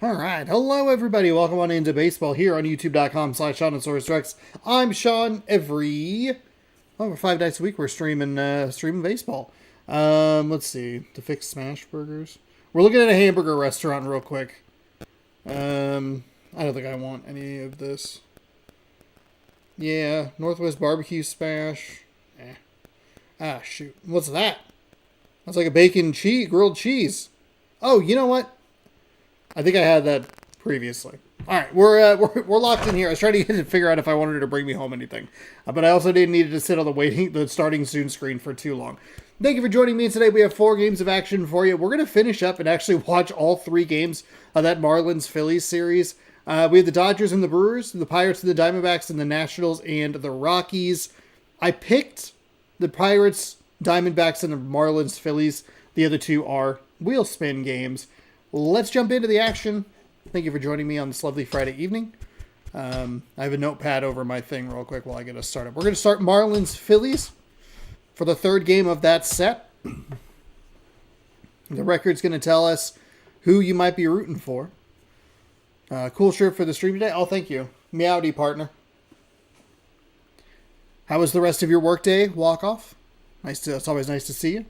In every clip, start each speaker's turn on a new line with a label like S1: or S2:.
S1: All right. Hello, everybody. Welcome on into baseball here on youtube.com/SeanandSourceRex. I'm Sean. Over 5 nights a week, we're streaming baseball. Let's see. To fix smash burgers. We're looking at a hamburger restaurant real quick. I don't think I want any of this. Yeah, Northwest Barbecue Smash. Ah, shoot. What's that? That's like a bacon grilled cheese. Oh, you know what? I think I had that previously. All right, we're locked in here. I was trying to figure out if I wanted her to bring me home anything, but I also didn't need to sit on the starting soon screen for too long. Thank you for joining me today. We have 4 games of action for you. We're going to finish up and actually watch all 3 games of that Marlins Phillies series. We have the Dodgers and the Brewers, the Pirates and the Diamondbacks, and the Nationals and the Rockies. I picked the Pirates, Diamondbacks, and the Marlins Phillies. The other 2 are wheel spin games. Let's jump into the action. Thank you for joining me on this lovely Friday evening. I have a notepad over my thing real quick while I get us started. We're going to start Marlins Phillies for the 3rd game of that set. The record's going to tell us who you might be rooting for. Cool shirt for the stream today. Oh, thank you. Meowdy, partner. How was the rest of your workday? Walk off. It's always nice to see you.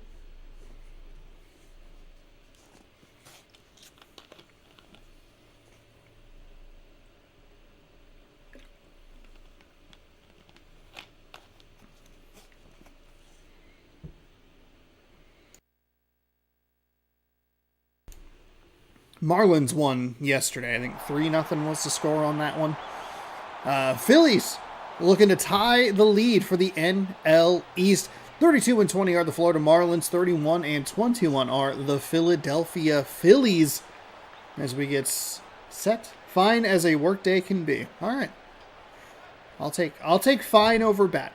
S1: Marlins won yesterday. I think 3-0 was the score on that one. Phillies looking to tie the lead for the NL East. 32-20 are the Florida Marlins. 31-21 are the Philadelphia Phillies. As we get set, fine as a workday can be. All right, I'll take fine over bad.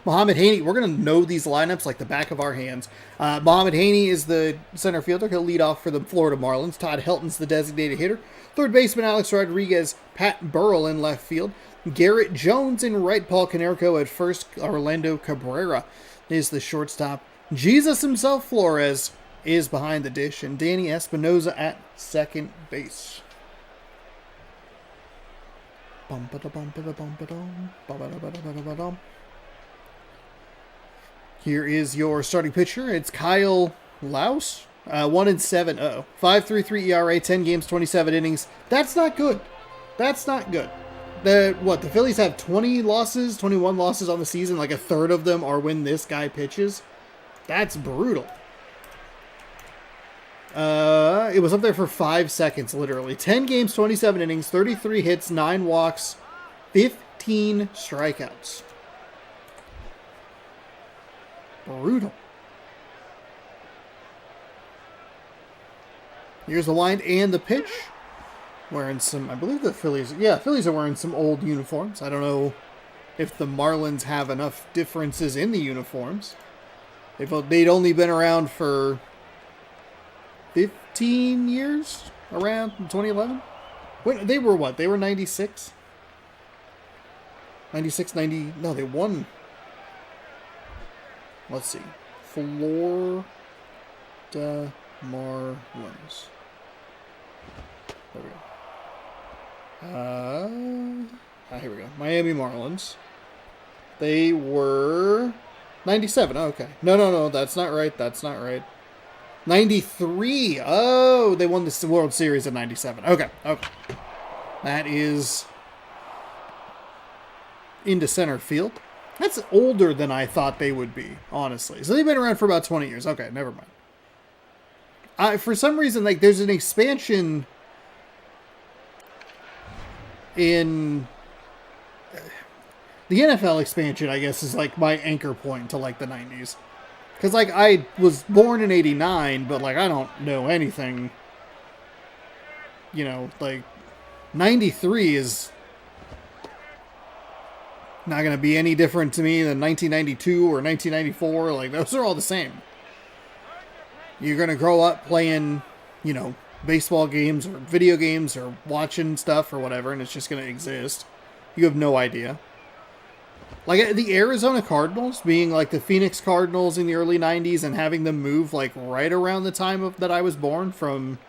S1: Mohamed Haney, we're going to know these lineups like the back of our hands. Mohamed Haney is the center fielder. He'll lead off for the Florida Marlins. Todd Helton's the designated hitter. Third baseman Alex Rodriguez, Pat Burrell in left field. Garrett Jones in right. Paul Konerko at first. Orlando Cabrera is the shortstop. Jesus himself, Flores, is behind the dish. And Danny Espinoza at second base. Here is your starting pitcher. It's Kyle Laus. 1-7. 5.33 ERA, 10 games, 27 innings. That's not good. That's not good. The Phillies have 21 losses on the season. Like a third of them are when this guy pitches. That's brutal. It was up there for 5 seconds, literally. 10 games, 27 innings, 33 hits, 9 walks, 15 strikeouts. Brutal. Here's the wind and the pitch. Wearing some, I believe the Phillies are wearing some old uniforms. I don't know if the Marlins have enough differences in the uniforms. They'd only been around for 15 years, around 2011. Wait, they were what? They were 96? 96, 90, no, they won. Let's see. Florida Marlins. There we go. Here we go. Miami Marlins. They were 97. Oh, okay. No. That's not right. 93. Oh, they won the World Series in 97. Okay. That is into center field. That's older than I thought they would be, honestly. So they've been around for about 20 years. Okay, never mind. For some reason, like, there's an expansion in the NFL expansion, I guess, is like my anchor point to like the 90s. Because, like, I was born in 89, but, like, I don't know anything. You know, like, 93 is not going to be any different to me than 1992 or 1994. Like, those are all the same. You're going to grow up playing, you know, baseball games or video games or watching stuff or whatever, and it's just going to exist. You have no idea. Like, the Arizona Cardinals being like the Phoenix Cardinals in the early 90s and having them move like right around the time that I was born from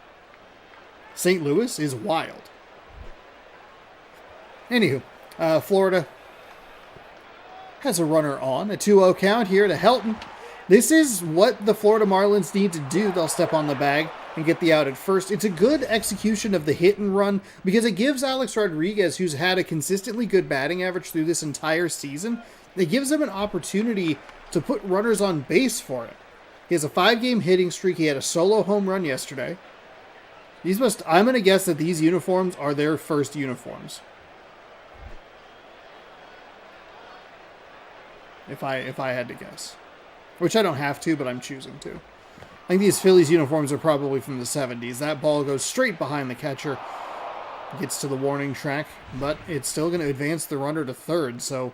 S1: St. Louis is wild. Anywho, Florida has a runner on. A 2-0 count here to Helton. This is what the Florida Marlins need to do. They'll step on the bag and get the out at first. It's a good execution of the hit and run because it gives Alex Rodriguez, who's had a consistently good batting average through this entire season, it gives him an opportunity to put runners on base for it. He has a 5-game hitting streak. He had a solo home run yesterday. I'm going to guess that these uniforms are their first uniforms. If I had to guess. Which I don't have to, but I'm choosing to. I think these Phillies uniforms are probably from the 70s. That ball goes straight behind the catcher. Gets to the warning track, but it's still going to advance the runner to third. So,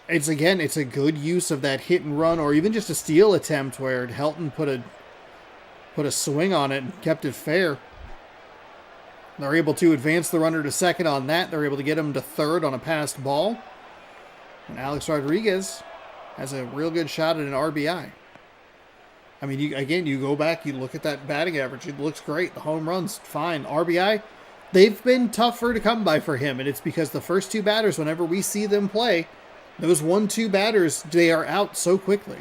S1: it's a good use of that hit and run, or even just a steal attempt where Helton put a swing on it and kept it fair. They're able to advance the runner to second on that. They're able to get him to third on a passed ball. And Alex Rodriguez has a real good shot at an RBI. I mean, you go back, you look at that batting average. It looks great. The home run's fine. RBI, they've been tougher to come by for him, and it's because the first two batters, whenever we see them play, those 1-2 batters, they are out so quickly.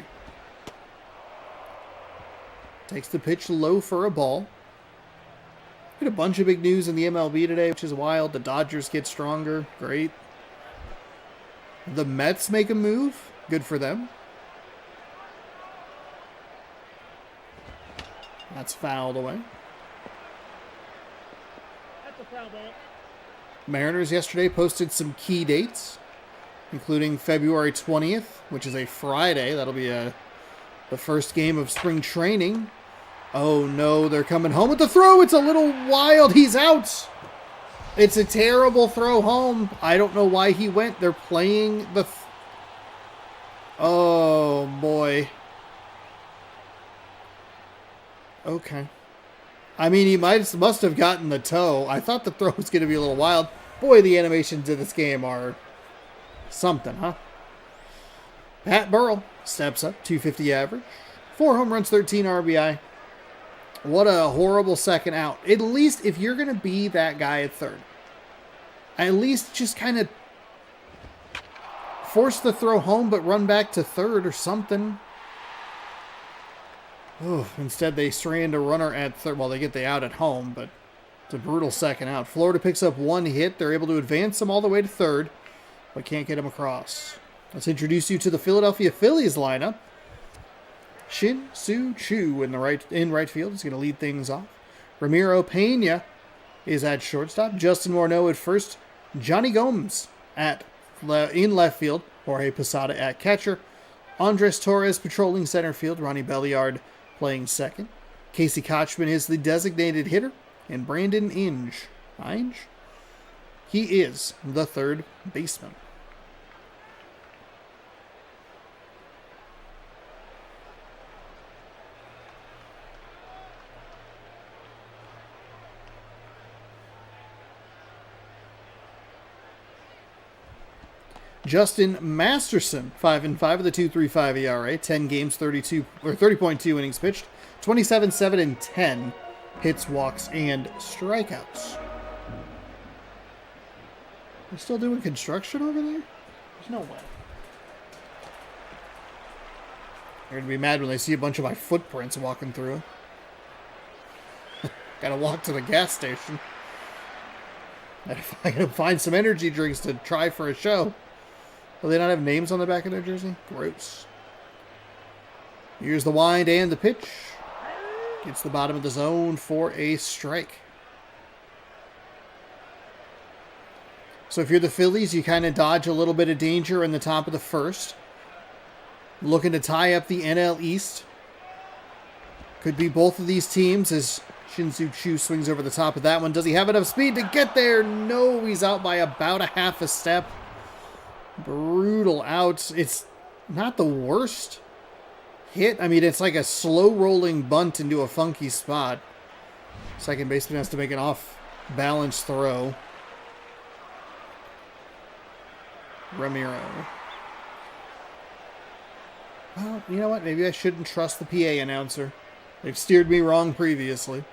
S1: Takes the pitch low for a ball. We had a bunch of big news in the MLB today, which is wild. The Dodgers get stronger. Great. The Mets make a move. Good for them. That's fouled away. That's a foul ball. Mariners yesterday posted some key dates, including February 20th, which is a Friday. That'll be the first game of spring training. Oh no, they're coming home with the throw. It's a little wild. He's out. It's a terrible throw home. I don't know why he went. They're playing the... Oh, boy. Okay. I mean, he must have gotten the toe. I thought the throw was going to be a little wild. Boy, the animations of this game are something, huh? Pat Burrell steps up, 250 average. 4 home runs, 13 RBI. What a horrible second out. At least, if you're going to be that guy at third, at least just kind of force the throw home, but run back to third or something. Oh, instead, they strand a runner at third. Well, they get the out at home, but it's a brutal second out. Florida picks up 1 hit. They're able to advance him all the way to third, but can't get him across. Let's introduce you to the Philadelphia Phillies lineup. Shin-Soo Choo in right field is going to lead things off. Ramiro Pena is at shortstop. Justin Morneau at first. Johnny Gomes in left field. Jorge Posada at catcher. Andres Torres patrolling center field. Ronnie Belliard playing second. Casey Kochman is the designated hitter. And Brandon Inge. He is the third baseman. Justin Masterson, 5-5 with a 2.35 ERA, 10 games, 30.2 innings pitched, 27, 7, and 10 hits, walks, and strikeouts. They're still doing construction over there? There's no way. They're going to be mad when they see a bunch of my footprints walking through. Gotta walk to the gas station. I gotta find some energy drinks to try for a show. Do they not have names on the back of their jersey? Gross. Here's the wind and the pitch. Gets the bottom of the zone for a strike. So if you're the Phillies, you kind of dodge a little bit of danger in the top of the first. Looking to tie up the NL East. Could be both of these teams as Shin-Soo Choo swings over the top of that one. Does he have enough speed to get there? No, he's out by about a half a step. Brutal out. It's not the worst hit. I mean, it's like a slow rolling bunt into a funky spot. Second baseman has to make an off-balance throw. Ramiro. Well, you know what? Maybe I shouldn't trust the PA announcer. They've steered me wrong previously.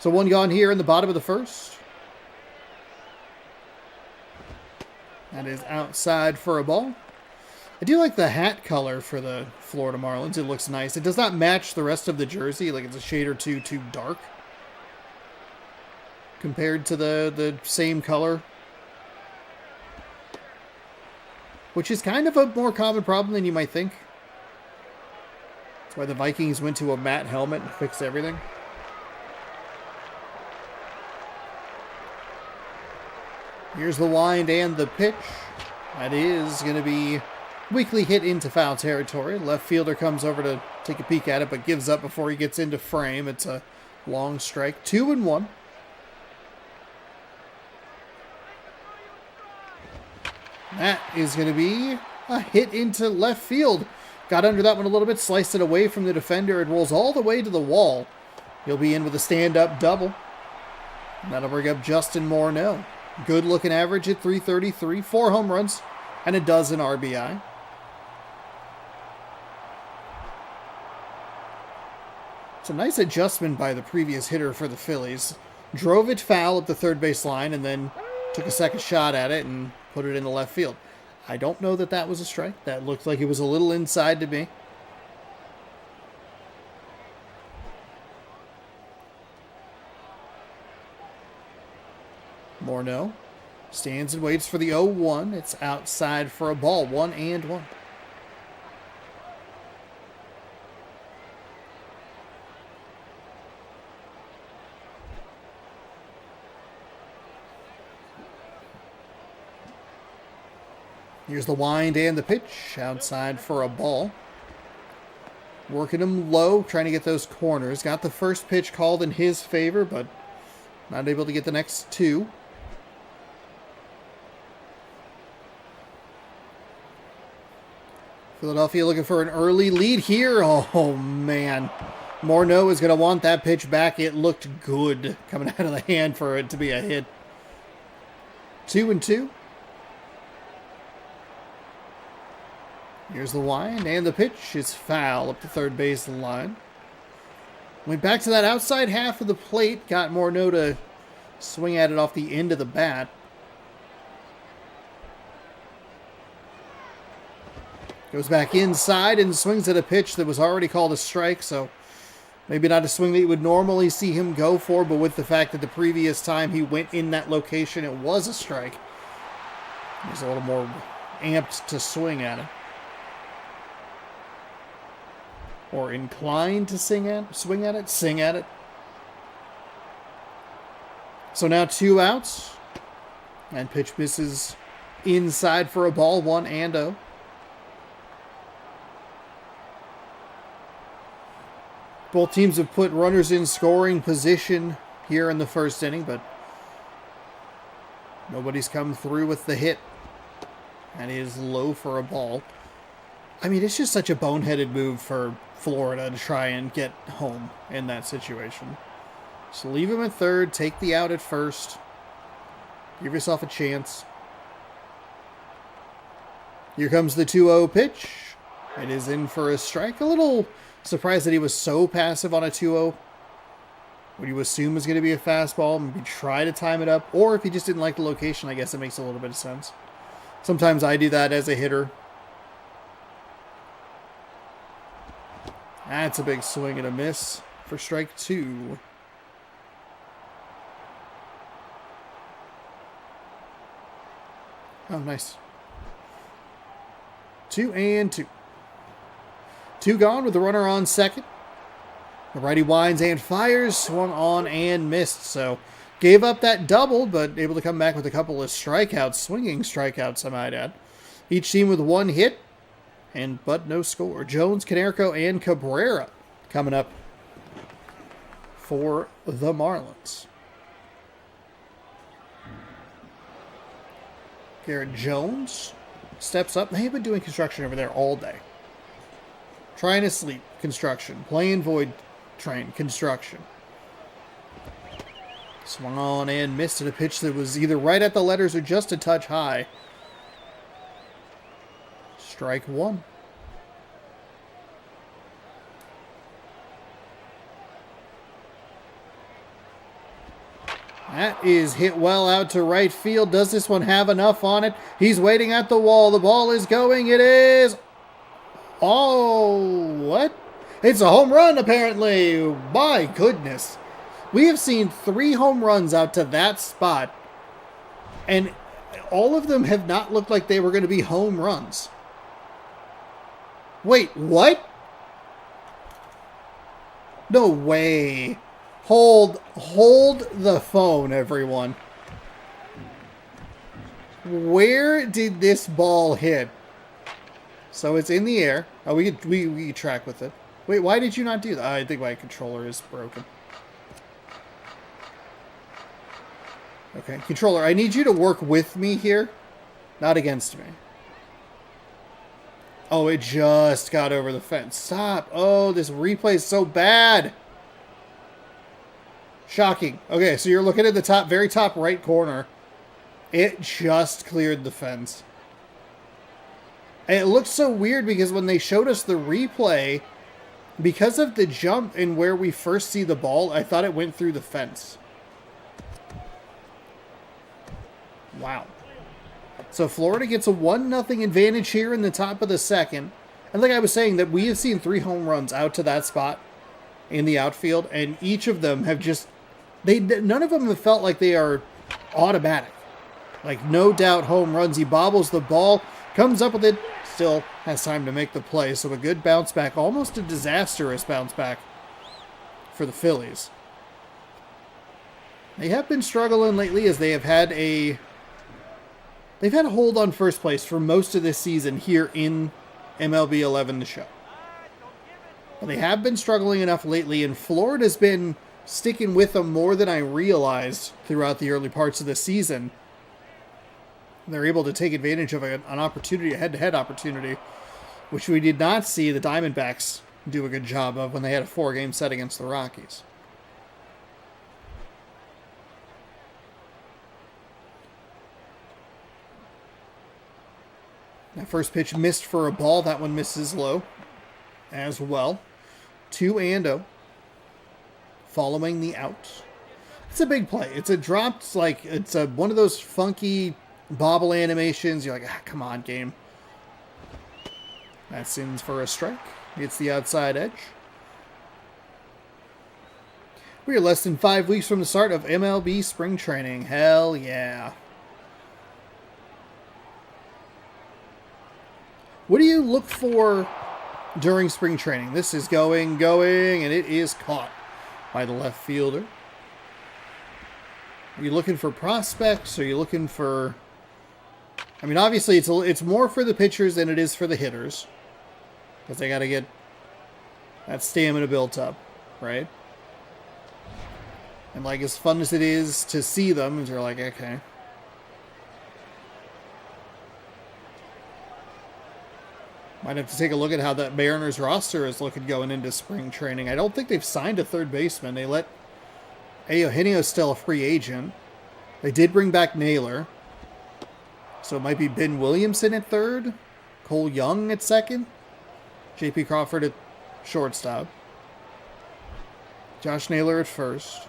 S1: So one gone here in the bottom of the first. That is outside for a ball. I do like the hat color for the Florida Marlins. It looks nice. It does not match the rest of the jersey. Like it's a shade or two too dark compared to the same color. Which is kind of a more common problem than you might think. That's why the Vikings went to a matte helmet and fixed everything. Here's the wind and the pitch. That is going to be weakly hit into foul territory. Left fielder comes over to take a peek at it, but gives up before he gets into frame. It's a long strike. 2-1. That is going to be a hit into left field. Got under that one a little bit, sliced it away from the defender. It rolls all the way to the wall. He'll be in with a stand-up double. And that'll bring up Justin Morneau. Good looking average at .333, 4 home runs, and a dozen RBI. It's a nice adjustment by the previous hitter for the Phillies. Drove it foul up the third base line and then took a second shot at it and put it in the left field. I don't know that that was a strike. That looked like it was a little inside to me. Morneau stands and waits for the 0-1. It's outside for a ball. 1-1. Here's the wind and the pitch. Outside for a ball. Working him low, trying to get those corners. Got the first pitch called in his favor, but not able to get the next two. Philadelphia looking for an early lead here. Oh, man. Morneau is going to want that pitch back. It looked good coming out of the hand for it to be a hit. 2-2. Here's the wind, and the pitch is foul up the third base line. Went back to that outside half of the plate. Got Morneau to swing at it off the end of the bat. Goes back inside and swings at a pitch that was already called a strike, so maybe not a swing that you would normally see him go for, but with the fact that the previous time he went in that location, it was a strike. He was a little more amped to swing at it. Or inclined to swing at it. So now 2 outs. And pitch misses inside for a ball, 1-0. Both teams have put runners in scoring position here in the first inning, but nobody's come through with the hit. And he is low for a ball. I mean, it's just such a boneheaded move for Florida to try and get home in that situation. So leave him at third, take the out at first. Give yourself a chance. Here comes the 2-0 pitch. It is in for a strike. A little surprised that he was so passive on a 2-0. What you assume is going to be a fastball. Maybe try to time it up. Or if he just didn't like the location, I guess it makes a little bit of sense. Sometimes I do that as a hitter. That's a big swing and a miss for strike 2. Oh, nice. 2-2. 2 gone with the runner on second. The righty winds and fires. Swung on and missed. So gave up that double, but able to come back with a couple of strikeouts. Swinging strikeouts, I might add. Each team with 1 hit. But no score. Jones, Canerco, and Cabrera coming up for the Marlins. Garrett Jones steps up. They've been doing construction over there all day. Trying to sleep, construction. Playing void train, construction. Swung on and missed at a pitch that was either right at the letters or just a touch high. Strike 1. That is hit well out to right field. Does this one have enough on it? He's waiting at the wall. The ball is going. It is. Oh, what? It's a home run, apparently. My goodness. We have seen 3 home runs out to that spot, and all of them have not looked like they were going to be home runs. Wait, what? No way. Hold the phone, everyone. Where did this ball hit? So it's in the air. Oh, we could track with it. Wait, why did you not do that? I think my controller is broken. Okay, controller, I need you to work with me here, not against me. Oh, it just got over the fence. Stop. Oh, this replay is so bad. Shocking. Okay, so you're looking at the top, very top right corner. It just cleared the fence. And it looks so weird because when they showed us the replay, because of the jump and where we first see the ball, I thought it went through the fence. Wow. So Florida gets a 1-0 advantage here in the top of the second. And like I was saying, that we have seen 3 home runs out to that spot in the outfield, and each of them have just... none of them have felt like they are automatic. Like, no doubt home runs. He bobbles the ball, comes up with it, still has time to make the play. So a good bounce back, almost a disastrous bounce back for the Phillies. They have been struggling lately as they have had a... They've had a hold on first place for most of this season here in MLB 11 to show. But they have been struggling enough lately, and Florida's been sticking with them more than I realized throughout the early parts of the season. They're able to take advantage of an opportunity, a head-to-head opportunity, which we did not see the Diamondbacks do a good job of when they had a 4-game set against the Rockies. That first pitch missed for a ball. That one misses low as well. 2-0 following the out. It's a big play. It's a dropped, like, it's a one of those funky bobble animations. You're like, come on, game. That's in for a strike. It's the outside edge. We are less than 5 weeks from the start of MLB spring training. Hell yeah. What do you look for during spring training? This is going, and it is caught by the left fielder. Are you looking for prospects? Are you looking for... I mean, obviously, it's more for the pitchers than it is for the hitters. Because they got to get that stamina built up, right? And, like, as fun as it is to see them, you're like, okay. Might have to take a look at how that Mariners roster is looking going into spring training. I don't think they've signed a third baseman. They let... Eugenio's still a free agent. They did bring back Naylor. So it might be Ben Williamson at third. Cole Young at second. J.P. Crawford at shortstop. Josh Naylor at first.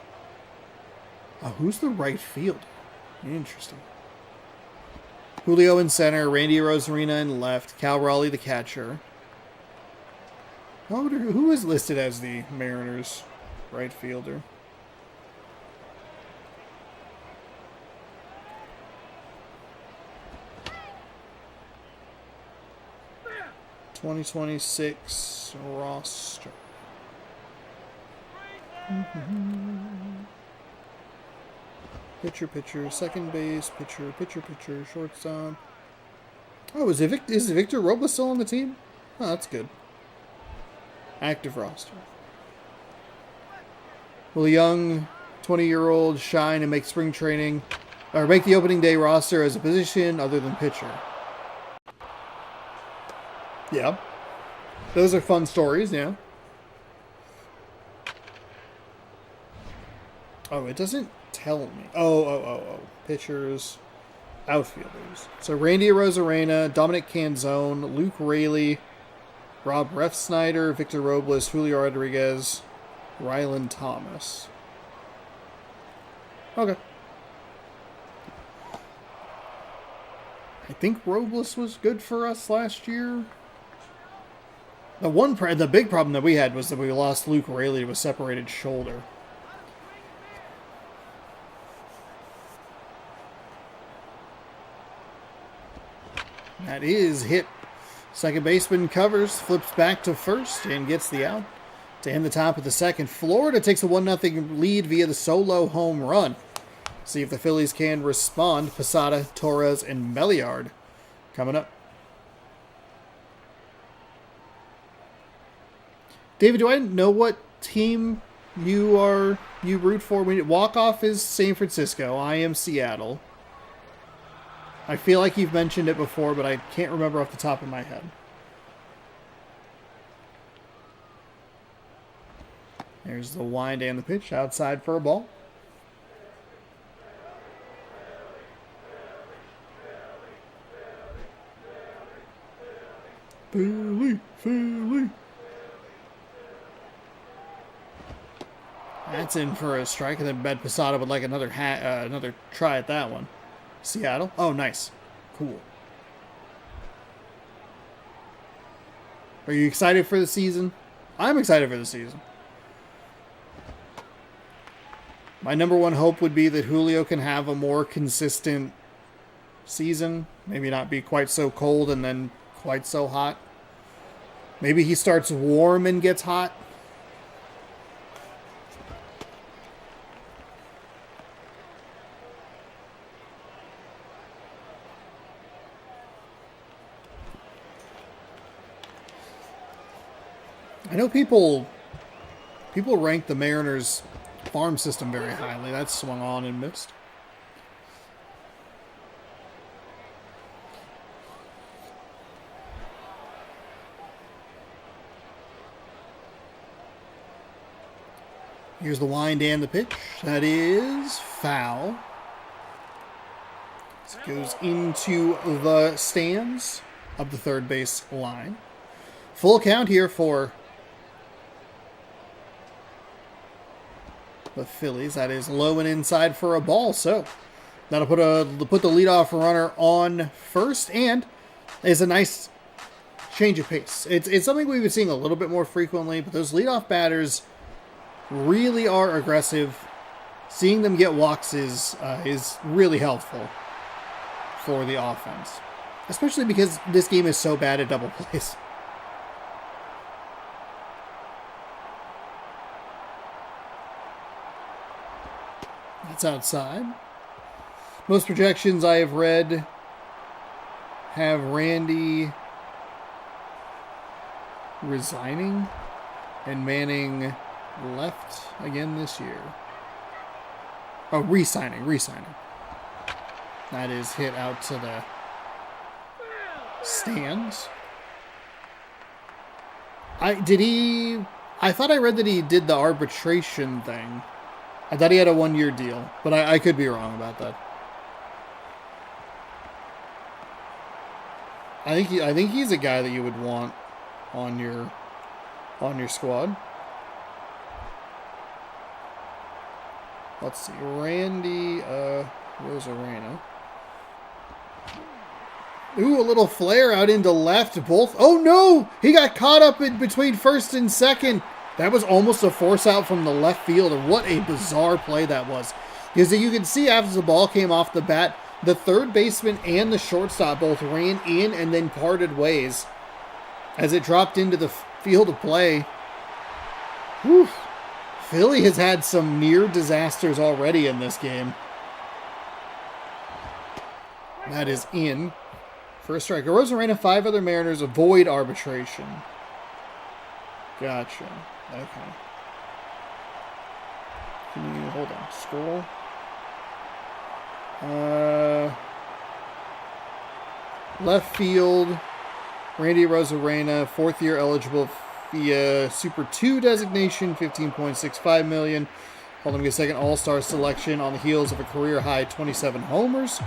S1: Oh, who's the right fielder? Interesting. Julio in center, Randy Arozarena in left, Cal Raleigh the catcher. Who is listed as the Mariners right fielder? '26 roster. Pitcher, second base, pitcher, shortstop. Oh, is Victor Robles still on the team? Oh, that's good. Active roster. Will a young 20-year-old shine and make spring training, or make the opening day roster as a position other than pitcher? Yeah. Those are fun stories, yeah. Oh, it doesn't tell me. Oh. Pitchers, outfielders. So Randy Arozarena, Dominic Canzone, Luke Raley, Rob Refsnyder, Victor Robles, Julio Rodriguez, Ryland Thomas. Okay. I think Robles was good for us last year. The big problem that we had was that we lost Luke Raley to a separated shoulder. That is hit. Second baseman covers, flips back to first, and gets the out. To end the top of the second, Florida takes a 1-0 lead via the solo home run. See if the Phillies can respond. Posada, Torres, and Belliard coming up. David, do I know what team you root for? Walk-off is San Francisco. I am Seattle. I feel like you've mentioned it before, but I can't remember off the top of my head. There's the wind and the pitch outside for a ball. Philly. That's in for a strike, and then Ben Posada would like another try at that one. Seattle. Oh, nice. Cool. Are you excited for the season? I'm excited for the season. My number one hope would be that Julio can have a more consistent season. Maybe not be quite so cold and then quite so hot. Maybe he starts warm and gets hot. I know people rank the Mariners' farm system very highly. That's swung on and missed. Here's the wind and the pitch. That is foul. This goes into the stands of the third base line. Full count here for the Phillies. That is low and inside for a ball. So that'll put the leadoff runner on first, and is a nice change of pace. It's something we've been seeing a little bit more frequently, but those leadoff batters really are aggressive. Seeing them get walks is really helpful for the offense, especially because this game is so bad at double plays. That's outside. Most projections I have read have Randy resigning and Manning left again this year. Oh, re-signing. That is hit out to the stands. I thought I read that he did the arbitration thing. I thought he had a 1-year deal, but I could be wrong about that. I think he's a guy that you would want on your squad. Let's see, Randy Rosarena. Ooh, a little flare out into left. Both. Oh no! He got caught up in between first and second. That was almost a force out from the left field, and what a bizarre play that was. Because you can see after the ball came off the bat, the third baseman and the shortstop both ran in and then parted ways as it dropped into the field of play. Whew. Philly has had some near disasters already in this game. That is in for a strike. Rosarena, 5 other Mariners avoid arbitration. Gotcha. Okay. Can you hold on? Scroll. Left field. Randy Rosarena, 4th year eligible via Super 2 designation, $15.65 million. Hold on, get a second. All-Star selection on the heels of a career-high 27 homers.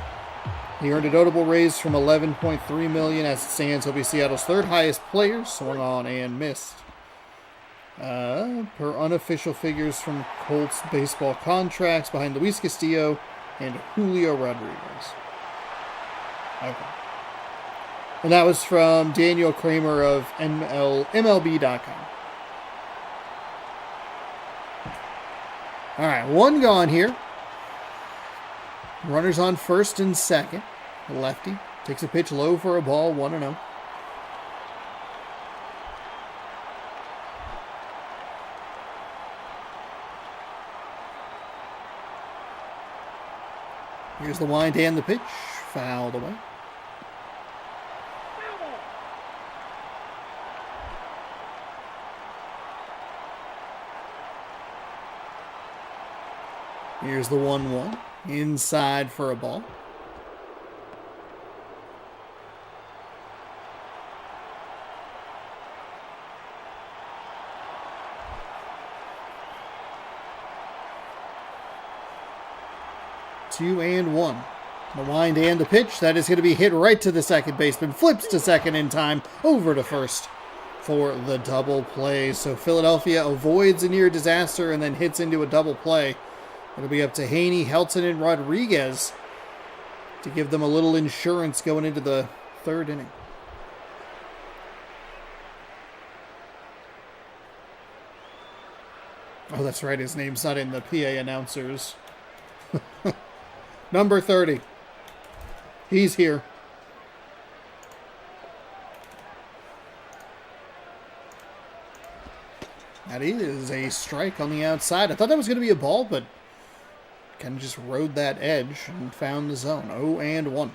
S1: He earned a notable raise from $11.3 million. As it stands, he'll be Seattle's 3rd highest player. Swung on and missed. Per unofficial figures from Colts baseball contracts, behind Luis Castillo and Julio Rodriguez. Okay. And that was from Daniel Kramer of MLB.com. All right, one gone here. Runners on first and second. The lefty takes a pitch low for a ball, 1-0. Here's the wind and the pitch. Fouled away. Here's the 1-1. Inside for a ball. Two and one. The wind and the pitch. That is going to be hit right to the second baseman. Flips to second in time. Over to first for the double play. So Philadelphia avoids a near disaster and then hits into a double play. It'll be up to Haney, Helton, and Rodriguez to give them a little insurance going into the third inning. Oh, that's right. His name's not in the PA announcers. Number 30. He's here. That is a strike on the outside. I thought that was going to be a ball, but kind of just rode that edge and found the zone. 0-1.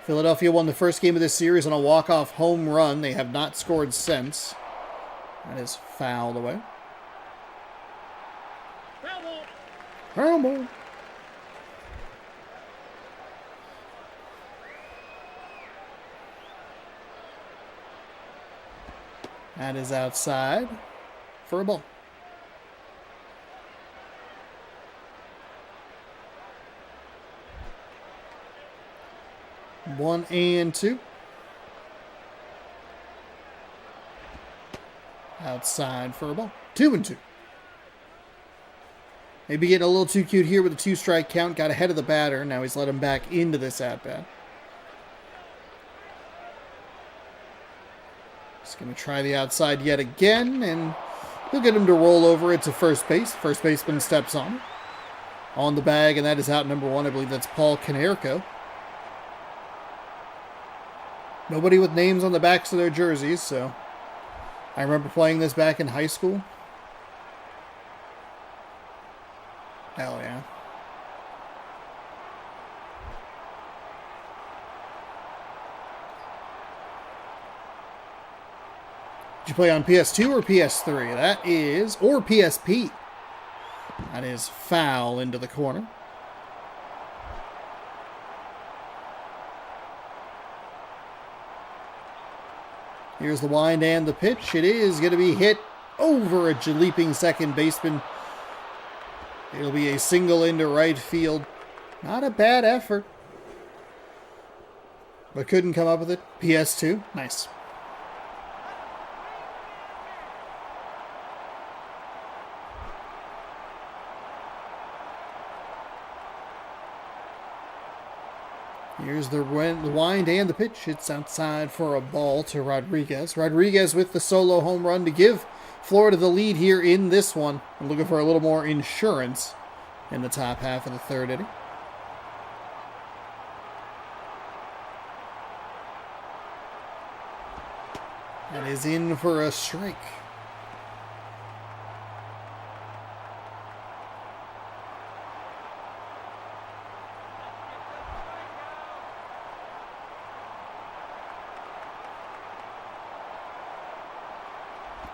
S1: Philadelphia won the first game of this series on a walk-off home run. They have not scored since. That is fouled away. Foul ball. That is outside for a ball. One and two. Outside for a ball. 2-2. Maybe getting a little too cute here with a 2-strike count. Got ahead of the batter. Now he's let him back into this at-bat. He's going to try the outside yet again, and he'll get him to roll over it to first base. First baseman steps on it. On the bag, and that is out number 1. I believe that's Paul Konerko. Nobody with names on the backs of their jerseys, so I remember playing this back in high school. Hell yeah. Did you play on PS2 or PS3? That is, or PSP. That is foul into the corner. Here's the wind and the pitch. It is going to be hit over a leaping second baseman. It'll be a single into right field. Not a bad effort. But couldn't come up with it. PS2. Nice. Here's the wind and the pitch. It's outside for a ball to Rodriguez. Rodriguez with the solo home run to give Florida the lead here in this one. I'm looking for a little more insurance in the top half of the third inning. That is in for a strike.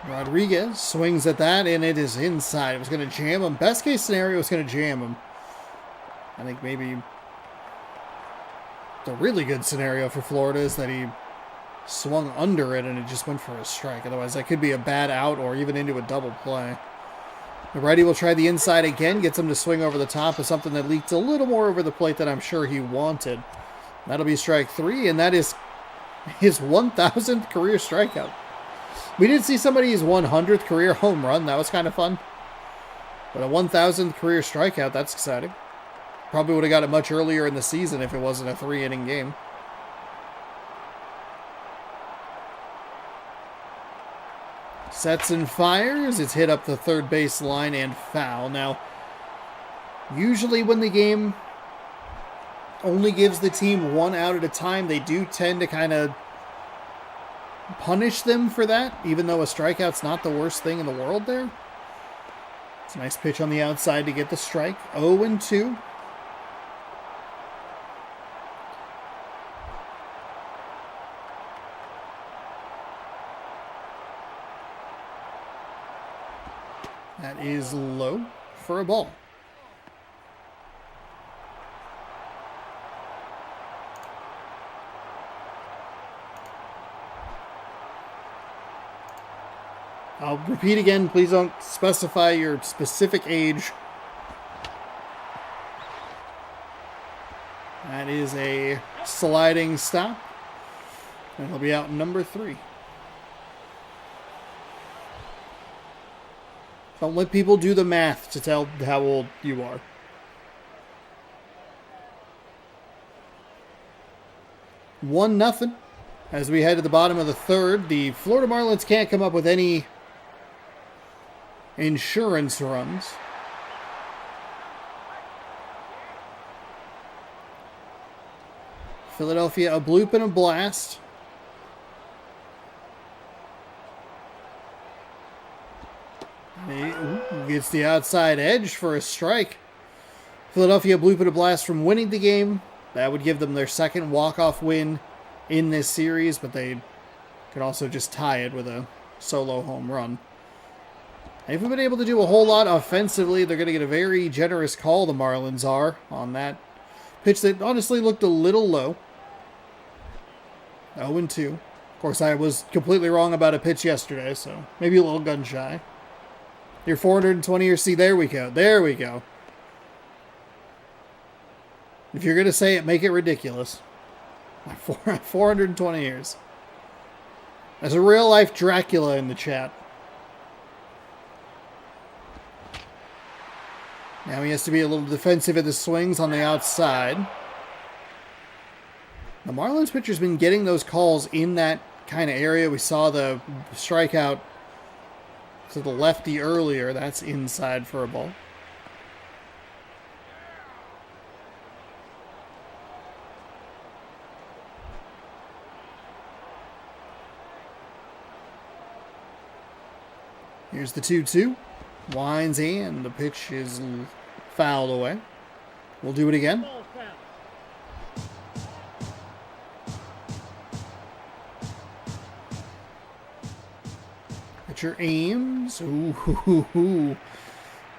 S1: Rodriguez swings at that, and it is inside. It was going to jam him. Best case scenario was going to jam him. I think maybe the really good scenario for Florida is that he swung under it and it just went for a strike. Otherwise, that could be a bad out or even into a double play. The righty will try the inside again, gets him to swing over the top of something that leaked a little more over the plate than I'm sure he wanted. That'll be strike 3, and that is his 1,000th career strikeout. We did see somebody's 100th career home run. That was kind of fun. But a 1,000th career strikeout, that's exciting. Probably would have got it much earlier in the season if it wasn't a 3-inning game. Sets and fires. It's hit up the third base line and foul. Now, usually when the game only gives the team one out at a time, they do tend to kind of punish them for that, even though a strikeout's not the worst thing in the world there. It's a nice pitch on the outside to get the strike. 0-2. That is low for a ball. I'll repeat again, please don't specify your specific age. That is a sliding stop. And he'll be out number 3. Don't let people do the math to tell how old you are. One nothing. As we head to the bottom of the third, the Florida Marlins can't come up with any insurance runs. Philadelphia, a bloop and a blast. He gets the outside edge for a strike. Philadelphia, bloop and a blast from winning the game. That would give them their second walk-off win in this series, but they could also just tie it with a solo home run. They haven't been able to do a whole lot offensively. They're going to get a very generous call, the Marlins are, on that pitch that honestly looked a little low. 0-2. Of course, I was completely wrong about a pitch yesterday, so maybe a little gun shy. Your 420 years. See, there we go. There we go. If you're going to say it, make it ridiculous. 420 years. There's a real-life Dracula in the chat. Now he has to be a little defensive at the swings on the outside. The Marlins pitcher's been getting those calls in that kind of area. We saw the strikeout to the lefty earlier. That's inside for a ball. Here's the 2-2. Winds in. The pitch is fouled away. We'll do it again. Pitcher aims. Ooh.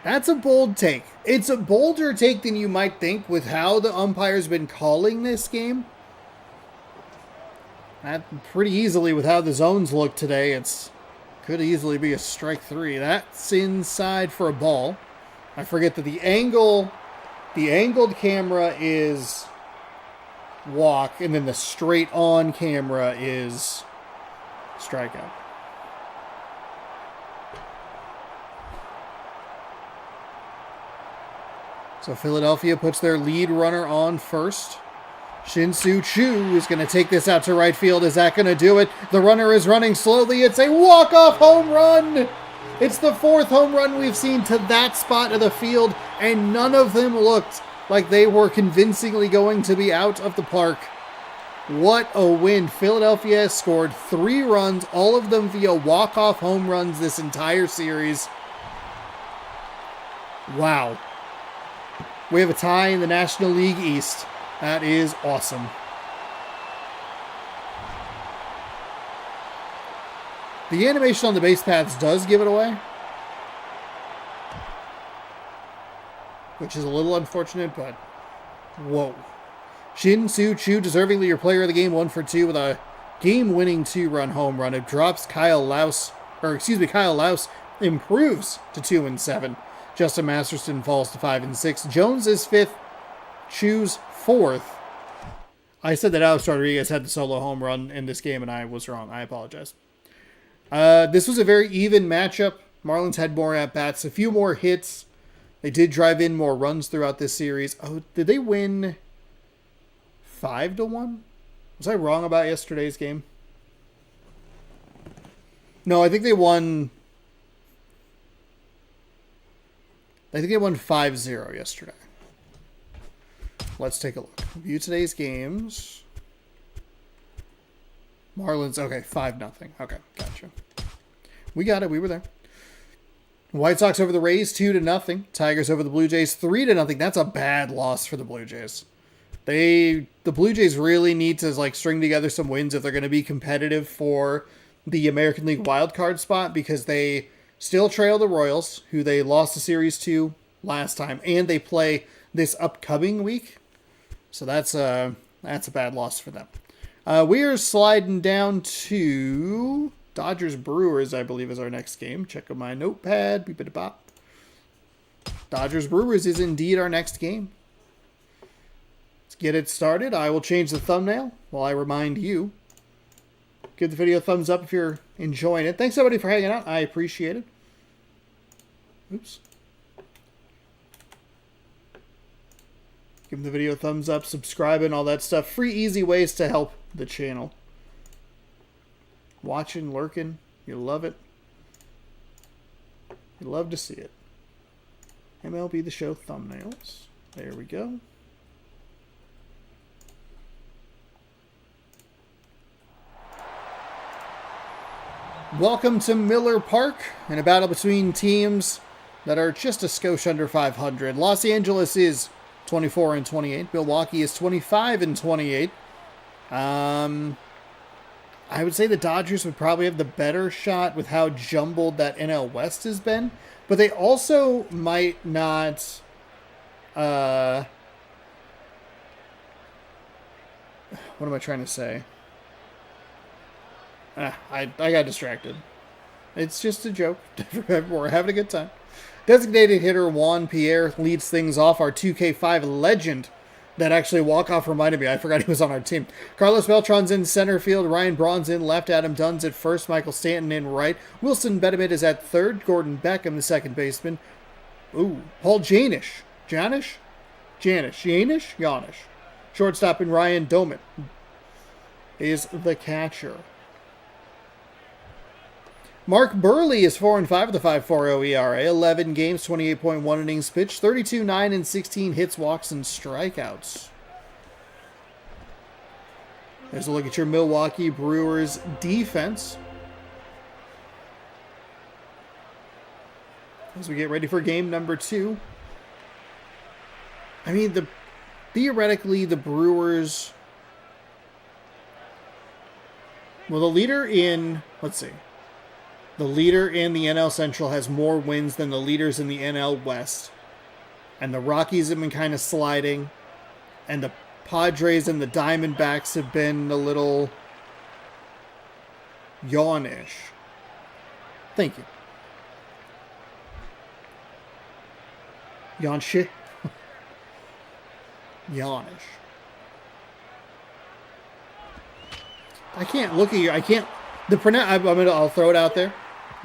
S1: That's a bold take. It's a bolder take than you might think with how the umpire's been calling this game. That pretty easily with how the zones look today. It's could easily be a strike 3. That's inside for a ball. I forget that the angled camera is walk, and then the straight on camera is strikeout. So Philadelphia puts their lead runner on first. Shin-Soo Choo is going to take this out to right field. Is that going to do it? The runner is running slowly. It's a walk-off home run. It's the 4th home run we've seen to that spot of the field, and none of them looked like they were convincingly going to be out of the park. What a win. Philadelphia has scored 3 runs, all of them via walk-off home runs this entire series. Wow. We have a tie in the National League East. That is awesome. The animation on the base paths does give it away, which is a little unfortunate, but whoa. Shin-Soo Choo, deservingly your player of the game, 1 for 2 with a game-winning 2-run home run. It drops Kyle Laus improves to 2-7. Justin Masterson falls to 5-6. Jones is 5th. Choo's 4th. I said that Alex Rodriguez had the solo home run in this game, and I was wrong. I apologize. This was a very even matchup. Marlins had more at-bats, a few more hits They did drive in more runs throughout this series. Oh, did they win 5-1? Was I wrong about yesterday's game? No, I think they won. I think they won 5-0 yesterday. Let's take a look. View today's games. Marlins, okay, 5-0. Okay, gotcha. We got it. We were there. White Sox over the Rays, 2-0. Tigers over the Blue Jays, 3-0. That's a bad loss for the Blue Jays. The Blue Jays really need to like string together some wins if they're going to be competitive for the American League wildcard spot, because they still trail the Royals, who they lost the series to last time, and they play this upcoming week. So that's a bad loss for them. We are sliding down to Dodgers Brewers, I believe, is our next game. Check on my notepad. Beep it bop. Dodgers Brewers is indeed our next game. Let's get it started. I will change the thumbnail while I remind you. Give the video a thumbs up if you're enjoying it. Thanks everybody for hanging out. I appreciate it. Oops. Give the video a thumbs up, subscribe, and all that stuff. Free, easy ways to help the channel. Watching, lurking, you love it. You love to see it. MLB The Show thumbnails. There we go. Welcome to Miller Park, in a battle between teams that are just a skosh under 500. Los Angeles is 24-28. Milwaukee is 25-28. I would say the Dodgers would probably have the better shot with how jumbled that NL West has been, but they also might not. What am I trying to say? I got distracted. It's just a joke. We're having a good time. Designated hitter Juan Pierre leads things off. Our 2K5 legend that actually walk-off reminded me. I forgot he was on our team. Carlos Beltran's in center field. Ryan Braun's in left. Adam Dunn's at first. Michael Stanton in right. Wilson Betemit is at third. Gordon Beckham, the second baseman. Ooh, Paul Janish. Janish? Janish? Shortstop and Ryan Doman is the catcher. Mark Burley is 4-5 with a 5.40 ERA, 11 games, 28.1 innings pitched, 32, 9, and 16 hits, walks, and strikeouts. There's a look at your Milwaukee Brewers defense as we get ready for game number 2. I mean, theoretically, the Brewers... Well, the leader in... Let's see. The leader in the NL Central has more wins than the leaders in the NL West. And the Rockies have been kind of sliding. And the Padres and the Diamondbacks have been a little yawnish. Thank you. Yawnsh. Yawnish. I can't look at you. I can't. I'll throw it out there.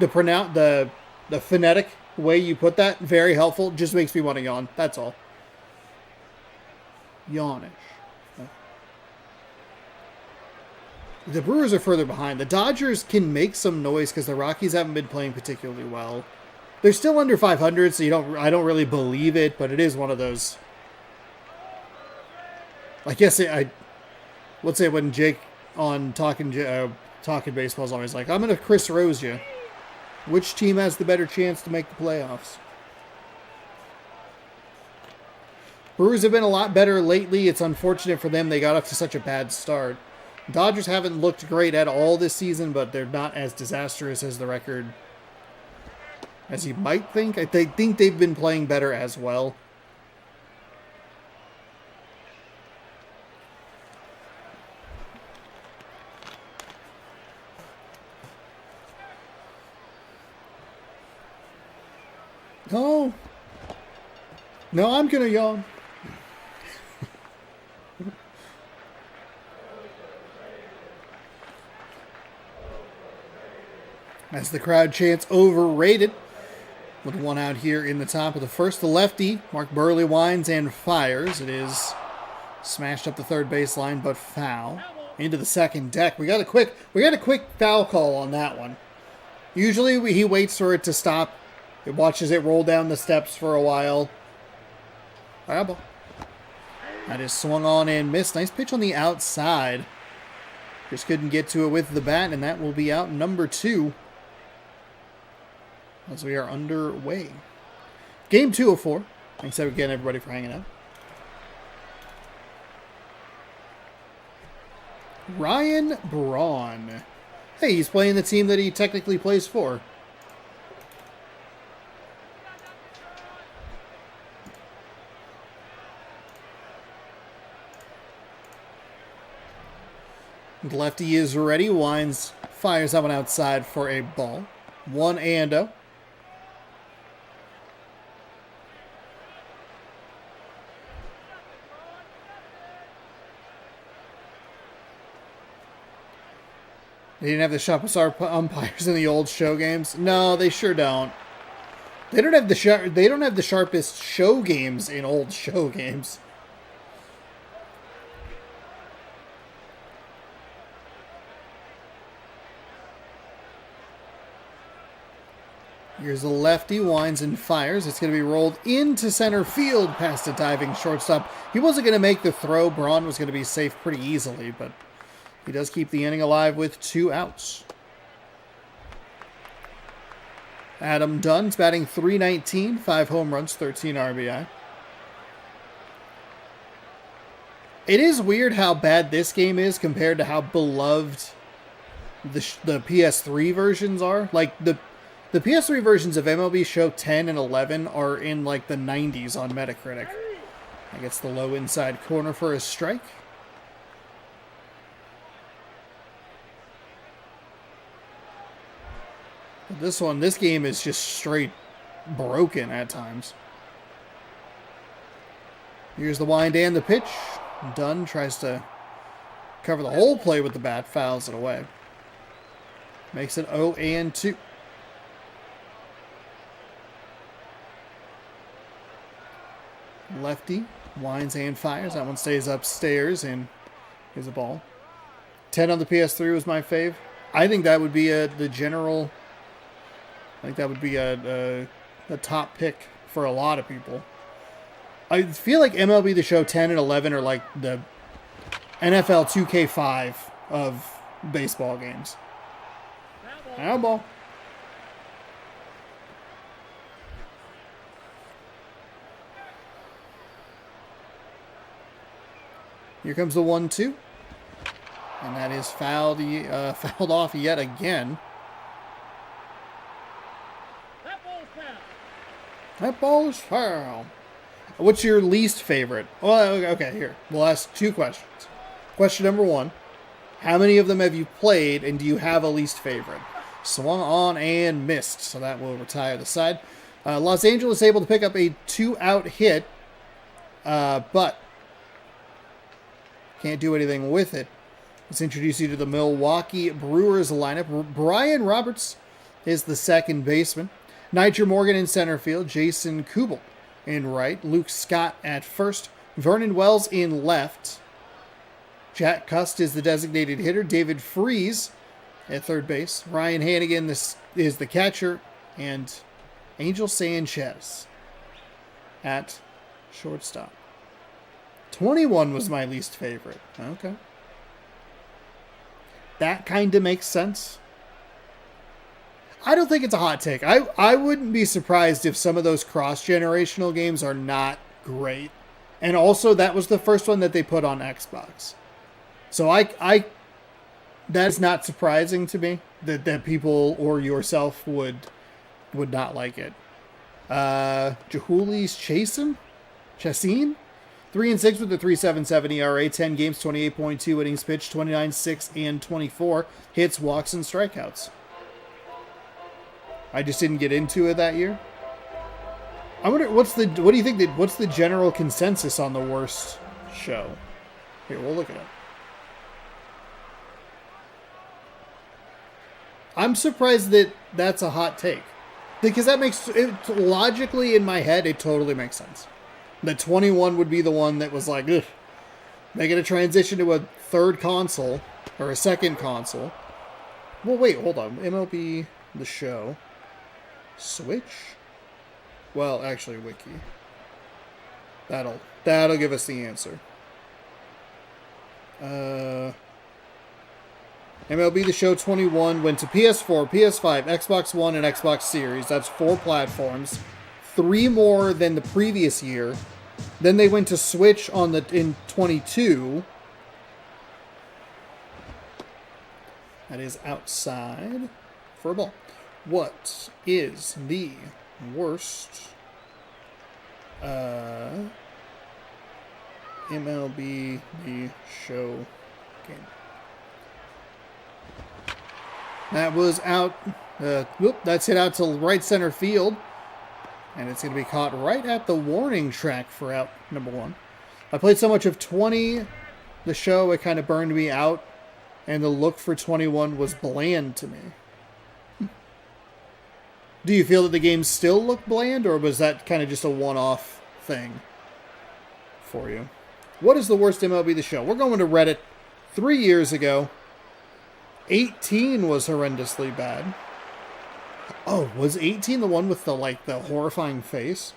S1: The phonetic way you put that, very helpful. Just makes me want to yawn. That's all. Yawnish. The Brewers are further behind. The Dodgers can make some noise because the Rockies haven't been playing particularly well. They're still under 500, so I don't really believe it, but it is one of those. I guess let's say when Jake on talking baseball is always like, I'm going to Chris Rose you. Which team has the better chance to make the playoffs? Brewers have been a lot better lately. It's unfortunate for them. They got off to such a bad start. Dodgers haven't looked great at all this season, but they're not as disastrous as the record as you might think. I think they've been playing better as well. No, I'm going to yawn. As the crowd chants overrated, With one out here in the top of the first, the lefty, Mark Burley, winds and fires. It is smashed up the third baseline, but foul. Into the second deck. We got a quick foul call on that one. Usually he waits for it to stop. It watches it roll down the steps for a while. Foul ball. That is swung on and missed. Nice pitch on the outside. Just couldn't get to it with the bat, and that will be out number 2. As we are underway. Game 2 of 4. Thanks again, everybody, for hanging out. Ryan Braun. Hey, he's playing the team that he technically plays for. The lefty is ready. Winds, fires that one outside for a ball. 1-0. They didn't have the sharpest umpires in the old show games. No, they sure don't. They don't have the sharpest show games in old show games. Here's the lefty, winds and fires. It's going to be rolled into center field past a diving shortstop. He wasn't going to make the throw. Braun was going to be safe pretty easily, but he does keep the inning alive with 2 outs. Adam Dunn's batting .319, 5 home runs, 13 RBI. It is weird how bad this game is compared to how beloved the PS3 versions are. Like, the PS3 versions of MLB Show 10 and 11 are in, like, the 90s on Metacritic. That gets the low inside corner for a strike. This game is just straight broken at times. Here's the wind and the pitch. Dunn tries to cover the whole play with the bat, fouls it away. Makes it 0-2. Lefty winds and fires. That one stays upstairs and is a ball. 10 on the PS3 was my fave. I think that would be the general. I think that would be a top pick for a lot of people. I feel like MLB The Show 10 and 11 are like the NFL 2K5 of baseball games. Foul ball. Here comes the 1-2. And that is fouled off yet again. That ball is foul. What's your least favorite? Well, okay, here. We'll ask 2 questions. Question number 1. How many of them have you played, and do you have a least favorite? Swung on and missed, so that will retire the side. Los Angeles able to pick up a 2-out hit, but can't do anything with it. Let's introduce you to the Milwaukee Brewers lineup. Brian Roberts is the second baseman. Nigel Morgan in center field. Jason Kubel in right. Luke Scott at first. Vernon Wells in left. Jack Cust is the designated hitter. David Freese at third base. Ryan Hannigan is the catcher. And Angel Sanchez at shortstop. 21 was my least favorite. Okay. That kind of makes sense. I don't think it's a hot take. I wouldn't be surprised if some of those cross-generational games are not great. And also, that was the first one that they put on Xbox. So that's not surprising to me that people or yourself would not like it. Jahulis Chassin? 3-6 with a 3.77 ERA, 10 games, 28.2 innings pitched, 29-6 and 24 hits, walks, and strikeouts. I just didn't get into it that year. I wonder what's the general consensus on the worst show? Here, we'll look it up. I'm surprised that that's a hot take. Because that makes it logically in my head, it totally makes sense. The 21 would be the one that was like, ugh, making a transition to a third console or a second console. Well, wait, hold on. MLB The Show. Switch? Well, actually, Wiki. That'll give us the answer. MLB The Show 21 went to PS4, PS5, Xbox One, and Xbox Series. That's 4 platforms. 3 more than the previous year. Then they went to Switch in 22. That is outside for a ball. What is the worst MLB The Show game? That was out. That's hit out to right center field. And it's going to be caught right at the warning track for out number 1. I played so much of 20, The Show, it kind of burned me out. And the look for 21 was bland to me. Do you feel that the game still looked bland, or was that kind of just a one-off thing for you? What is the worst MLB The Show? We're going to Reddit 3 years ago. 18 was horrendously bad. Oh, was 18 the one with the horrifying face?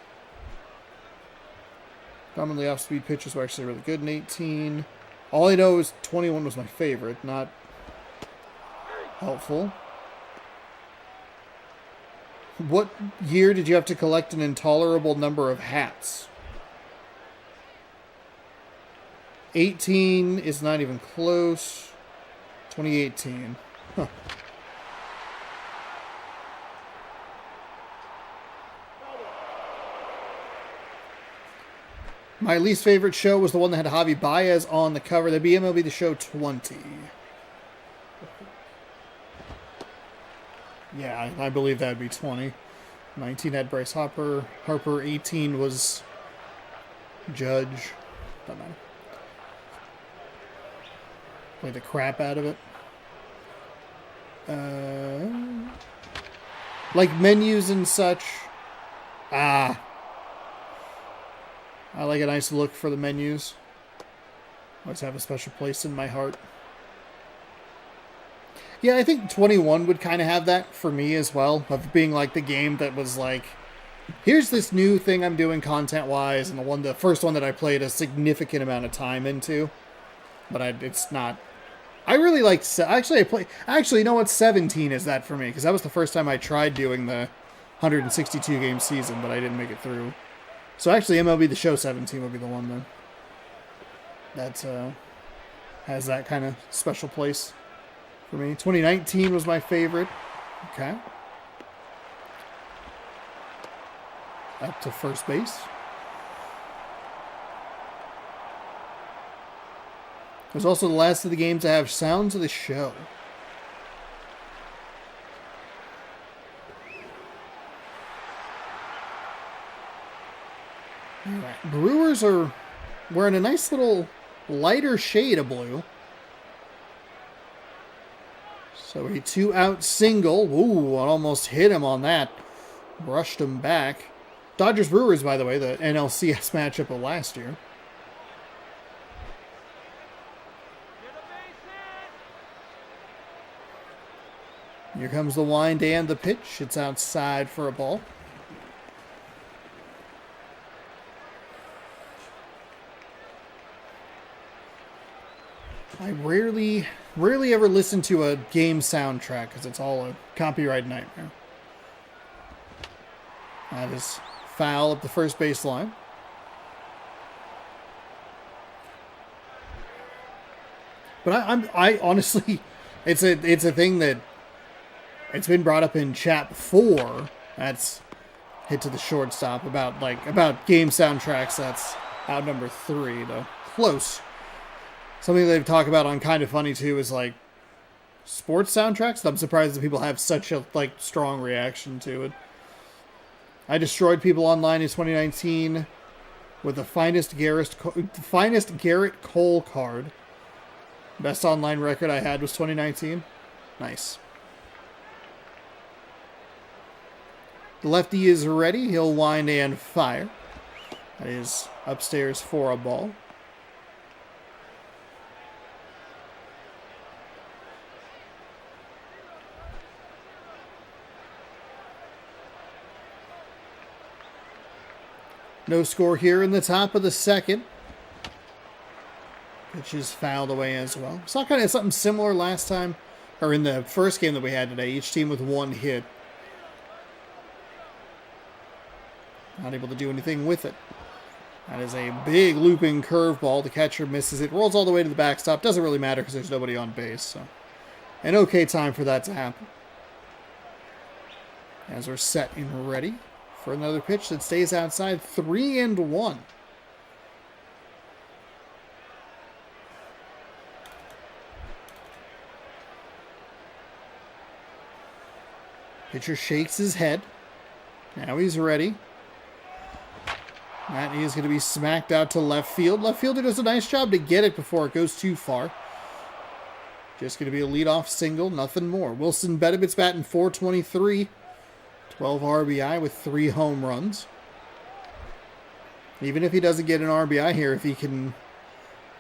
S1: Commonly off-speed pitches were actually really good in 18. All I know is 21 was my favorite, not helpful. What year did you have to collect an intolerable number of hats? 18 is not even close. 2018. Huh. My least favorite show was the one that had Javi Baez on the cover. That'd be MLB The Show 20. Yeah, I believe that'd be 20. 19 had Bryce Harper. 18 was Judge. Doesn't matter. Play the crap out of it. Like menus and such. I like a nice look for the menus. Always have a special place in my heart. Yeah, I think 21 would kind of have that for me as well, of being like the game that was like, here's this new thing I'm doing content-wise, and the first one that I played a significant amount of time into. But it's not. I really like. Actually, you know what? 17 is that for me, because that was the first time I tried doing the 162 game season, but I didn't make it through. So actually, MLB The Show 17 would be the one then. That has that kind of special place for me. 2019 was my favorite. Okay. Up to first base. It was also the last of the games to have sounds of the show. Alright, Brewers are wearing a nice little lighter shade of blue. So a 2-out single. Ooh, I almost hit him on that. Brushed him back. Dodgers-Brewers, by the way, the NLCS matchup of last year. Here comes the wind and the pitch. It's outside for a ball. I rarely ever listen to a game soundtrack because it's all a copyright nightmare. That is foul up the first base line. But I honestly, it's a thing that it's been brought up in chat before. That's hit to the shortstop about game soundtracks. That's out number 3 though. Close. Something they've talked about on Kind of Funny too is like sports soundtracks. I'm surprised that people have such a strong reaction to it. I destroyed people online in 2019 with the finest Garrett Cole card. Best online record I had was 2019. Nice. The lefty is ready. He'll wind and fire. That is upstairs for a ball. No score here in the top of the second. Pitch is fouled away as well. Saw kind of something similar last time, or in the first game that we had today. Each team with one hit. Not able to do anything with it. That is a big looping curveball. The catcher misses it. Rolls all the way to the backstop. Doesn't really matter because there's nobody on base. So, an okay time for that to happen. As we're set and ready for another pitch that stays outside. 3-1. Pitcher shakes his head. Now he's ready. That is going to be smacked out to left field. Left fielder does a nice job to get it before it goes too far. Just going to be a leadoff single, nothing more. Wilson Bedabit's batting .423. 12 RBI with 3 home runs. Even if he doesn't get an RBI here, if he can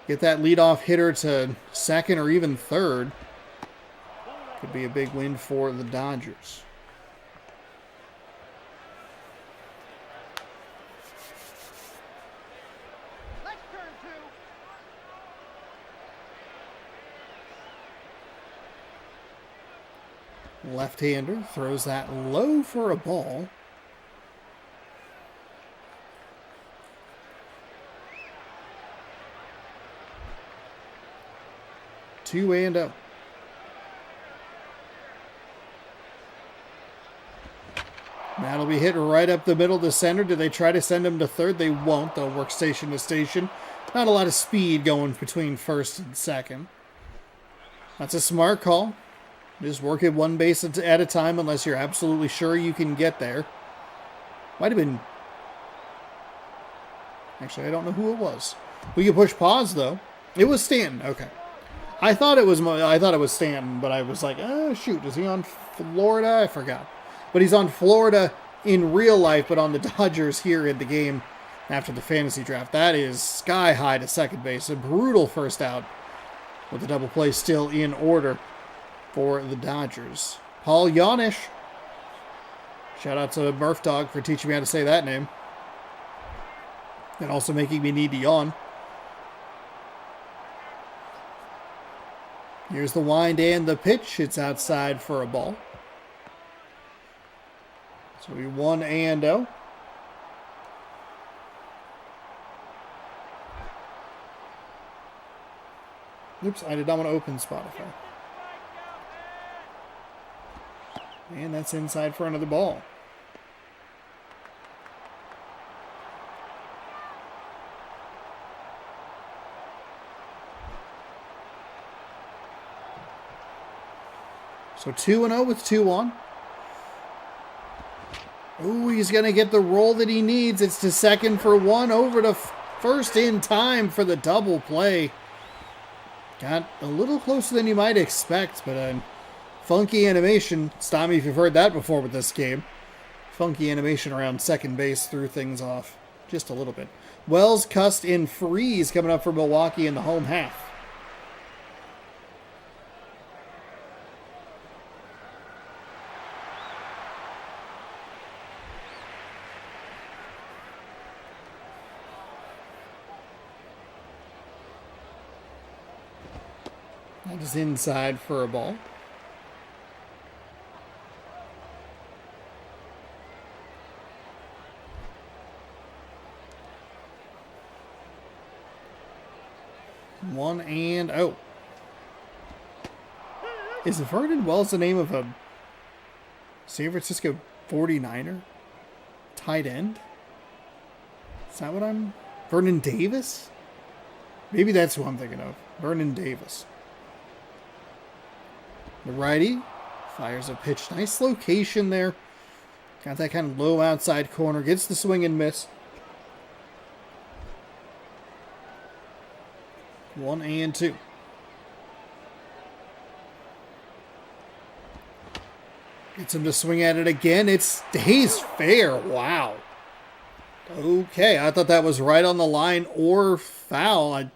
S1: get that leadoff hitter to second or even third, could be a big win for the Dodgers. Left-hander throws that low for a ball. Two and oh. That'll be hit right up the middle to center. Do they try to send him to third? They won't. They'll work station to station. Not a lot of speed going between first and second. That's a smart call. Just work it one base at a time unless you're absolutely sure you can get there. Might have been... Actually, I don't know who it was. We can push pause, though. It was Stanton. Okay. I thought it was Stanton, but I was like, oh, shoot. Is he on Florida? I forgot. But he's on Florida in real life, but on the Dodgers here in the game after the fantasy draft. That is sky high to second base. A brutal first out with the double play still in order for the Dodgers. Paul Yanish. Shout out to Murph Dog for teaching me how to say that name. And also making me need to yawn. Here's the wind and the pitch. It's outside for a ball. So we 1-0. Oops, I did not want to open Spotify. And that's inside for another ball. So 2-0 with 2 on. Ooh, he's going to get the roll that he needs. It's to second for 1, over to first in time for the double play. Got a little closer than you might expect, but funky animation. Stop me if you've heard that before with this game. Funky animation around second base threw things off just a little bit. Wells, Cust, and Freeze coming up for Milwaukee in the home half. That is inside for a ball. One and oh. Is Vernon Wells the name of a San Francisco 49er? Tight end? Is that what I'm... Vernon Davis? Maybe that's who I'm thinking of. Vernon Davis. The righty fires a pitch. Nice location there. Got that kind of low outside corner. Gets the swing and miss. 1-2. Gets him to swing at it again. It stays fair. Wow. Okay, I thought that was right on the line or foul.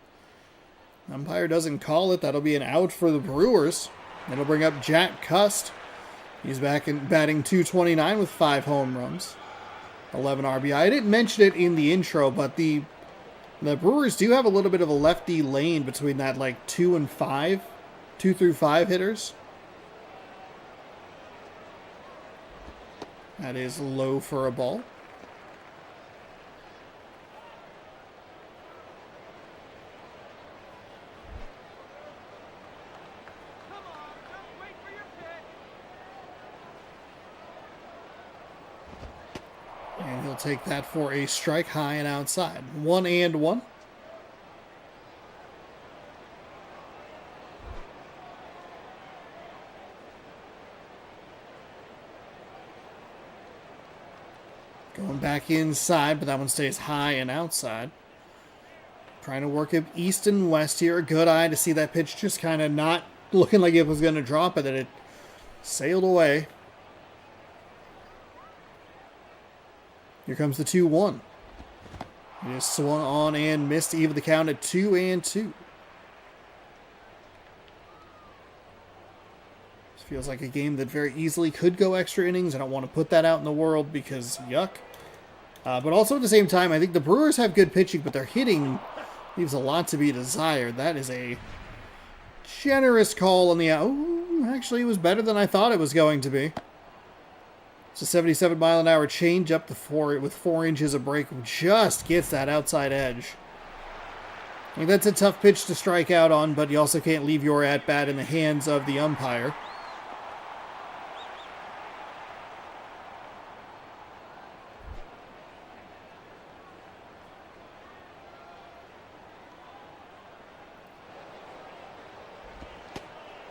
S1: Umpire doesn't call it. That'll be an out for the Brewers. It'll bring up Jack Cust. He's back in batting .229 with 5 home runs, 11 RBI. I didn't mention it in the intro, but the Brewers do have a little bit of a lefty lane between that, like 2 through 5 hitters. That is low for a ball. And he'll take that for a strike, high and outside. 1-1. Going back inside, but that one stays high and outside. Trying to work it east and west here. A good eye to see that pitch just kind of not looking like it was going to drop, and then it sailed away. Here comes the 2-1. He just swung on and missed to even the count at 2-2. This feels like a game that very easily could go extra innings. I don't want to put that out in the world because yuck. But also at the same time, I think the Brewers have good pitching, but their hitting leaves a lot to be desired. That is a generous call on the out. Oh, actually, it was better than I thought it was going to be. It's a 77-mile-an-hour change up with 4 inches of break. Just gets that outside edge. I mean, that's a tough pitch to strike out on, but you also can't leave your at-bat in the hands of the umpire.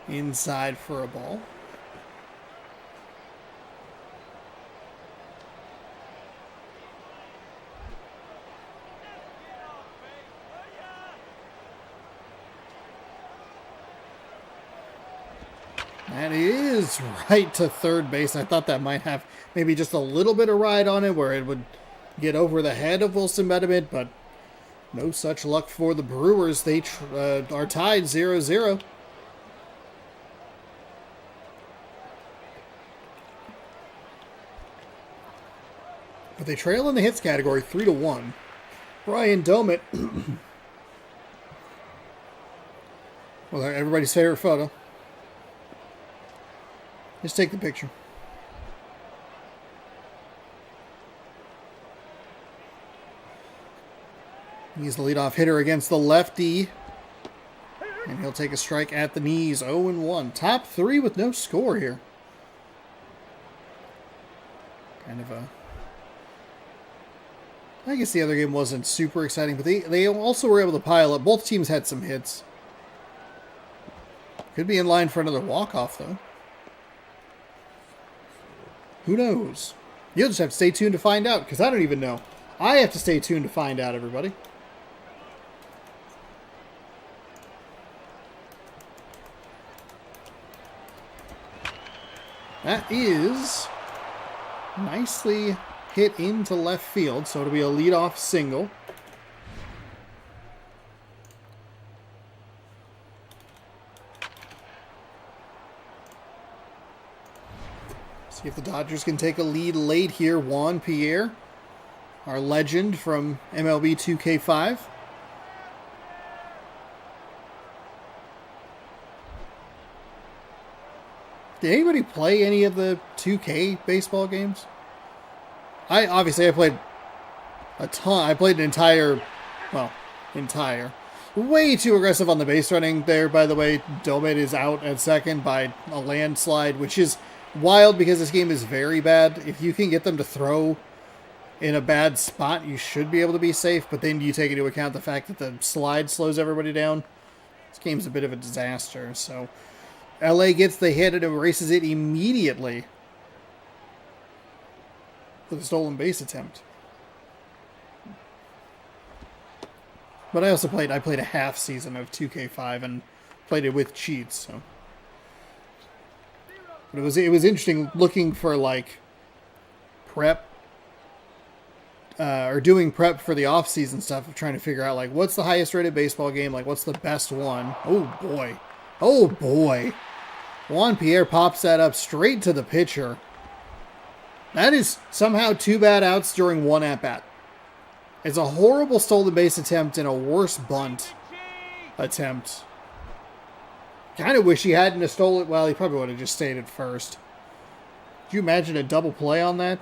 S1: Inside for a ball. That is right to third base. I thought that might have maybe just a little bit of ride on it where it would get over the head of Wilson Betemit, but no such luck for the Brewers. They are tied 0-0. But they trail in the hits category 3-1. Brian Domit. Well, everybody's favorite photo. Just take the picture. He's the leadoff hitter against the lefty. And he'll take a strike at the knees. 0-1. Top 3 with no score here. Kind of a... I guess the other game wasn't super exciting, but they also were able to pile up. Both teams had some hits. Could be in line for another walk-off, though. Who knows? You'll just have to stay tuned to find out, because I don't even know. I have to stay tuned to find out, everybody. That is nicely hit into left field, so it'll be a leadoff single. See if the Dodgers can take a lead late here. Juan Pierre, our legend from MLB 2K5. Did anybody play any of the 2K baseball games? I played a ton. I played an entire. Way too aggressive on the base running there, by the way. Domit is out at second by a landslide, which is wild because this game is very bad. If you can get them to throw in a bad spot, you should be able to be safe, but then you take into account the fact that the slide slows everybody down. This game's a bit of a disaster, so LA gets the hit and erases it immediately with a stolen base attempt. But I played a half season of 2K5 and played it with cheats, so. But it was interesting looking for like prep or doing prep for the off-season stuff of trying to figure out like what's the highest rated baseball game, like what's the best one. Oh boy. Oh boy. Juan Pierre pops that up straight to the pitcher. That is somehow 2 bad outs during 1 at-bat. It's a horrible stolen base attempt and a worse bunt attempt. Kind of wish he hadn't have stolen it. Well, he probably would have just stayed at first. Could you imagine a double play on that?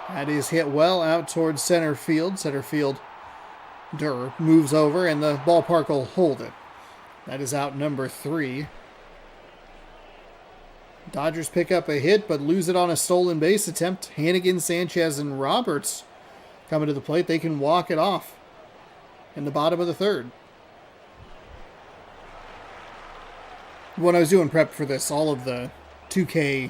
S1: That is hit well out towards center field. Center fielder moves over and the ballpark will hold it. That is out number 3. Dodgers pick up a hit but lose it on a stolen base attempt. Hannigan, Sanchez, and Roberts coming to the plate. They can walk it off in the bottom of the 3rd. When I was doing prep for this, all of the 2K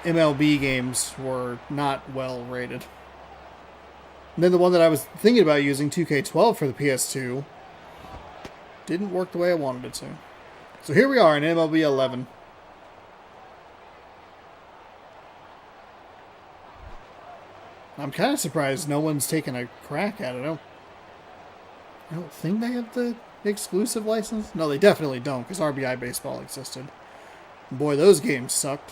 S1: MLB games were not well rated. And then the one that I was thinking about using, 2K12 for the PS2, didn't work the way I wanted it to. So here we are in MLB 11. I'm kind of surprised no one's taken a crack at it. I don't think they have the exclusive license. No, they definitely don't, because RBI Baseball existed. Boy, those games sucked.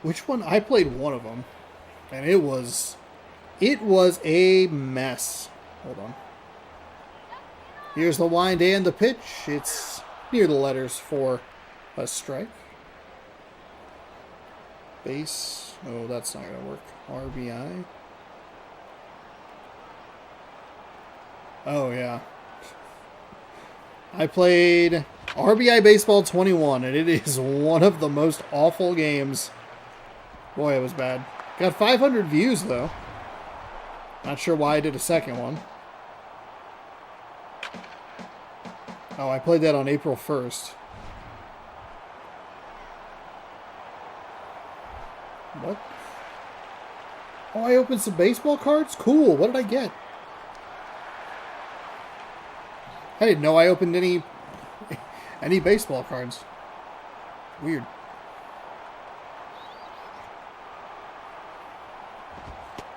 S1: Which one? I played one of them, and it was a mess. Hold on. Here's the wind and the pitch. It's near the letters for a strike. Base. Oh, that's not going to work. RBI. Oh, yeah. I played RBI Baseball 21, and it is one of the most awful games. Boy, it was bad. Got 500 views, though. Not sure why I did a second one. Oh, I played that on April 1st. What? Oh, I opened some baseball cards? Cool. What did I get? I didn't know I opened any baseball cards. Weird.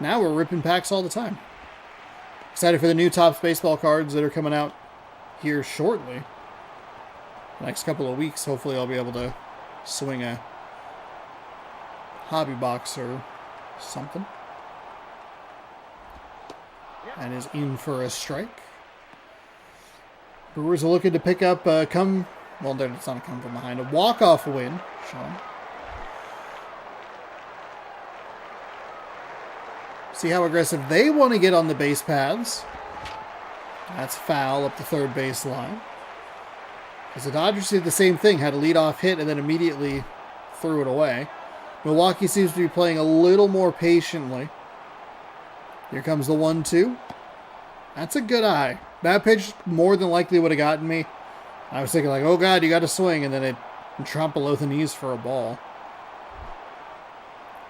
S1: Now we're ripping packs all the time. Excited for the new Topps baseball cards that are coming out here shortly. The next couple of weeks, hopefully I'll be able to swing a hobby box or something. And is in for a strike. Brewers are looking to pick up well, it's not a come from behind. A walk-off win, Sean. See how aggressive they want to get on the base paths. That's foul up the third base line. Because the Dodgers did the same thing, had a leadoff hit and then immediately threw it away. Milwaukee seems to be playing a little more patiently. Here comes the 1-2. That's a good eye. That pitch more than likely would have gotten me. I was thinking like, oh God, you got to swing, and then it dropped below the knees for a ball.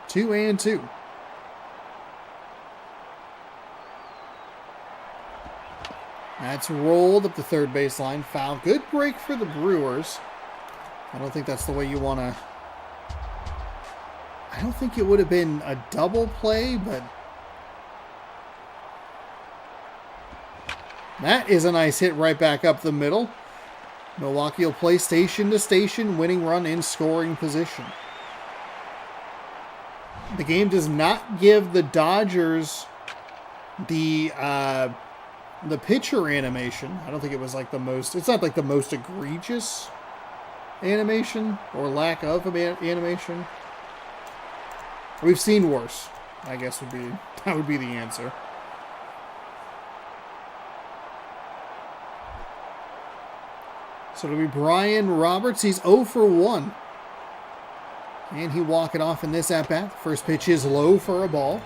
S1: 2-2. That's rolled up the third baseline. Foul. Good break for the Brewers. I don't think that's the way you want to... I don't think it would have been a double play, but... that is a nice hit right back up the middle. Milwaukee will play station to station, winning run in scoring position. The game does not give the Dodgers the pitcher animation. I don't think it was like the most... it's not like the most egregious animation or lack of animation. We've seen worse, I guess that would be the answer. So it'll be Brian Roberts. He's 0 for 1. And he walk it off in this at-bat. First pitch is low for a ball.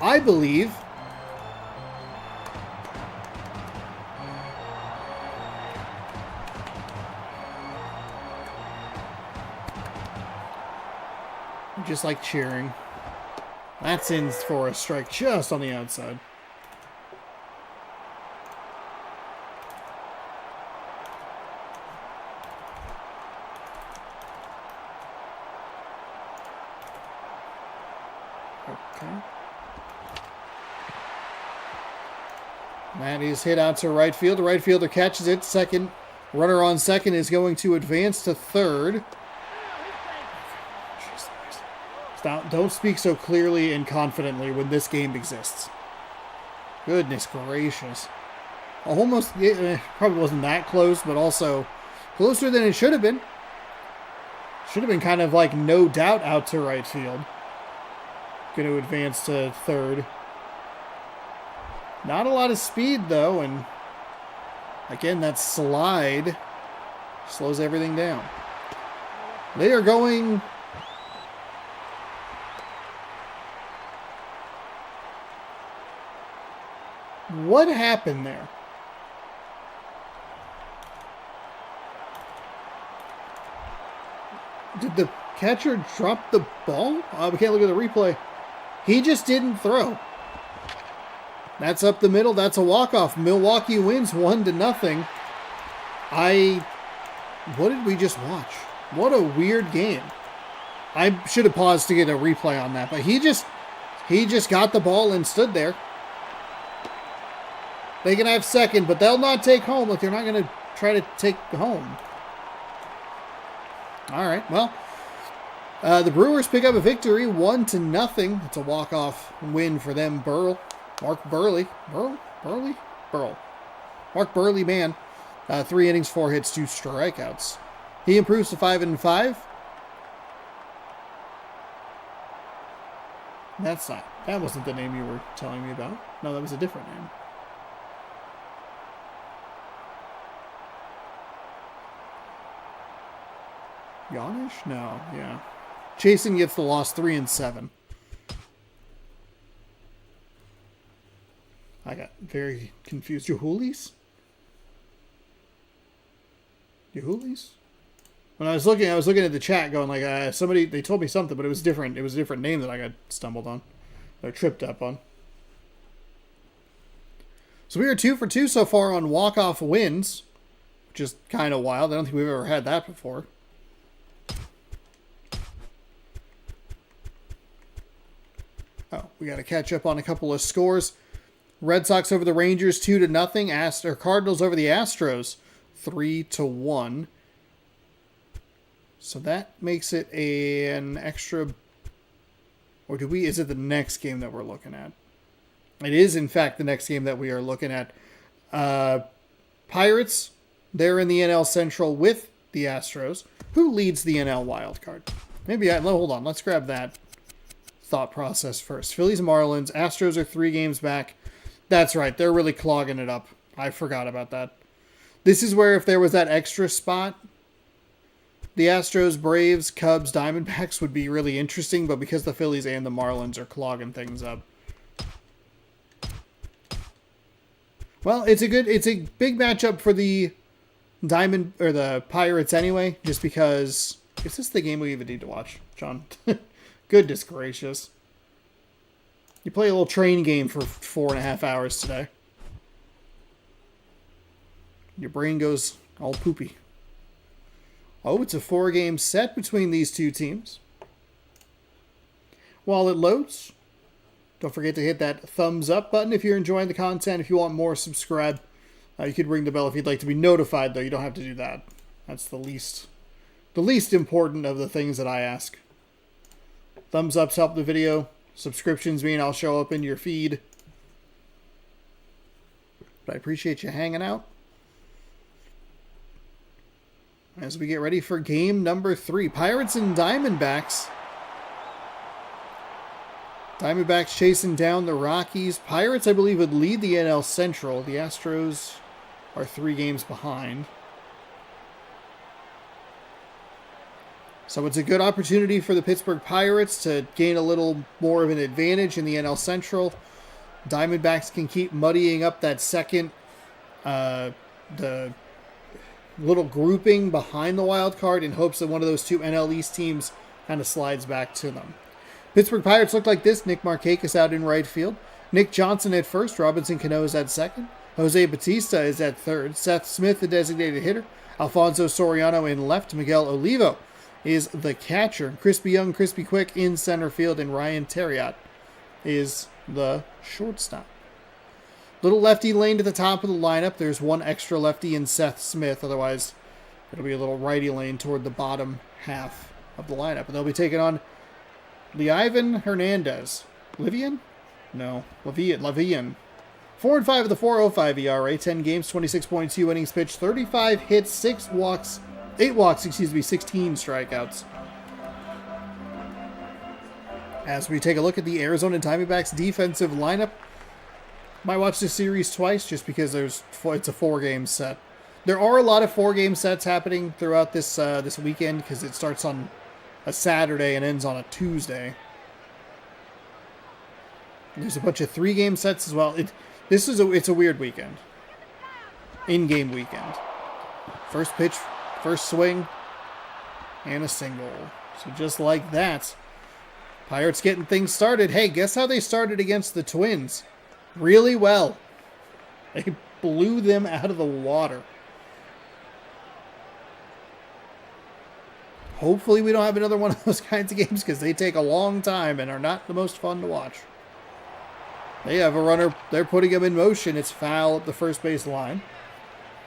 S1: I believe just like cheering. That's in for a strike just on the outside. That is hit out to right field. The right fielder catches it. Second. Runner on second is going to advance to third. Stop. Don't speak so clearly and confidently when this game exists. Goodness gracious. Almost, probably wasn't that close, but also closer than it should have been. Should have been kind of like no doubt out to right field. Going to advance to third. Not a lot of speed, though, and again, that slide slows everything down. They are going... What happened there? Did the catcher drop the ball? We can't look at the replay. He just didn't throw. That's up the middle. That's a walk-off. Milwaukee wins 1-0. What did we just watch? What a weird game. I should have paused to get a replay on that, but he just got the ball and stood there. They can have second, but they'll not take home. Like, they're not going to try to take home. All right, well, the Brewers pick up a victory, 1-0. It's a walk-off win for them. Mark Burley, man. 3 innings, 4 hits, 2 strikeouts. He improves to 5-5. That wasn't the name you were telling me about. No, that was a different name. Yanish? No, yeah. Chasen gets the loss, 3-7. I got very confused. Yahulis? When I was looking at the chat going like, they told me something, but it was different. It was a different name that I got stumbled on. Or tripped up on. So we are 2 for 2 so far on walk-off wins, which is kind of wild. I don't think we've ever had that before. Oh, we got to catch up on a couple of scores. Red Sox over the Rangers 2-0. Cardinals over the Astros 3-1. So that makes it an extra. Or is it the next game that we're looking at? It is, in fact, the next game that we are looking at. Pirates, they're in the NL Central with the Astros. Who leads the NL wildcard? Hold on, let's grab that thought process first. Phillies, Marlins, Astros are 3 games back. That's right, they're really clogging it up. I forgot about that. This is where if there was that extra spot, the Astros, Braves, Cubs, Diamondbacks would be really interesting, but because the Phillies and the Marlins are clogging things up. Well, it's a big matchup for the the Pirates anyway, just because. Is this the game we even need to watch, John? Goodness gracious. You play a little train game for 4.5 hours today. Your brain goes all poopy. Oh, it's a 4-game set between these two teams. While it loads, don't forget to hit that thumbs up button if you're enjoying the content. If you want more, subscribe. You could ring the bell if you'd like to be notified, though. You don't have to do that. That's the least important of the things that I ask. Thumbs ups help the video. Subscriptions mean I'll show up in your feed. But I appreciate you hanging out. As we get ready for game number 3. Pirates and Diamondbacks. Diamondbacks chasing down the Rockies. Pirates, I believe, would lead the NL Central. The Astros are 3 games behind. So it's a good opportunity for the Pittsburgh Pirates to gain a little more of an advantage in the NL Central. Diamondbacks can keep muddying up that second, the little grouping behind the wild card in hopes that one of those 2 NL East teams kind of slides back to them. Pittsburgh Pirates look like this. Nick Markakis out in right field. Nick Johnson at first. Robinson Cano is at second. Jose Batista is at third. Seth Smith, the designated hitter. Alfonso Soriano in left. Miguel Olivo is the catcher. Crispy Young, Crispy Quick in center field. And Ryan Terriot is the shortstop. Little lefty lane to the top of the lineup. There's one extra lefty in Seth Smith. Otherwise, it'll be a little righty lane toward the bottom half of the lineup. And they'll be taking on Livan Hernandez. Livian? No. Lavian. 4-5 of the 4.05 ERA. 10 games, 26.2 innings pitched, 35 hits, 8 walks, 16 strikeouts. As we take a look at the Arizona Diamondbacks defensive lineup, might watch this series twice just because it's a 4-game set. There are a lot of 4-game sets happening throughout this weekend because it starts on a Saturday and ends on a Tuesday. There's a bunch of 3-game sets as well. It's a weird weekend. In-game weekend. First pitch, first swing, and a single. So just like that, Pirates getting things started. Hey, guess how they started against the Twins? Really well. They blew them out of the water. Hopefully we don't have another one of those kinds of games because they take a long time and are not the most fun to watch. They have a runner. They're putting him in motion. It's foul at the first base line.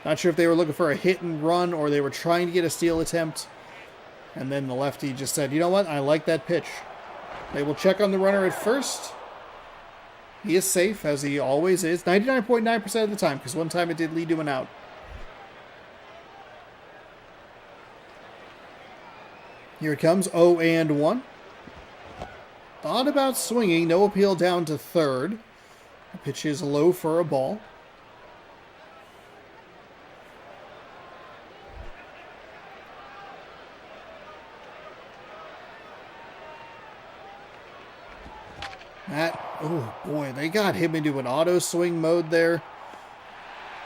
S1: Not sure if they were looking for a hit and run or they were trying to get a steal attempt. And then the lefty just said, you know what? I like that pitch. They will check on the runner at first. He is safe, as he always is. 99.9% of the time, because one time it did lead to an out. Here it comes, 0-1. Thought about swinging, no appeal down to third. The pitch is low for a ball. Oh boy, they got him into an auto swing mode there.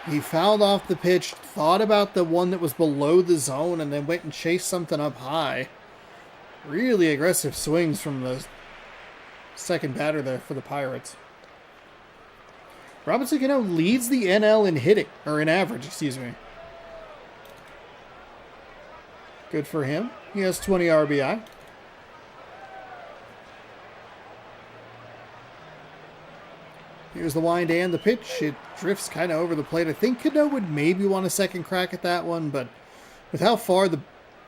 S1: He fouled off the pitch, thought about the one that was below the zone, and then went and chased something up high. Really aggressive swings from the second batter there for the Pirates. Robinson Cano leads the NL in hitting, or in average, excuse me. Good for him. He has 20 RBI. Here's the wind and the pitch. It drifts kind of over the plate. I think Cano would maybe want a second crack at that one, but with how far the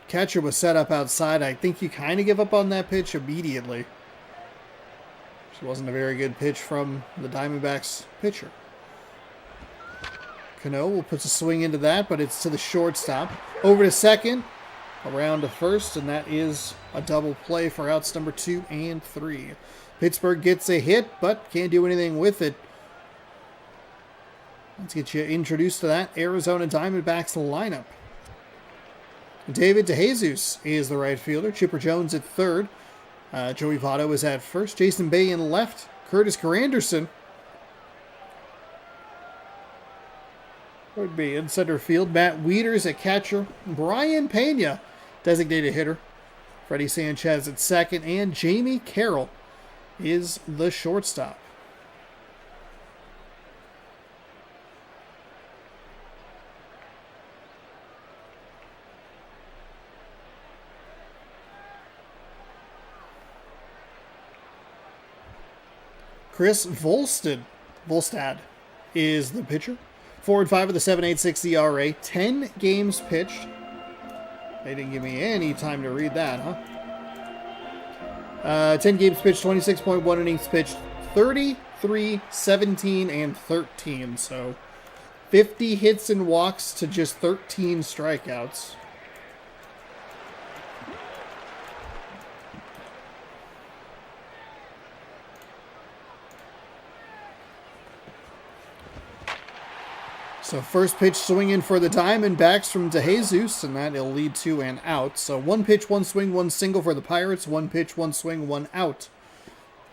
S1: catcher was set up outside, I think you kind of give up on that pitch immediately. Which wasn't a very good pitch from the Diamondbacks pitcher. Cano will put a swing into that, but it's to the shortstop. Over to second, around to first, and that is a double play for outs number 2 and 3. Pittsburgh gets a hit, but can't do anything with it. Let's get you introduced to that Arizona Diamondbacks lineup. David DeJesus is the right fielder. Chipper Jones at third. Joey Votto is at first. Jason Bay in left. Curtis Granderson would be in center field. Matt Wieters at catcher. Brian Pena, designated hitter. Freddie Sanchez at second. And Jamie Carroll is the shortstop. Chris Volstad is the pitcher. 4-5 of the 7.86 ERA. 10 games pitched. They didn't give me any time to read that, huh? 10 games pitched, 26.1 innings pitched, 33, 17, and 13. So 50 hits and walks to just 13 strikeouts. So first pitch swinging for the Diamondbacks from DeJesus, and that'll lead to an out. So one pitch, one swing, one single for the Pirates. One pitch, one swing, one out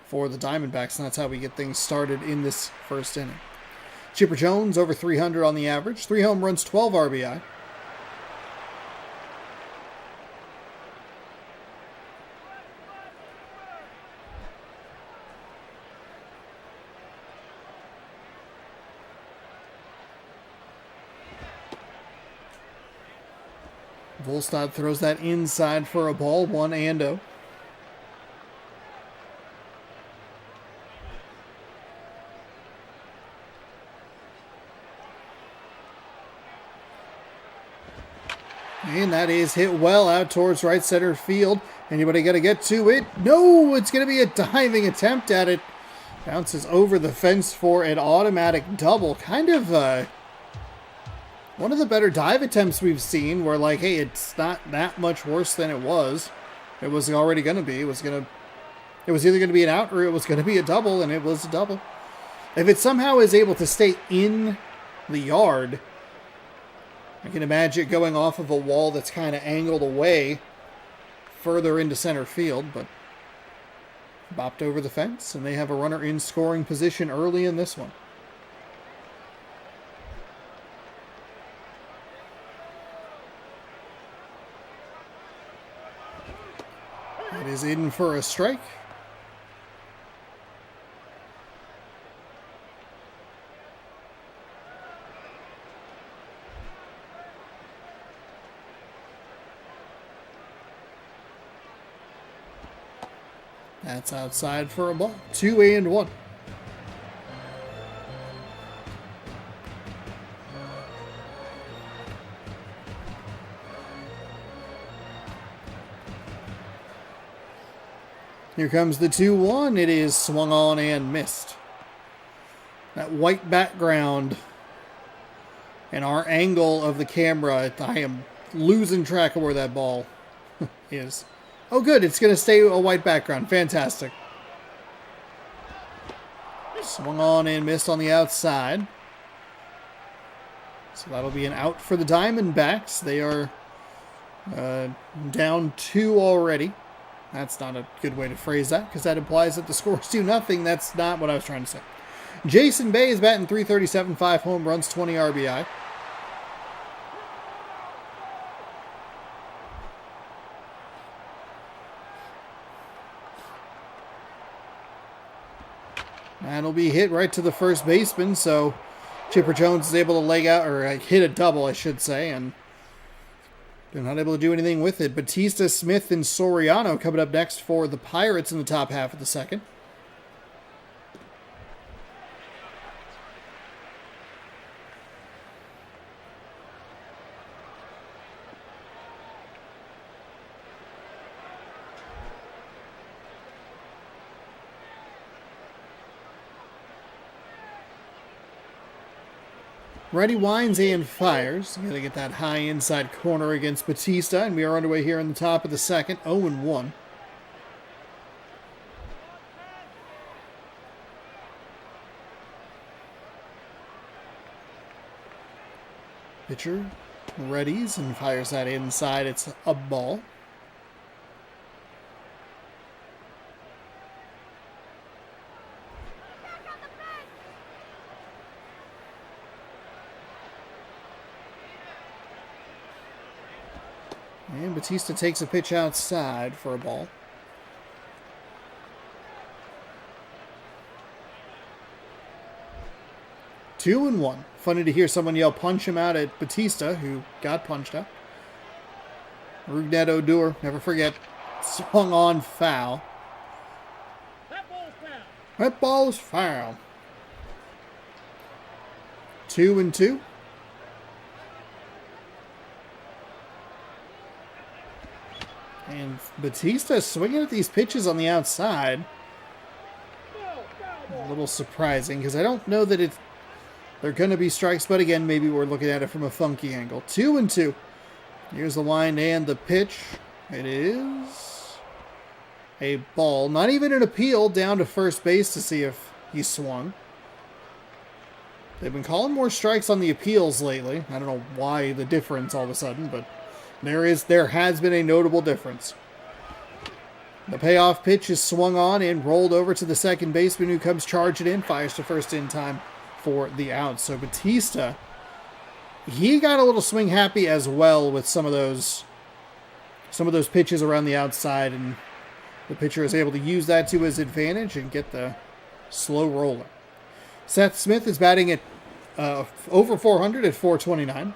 S1: for the Diamondbacks, and that's how we get things started in this first inning. Chipper Jones over 300 on the average. 3 home runs, 12 RBI. Volstad throws that inside for a ball, 1-0. And that is hit well out towards right center field. Anybody got to get to it? No, it's going to be a diving attempt at it. Bounces over the fence for an automatic double. Kind of one of the better dive attempts we've seen where, like, hey, it's not that much worse than it was. It was already going to be. It was either going to be an out or it was going to be a double, and it was a double. If it somehow is able to stay in the yard, I can imagine it going off of a wall that's kind of angled away further into center field, but bopped over the fence, and they have a runner in scoring position early in this one. It is in for a strike. That's outside for a ball. 2-1. Here comes the 2-1. It is swung on and missed. That white background and our angle of the camera, I am losing track of where that ball is. Oh, good. It's going to stay a white background. Fantastic. Swung on and missed on the outside. So that'll be an out for the Diamondbacks. They are down 2 already. That's not a good way to phrase that, because that implies that the score is 2-0. That's not what I was trying to say. Jason Bay is batting .337, 5 home runs, 20 RBI. That'll be hit right to the first baseman, so Chipper Jones is able to leg out, or hit a double, I should say, and they're not able to do anything with it. Batista, Smith, and Soriano coming up next for the Pirates in the top half of the second. Righty winds and fires. Going to get that high inside corner against Batista, and we are underway here in the top of the second, 0-1. Pitcher readies and fires that inside. It's a ball. And Batista takes a pitch outside for a ball. Two and one. Funny to hear someone yell punch him out at Batista, who got punched out. Rougned Odor, never forget, swung on foul. That ball is foul. 2-2. And Batista swinging at these pitches on the outside. A little surprising, because I don't know that they're going to be strikes, but again, maybe we're looking at it from a funky angle. 2-2. Here's the line and the pitch. It is a ball. Not even an appeal down to first base to see if he swung. They've been calling more strikes on the appeals lately. I don't know why the difference all of a sudden, but there has been a notable difference. The payoff pitch is swung on and rolled over to the second baseman, who comes charging in, fires to first in time for the out. So Batista, he got a little swing happy as well with some of those pitches around the outside, and the pitcher is able to use that to his advantage and get the slow roller. Seth Smith is batting at over 400 at 429.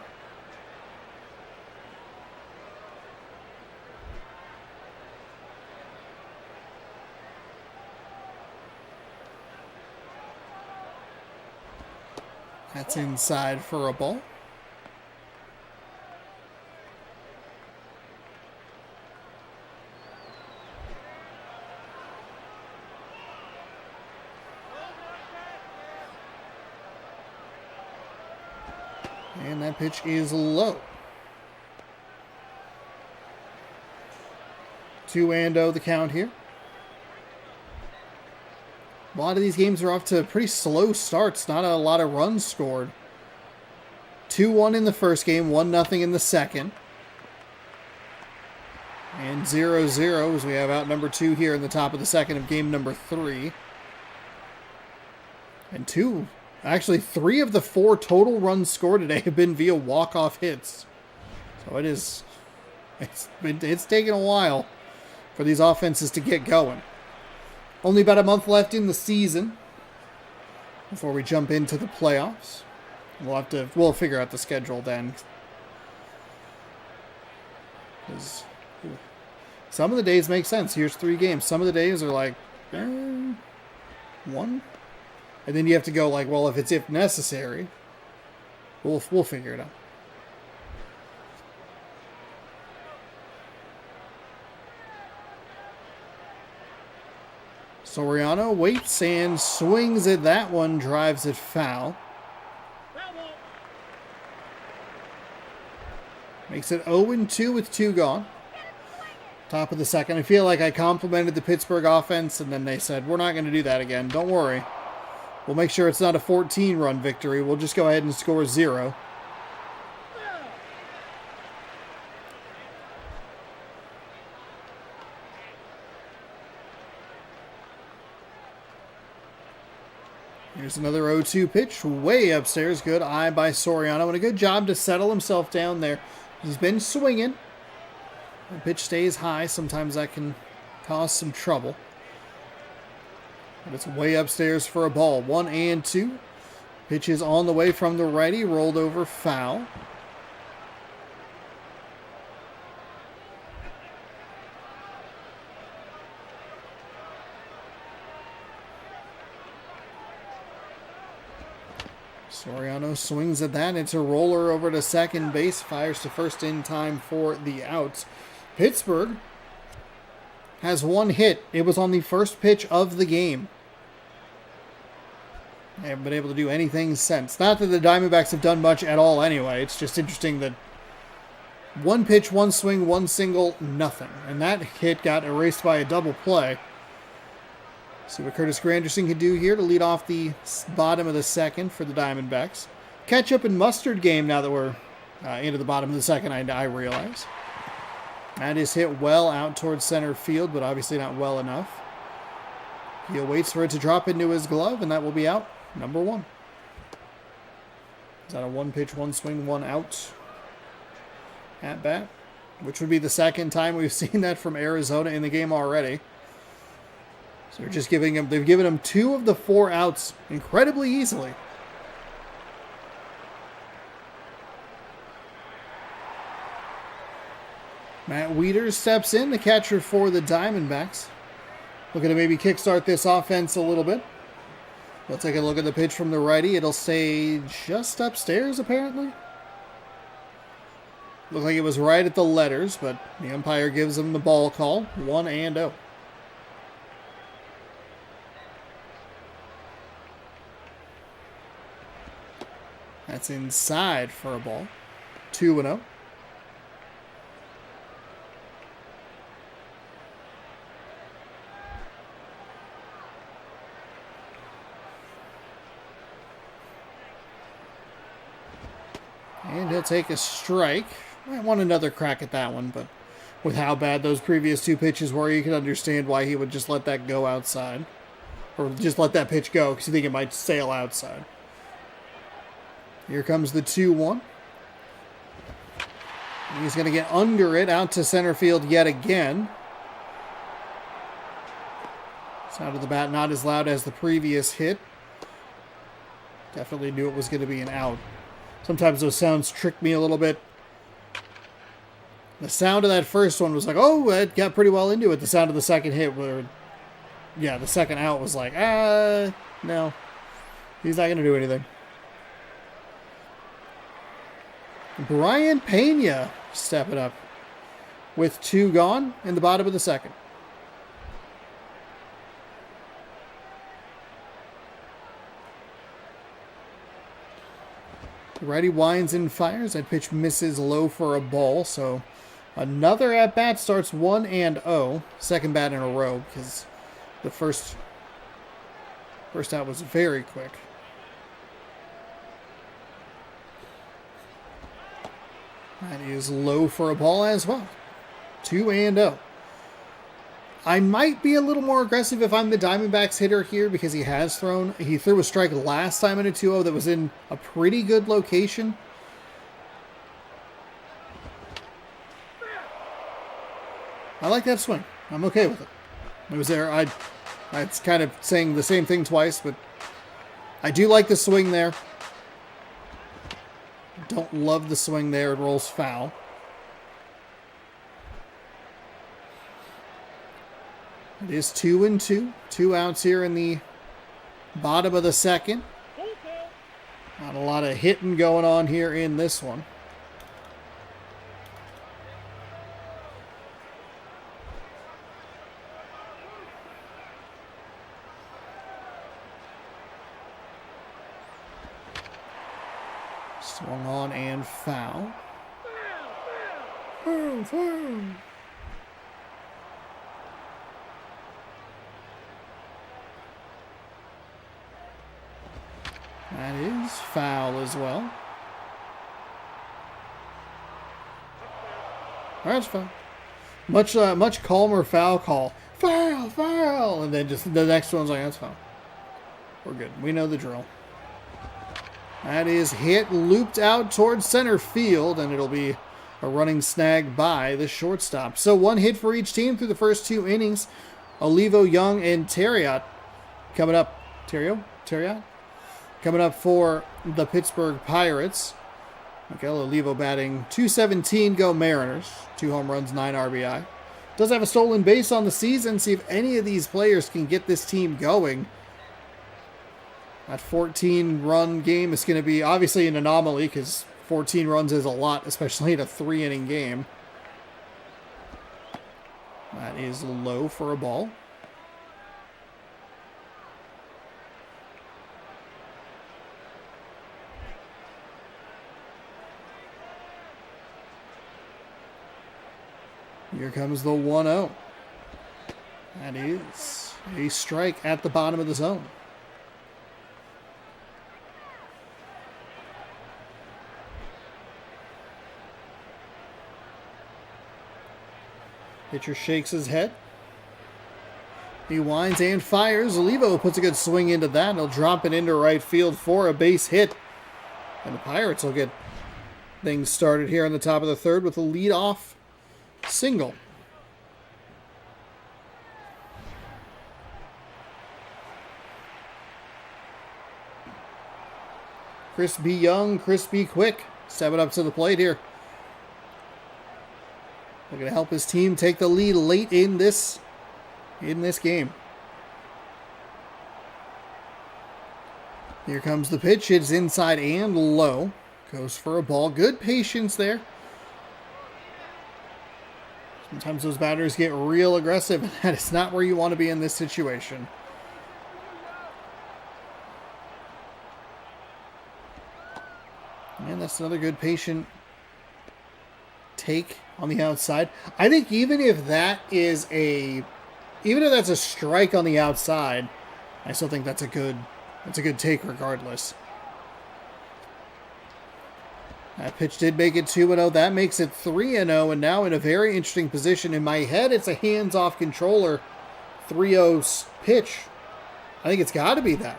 S1: That's inside for a ball. And that pitch is low. 2-0 the count here. A lot of these games are off to pretty slow starts. Not a lot of runs scored. 2-1 in the first game, 1-0 in the second. And 0-0 as we have out number 2 here in the top of the second of game number 3. And 3 of the 4 total runs scored today have been via walk-off hits. So it's taken a while for these offenses to get going. Only about a month left in the season before we jump into the playoffs. We'll figure out the schedule then. Some of the days make sense. Here's 3 games. Some of the days are like 1. And then you have to go like, well, if necessary, we'll figure it out. Soriano waits and swings at that one, drives it foul. Makes it 0-2 with 2 gone. Top of the second. I feel like I complimented the Pittsburgh offense, and then they said, we're not going to do that again. Don't worry. We'll make sure it's not a 14-run victory. We'll just go ahead and score 0. Here's another 0-2 pitch, way upstairs. Good eye by Soriano, and a good job to settle himself down there. He's been swinging. The pitch stays high. Sometimes that can cause some trouble. But it's way upstairs for a ball. 1-2. Pitch is on the way from the righty, rolled over, foul. Soriano swings at that. It's a roller over to second base. Fires to first in time for the outs. Pittsburgh has 1 hit. It was on the first pitch of the game. They haven't been able to do anything since. Not that the Diamondbacks have done much at all anyway. It's just interesting that 1 pitch, 1 swing, 1 single, nothing. And that hit got erased by a double play. See what Curtis Granderson can do here to lead off the bottom of the second for the Diamondbacks. Ketchup and mustard game now that we're into the bottom of the second, I realize. That is hit well out towards center field, but obviously not well enough. He waits for it to drop into his glove, and that will be out. Number 1. Is that a 1 pitch, 1 swing, 1 out at bat? Which would be the second time we've seen that from Arizona in the game already. So they've given him 2 of the 4 outs incredibly easily. Matt Wieters steps in, the catcher for the Diamondbacks. Looking to maybe kickstart this offense a little bit. We'll take a look at the pitch from the righty. It'll stay just upstairs, apparently. Looked like it was right at the letters, but the umpire gives him the ball call. 1-0. That's inside for a ball. 2-0. And he'll take a strike. Might want another crack at that one, but with how bad those previous 2 pitches were, you can understand why he would just let that go outside. Or just let that pitch go, because you think it might sail outside. Here comes the 2-1. He's going to get under it, out to center field yet again. Sound of the bat not as loud as the previous hit. Definitely knew it was going to be an out. Sometimes those sounds trick me a little bit. The sound of that first one was like, oh, it got pretty well into it. The sound of the second hit, the second out was like, no. He's not going to do anything. Brian Pena stepping up with 2 gone in the bottom of the second. The righty winds and fires. That pitch misses low for a ball. So another at-bat starts 1-0. Second bat in a row because the first out was very quick. That is low for a ball as well. 2-0. I might be a little more aggressive if I'm the Diamondbacks hitter here because he threw a strike last time in a 2-0 that was in a pretty good location. I like that swing. I'm okay with it. It was there. It's kind of saying the same thing twice, but I do like the swing there. Don't love the swing there. It rolls foul. It is 2-2. 2 outs here in the bottom of the second. Not a lot of hitting going on here in this one. Swung on and foul. Foul, foul. That is foul as well. That's foul. Much calmer foul call. Foul, foul, and then just the next one's like, that's foul. We're good. We know the drill. That is hit, looped out towards center field, and it'll be a running snag by the shortstop. So 1 hit for each team through the first 2 innings. Olivo, Young, and Terriot coming up. Terriot? Coming up for the Pittsburgh Pirates. Miguel Olivo batting .217. Go Mariners. 2 home runs, 9 RBI. Does have a stolen base on the season. See if any of these players can get this team going. That 14-run game is going to be obviously an anomaly because 14 runs is a lot, especially in a 3-inning game. That is low for a ball. Here comes the 1-0. That is a strike at the bottom of the zone. Pitcher shakes his head. He winds and fires. Olivo puts a good swing into that. He'll drop it into right field for a base hit. And the Pirates will get things started here on the top of the third with a lead-off single. Chris B. Young, Chris B. Quick stepping up to the plate here. Looking to help his team take the lead late in this game. Here comes the pitch. It's inside and low. Goes for a ball. Good patience there. Sometimes those batters get real aggressive, and that is not where you want to be in this situation. And that's another good patient take on the outside. I think even if that's a strike on the outside, I still think that's a good take regardless. That pitch did make it 2-0. That makes it 3-0, and now in a very interesting position. In my head, it's a hands-off controller 3-0 pitch. I think it's got to be that.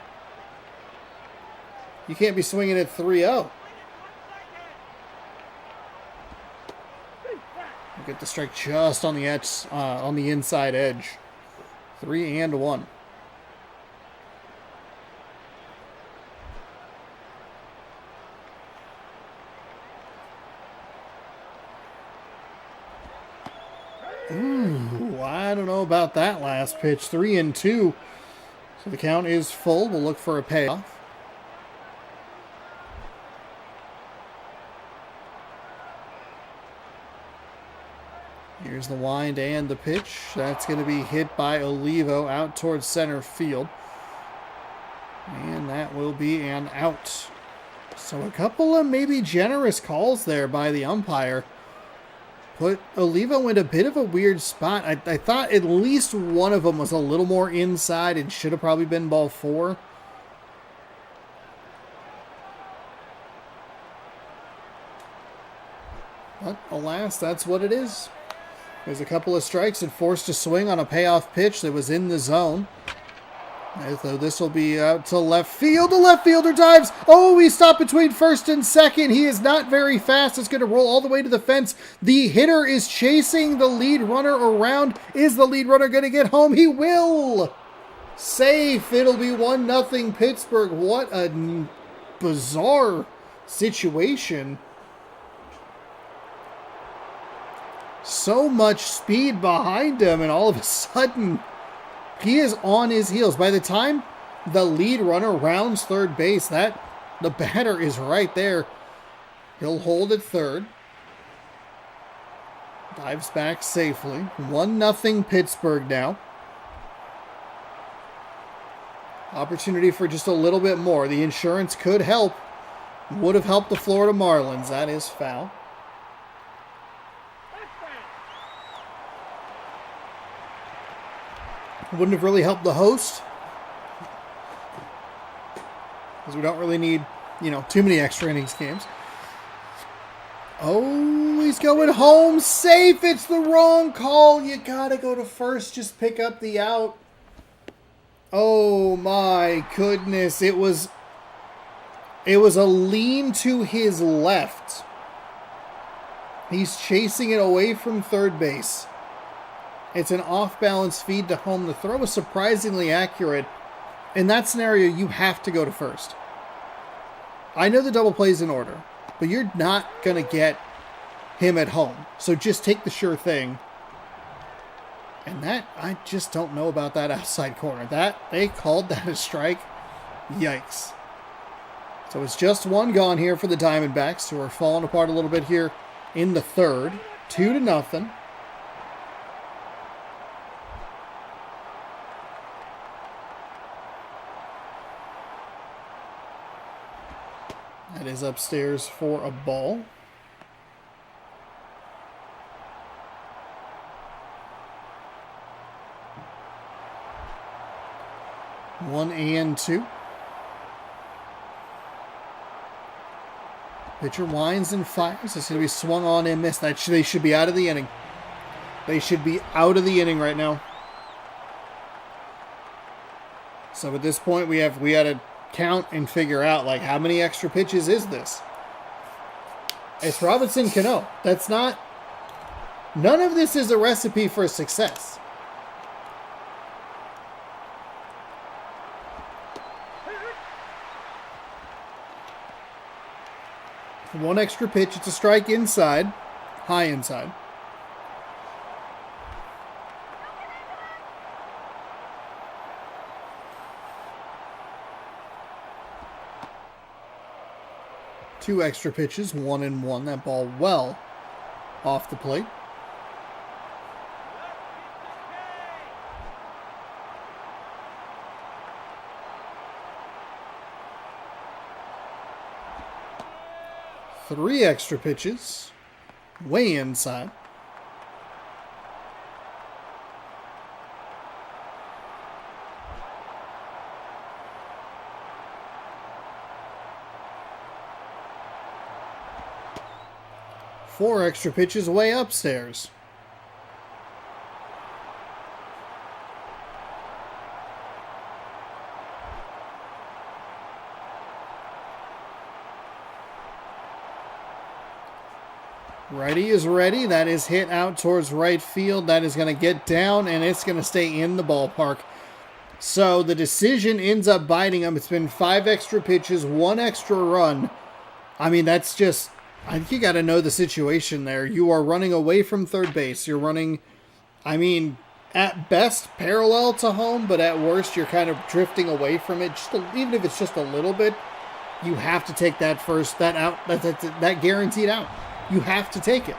S1: You can't be swinging at 3-0. Get the strike just on the edge, on the inside edge. 3-1. Ooh, I don't know about that last pitch. 3-2. So the count is full. We'll look for a payoff. Here's the wind and the pitch. That's going to be hit by Olivo out towards center field. And that will be an out. So a couple of maybe generous calls there by the umpire. Put Olivo in a bit of a weird spot. I thought at least one of them was a little more inside and should have probably been ball 4. But alas, that's what it is. There's a couple of strikes and forced a swing on a payoff pitch that was in the zone. So this will be out to left field. The left fielder dives. Oh, he stopped between first and second. He is not very fast. It's going to roll all the way to the fence. The hitter is chasing the lead runner around. Is the lead runner going to get home? He will. Safe. It'll be 1-0 Pittsburgh. What a bizarre situation. So much speed behind him, and all of a sudden, he is on his heels. By the time the lead runner rounds third base, the batter is right there. He'll hold at third. Dives back safely. 1-0 Pittsburgh now. Opportunity for just a little bit more. The insurance could help. Would have helped the Florida Marlins. That is foul. Wouldn't have really helped the host, because we don't really need, too many extra innings games. Oh, he's going home safe. It's the wrong call. You gotta go to first. Just pick up the out. Oh my goodness. It was a lean to his left. He's chasing it away from third base. It's an off-balance feed to home. The throw was surprisingly accurate. In that scenario, you have to go to first. I know the double play's in order, but you're not going to get him at home. So just take the sure thing. And I just don't know about that outside corner. They called that a strike. Yikes. So it's just one gone here for the Diamondbacks, who are falling apart a little bit here in the third. 2-0. That is upstairs for a ball. One and 2. Pitcher winds and fires. It's going to be swung on and missed. They should be out of the inning. They should be out of the inning right now. So at this point, we had to count and figure out, how many extra pitches is this? It's Robinson Cano. None of this is a recipe for success. One extra pitch. It's a strike inside. High inside. Two extra pitches, 1-1. That ball well off the plate. Three extra pitches, way inside. Four extra pitches way upstairs. Righty is ready. That is hit out towards right field. That is going to get down, and it's going to stay in the ballpark. So the decision ends up biting him. It's been 5 extra pitches, 1 extra run. I mean, that's just... I think you got to know the situation there. You are running away from third base. You're running, at best parallel to home, but at worst you're kind of drifting away from it. Even if it's just a little bit, you have to take that guaranteed out. You have to take it.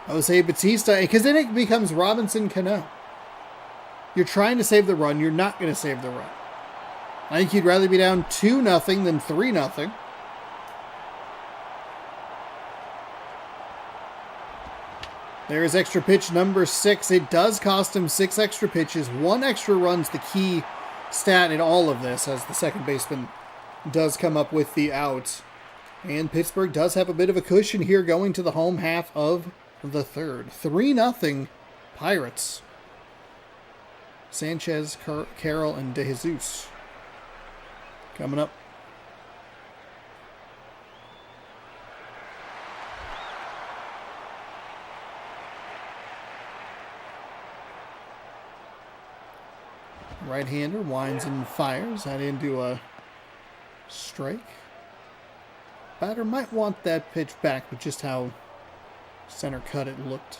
S1: Jose Bautista, because then it becomes Robinson Cano. You're trying to save the run. You're not going to save the run. I think you'd rather be down 2-0 than 3-0. There's extra pitch number 6. It does cost him 6 extra pitches. 1 extra run's the key stat in all of this, as the second baseman does come up with the out. And Pittsburgh does have a bit of a cushion here going to the home half of the third. 3-0 Pirates. Sanchez, Carroll, and De Jesus coming up. Right-hander winds and fires. That into a strike. Batter might want that pitch back with just how center cut it looked.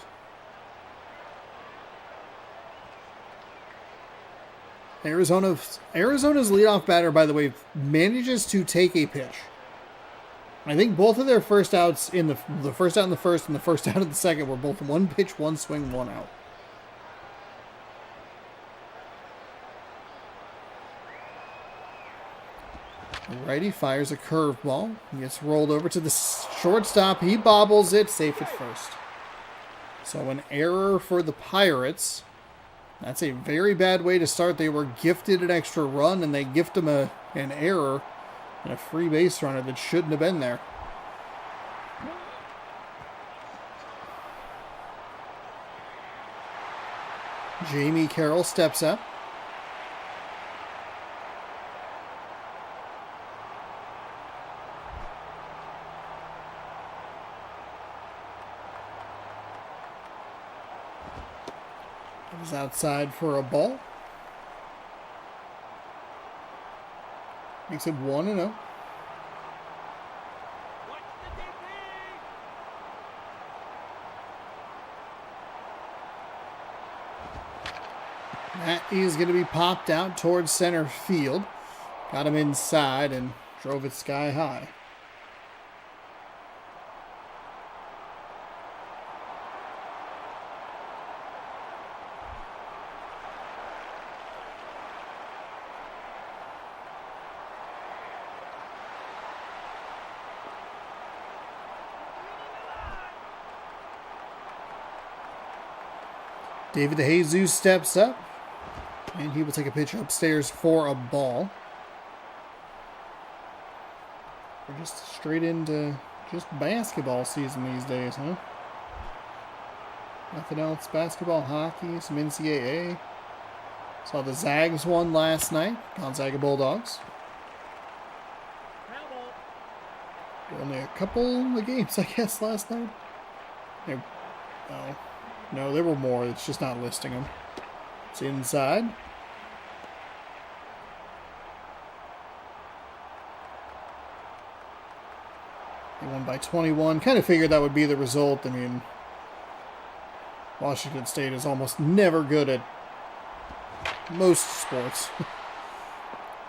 S1: Arizona's leadoff batter, by the way, manages to take a pitch. I think both of their first outs in the first out in the first and the first out in the second were both 1 pitch, 1 swing, 1 out. Righty fires a curveball. He gets rolled over to the shortstop. He bobbles it, safe at first. So an error for the Pirates. That's a very bad way to start. They were gifted an extra run, and they gift them an error and a free base runner that shouldn't have been there. Jamie Carroll steps up. He's outside for a ball. Makes it 1-0. That is going to be popped out towards center field. Got him inside and drove it sky high. David De Jesus steps up, and he will take a pitch upstairs for a ball. We're just straight into just basketball season these days, huh? Nothing else. Basketball, hockey, some NCAA. Saw the Zags won last night. Gonzaga Bulldogs. Only a couple of games, I guess, last night. No, there were more. It's just not listing them. It's inside. They won by 21. Kind of figured that would be the result. I mean, Washington State is almost never good at most sports.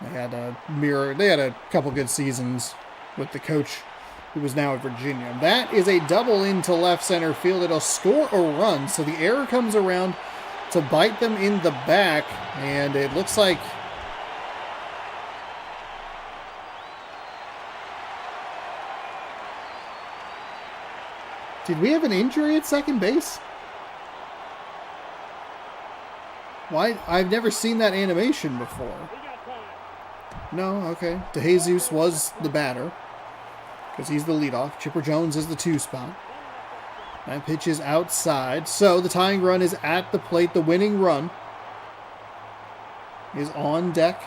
S1: They had a couple good seasons with the coach who was now at Virginia. That is a double into left center field. It'll score a run. So the error comes around to bite them in the back. And it looks like did we have an injury at second base? Why? I've never seen that animation before. No, okay. De Jesus was the batter, because he's the leadoff. Chipper Jones is the 2 spot. That pitch is outside. So the tying run is at the plate. The winning run is on deck.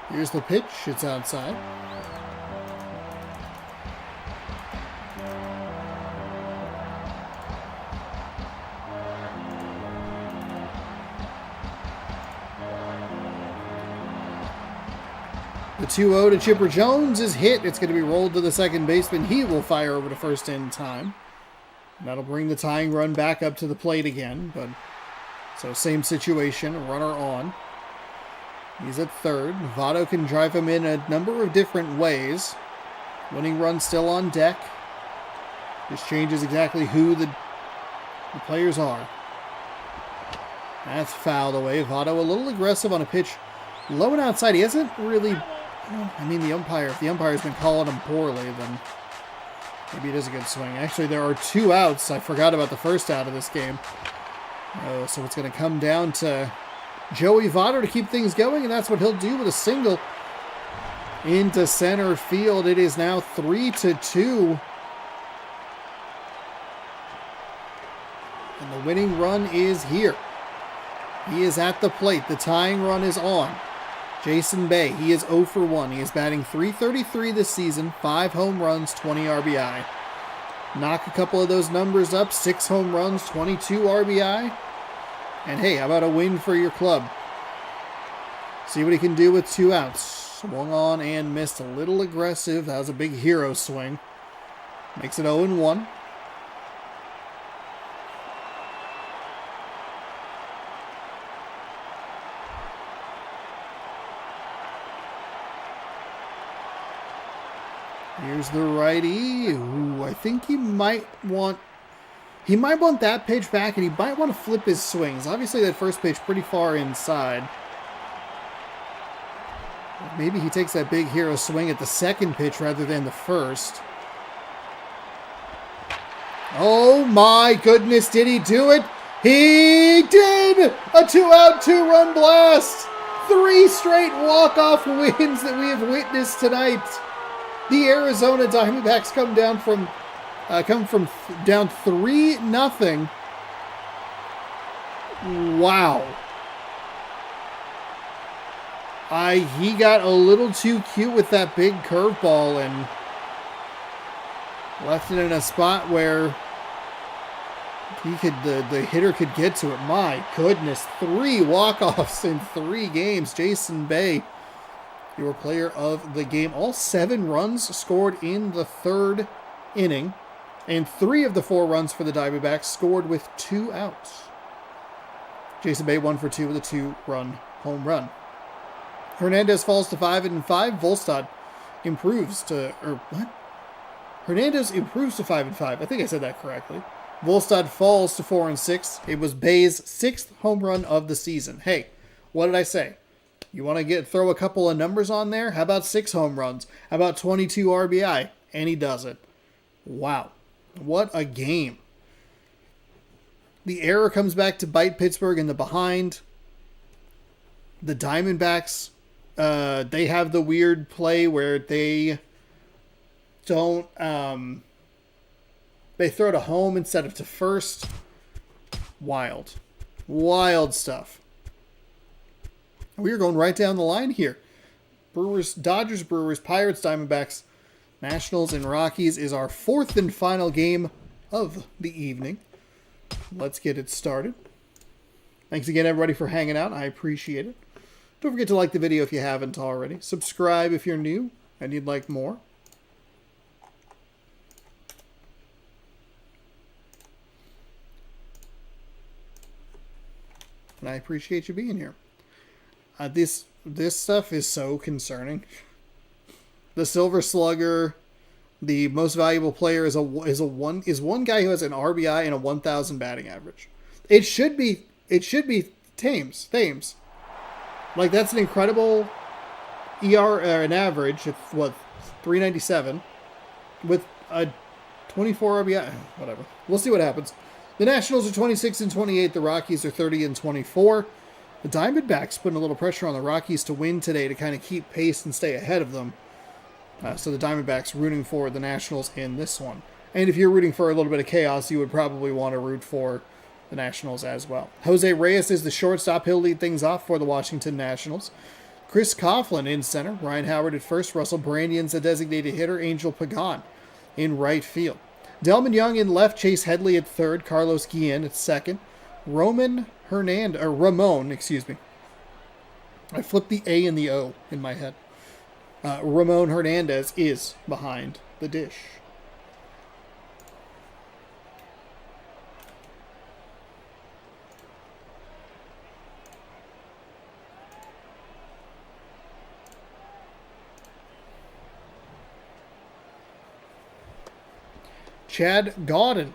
S1: Here's the pitch. It's outside. The 2-0 to Chipper Jones is hit. It's going to be rolled to the second baseman. He will fire over to first in time. That'll bring the tying run back up to the plate again. But so same situation, runner on. He's at third. Votto can drive him in a number of different ways. Winning run still on deck. This changes exactly who the The players are. That's fouled away. Votto a little aggressive on a pitch low and outside. He hasn't really... I mean, the umpire, if the umpire's been calling him poorly, then maybe it is a good swing. Actually, there are 2 outs. I forgot about the first out of this game. So it's going to come down to Joey Votto to keep things going, and that's what he'll do with a single into center field. It is now 3-2. And the winning run is here. He is at the plate. The tying run is on. Jason Bay, he is 0 for 1. He is batting .333 this season, 5 home runs, 20 RBI. Knock a couple of those numbers up, 6 home runs, 22 RBI. And hey, how about a win for your club? See what he can do with 2 outs. Swung on and missed, a little aggressive. That was a big hero swing. Makes it 0-1. Here's the righty. Ooh, I think he might want that pitch back, and he might want to flip his swings. Obviously, that first pitch pretty far inside. Maybe he takes that big hero swing at the second pitch rather than the first. Oh my goodness, did he do it? He did! A 2-out, 2-run blast! 3 straight walk-off wins that we have witnessed tonight. The Arizona Diamondbacks come from down 3-0. Wow. He got a little too cute with that big curveball and left it in a spot where the hitter could get to it. My goodness, 3 walk-offs in 3 games. Jason Bay, your player of the game. All 7 runs scored in the 3rd inning, and 3 of the 4 runs for the Diamondbacks scored with 2 outs. Jason Bay 1 for 2 with a 2-run home run. Hernandez falls to 5-5. Volstad improves to, Hernandez improves to 5-5. I think I said that correctly. Volstad falls to 4-6. It was Bay's 6th home run of the season. Hey, what did I say? You want to throw a couple of numbers on there? How about 6 home runs? How about 22 RBI? And he does it. Wow. What a game. The error comes back to bite Pittsburgh in the behind. The Diamondbacks, they have the weird play where they don't, they throw to home instead of to first. Wild. Wild stuff. We are going right down the line here. Brewers, Dodgers, Brewers, Pirates, Diamondbacks, Nationals, and Rockies is our 4th and final game of the evening. Let's get it started. Thanks again, everybody, for hanging out. I appreciate it. Don't forget to like the video if you haven't already. Subscribe if you're new and you'd like more. And I appreciate you being here. This stuff is so concerning. The Silver Slugger, the most valuable player is one guy who has an RBI and a 1,000 batting average. It should be Thames. Like, that's an incredible an average of 397 with a 24 RBI. Whatever. We'll see what happens. The Nationals are 26-28. The Rockies are 30-24. The Diamondbacks putting a little pressure on the Rockies to win today to kind of keep pace and stay ahead of them. So the Diamondbacks rooting for the Nationals in this one. And if you're rooting for a little bit of chaos, you would probably want to root for the Nationals as well. Jose Reyes is the shortstop. He'll lead things off for the Washington Nationals. Chris Coughlin in center. Ryan Howard at first. Russell Brandion's a designated hitter. Angel Pagan in right field. Delman Young in left. Chase Headley at third. Carlos Guillen at second. Ramon, excuse me. I flipped the A and the O in my head. Ramon Hernandez is behind the dish. Chad Gaudin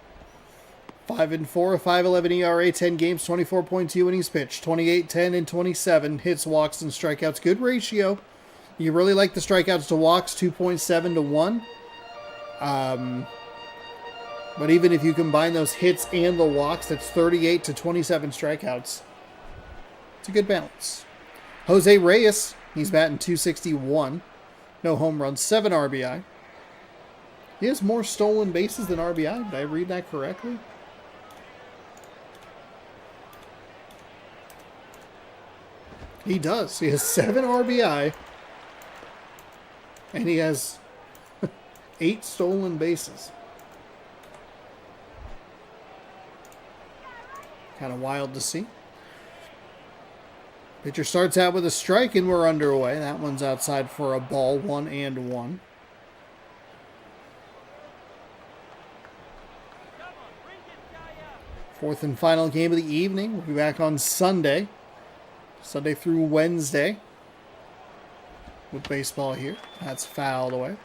S1: 5-4, a 5.11 ERA, 10 games, 24.2 innings pitched, 28, 10, and 27 hits, walks, and strikeouts. Good ratio. You really like the strikeouts to walks, 2.7 to 1. But even if you combine those hits and the walks, that's 38 to 27 strikeouts. It's a good balance. Jose Reyes, he's batting .261. No home runs, 7 RBI. He has more stolen bases than RBI. Did I read that correctly? He does. He has 7 RBI. And he has 8 stolen bases. Kind of wild to see. Pitcher starts out with a strike and we're underway. That one's outside for a ball, 1-1. Fourth and final game of the evening. We'll be back on Sunday. Sunday through Wednesday. With baseball here. That's fouled away.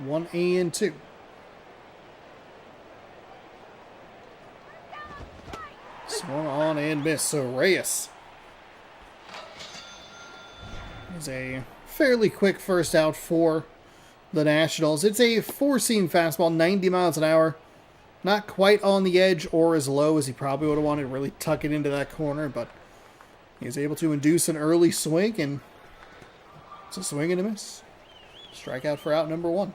S1: 1-2. Swung on and missed. So Reyes is a fairly quick first out for the Nationals. It's a four-seam fastball, 90 miles an hour. Not quite on the edge or as low as he probably would have wanted to really tuck it into that corner, but he's able to induce an early swing, and it's a swing and a miss. Strikeout for out number 1.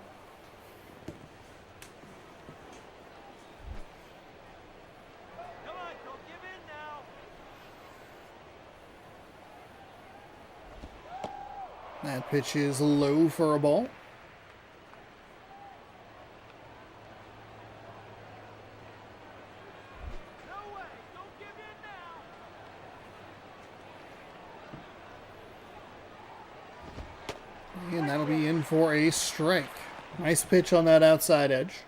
S1: That pitch is low for a ball. And that'll be in for a strike. Nice pitch on that outside edge.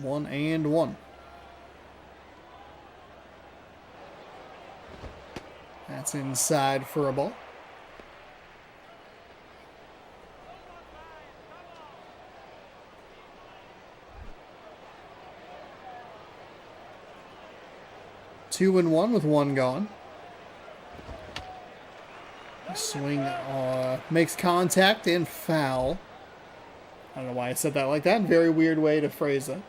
S1: One and one. That's inside for a ball. Two and one with one gone. Swing makes contact and foul. I don't know why I said that like that. Very weird way to phrase it.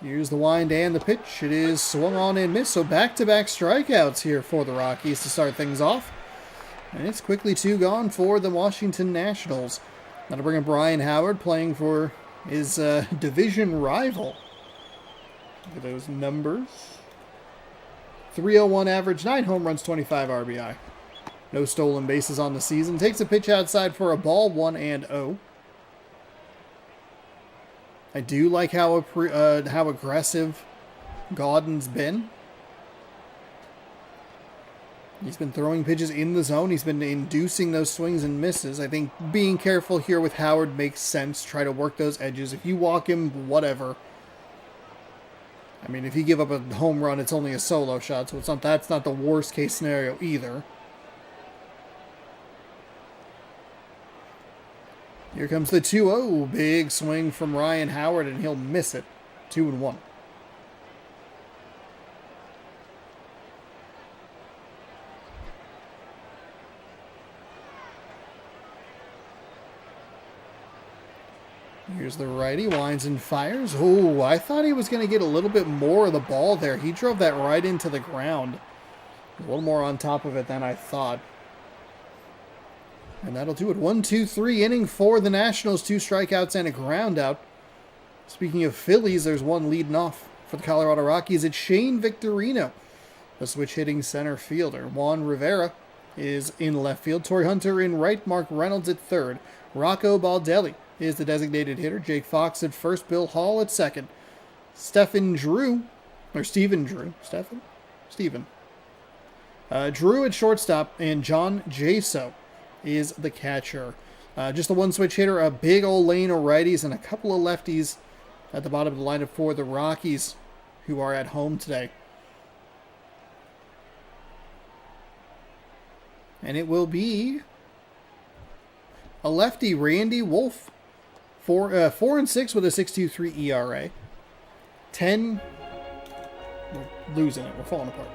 S1: Here's the wind and the pitch. It is swung on and missed. So back-to-back strikeouts here for the Rockies to start things off. And it's quickly 2 gone for the Washington Nationals. That'll bring up Brian Howard playing for his division rival. Look at those numbers. 301 average, 9 home runs, 25 RBI. No stolen bases on the season. Takes a pitch outside for a ball, 1-0. I do like how aggressive Gaudin's been. He's been throwing pitches in the zone. He's been inducing those swings and misses. I think being careful here with Howard makes sense. Try to work those edges. If you walk him, whatever. I mean, if you give up a home run, it's only a solo shot, so that's not the worst case scenario either. Here comes the 2-0. Big swing from Ryan Howard, and he'll miss it. 2-1. Here's the righty, winds and fires. Oh, I thought he was going to get a little bit more of the ball there. He drove that right into the ground. A little more on top of it than I thought. And that'll do it. 1-2-3 inning for the Nationals. 2 strikeouts and a ground out. Speaking of Phillies, there's one leading off for the Colorado Rockies. It's Shane Victorino, the switch hitting center fielder. Juan Rivera is in left field. Torrey Hunter in right. Mark Reynolds at third. Rocco Baldelli is the designated hitter. Jake Fox at first. Bill Hall at second. Stephen Drew at shortstop, and John Jaso is the catcher. Just the one switch hitter, a big old lane of righties and a couple of lefties at the bottom of the lineup for the Rockies, who are at home today. And it will be a lefty, Randy Wolf. 4-6 with a 6.23 ERA. 10. We're losing it. We're falling apart.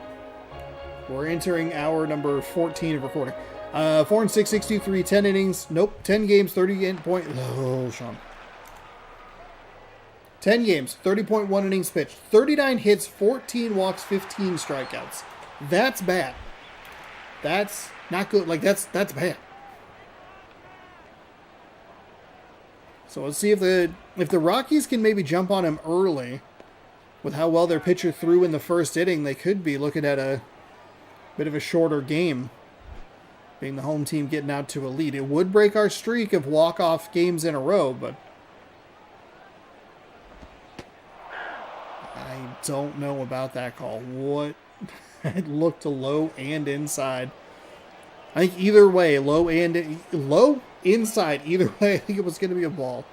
S1: We're entering hour number 14 of recording. 4-6, 6.23, 10 innings. Nope. 10 games, 38 point. Oh, Sean. 10 games, 30.1 innings pitched, 39 hits, 14 walks, 15 strikeouts. That's bad. That's not good. Like, that's bad. So let's see if the Rockies can maybe jump on him early with how well their pitcher threw in the first inning. They could be looking at a bit of a shorter game, being the home team getting out to a lead. It would break our streak of walk-off games in a row, but I don't know about that call. What? It looked low and inside. I think either way, low inside, either way, I think it was going to be a ball.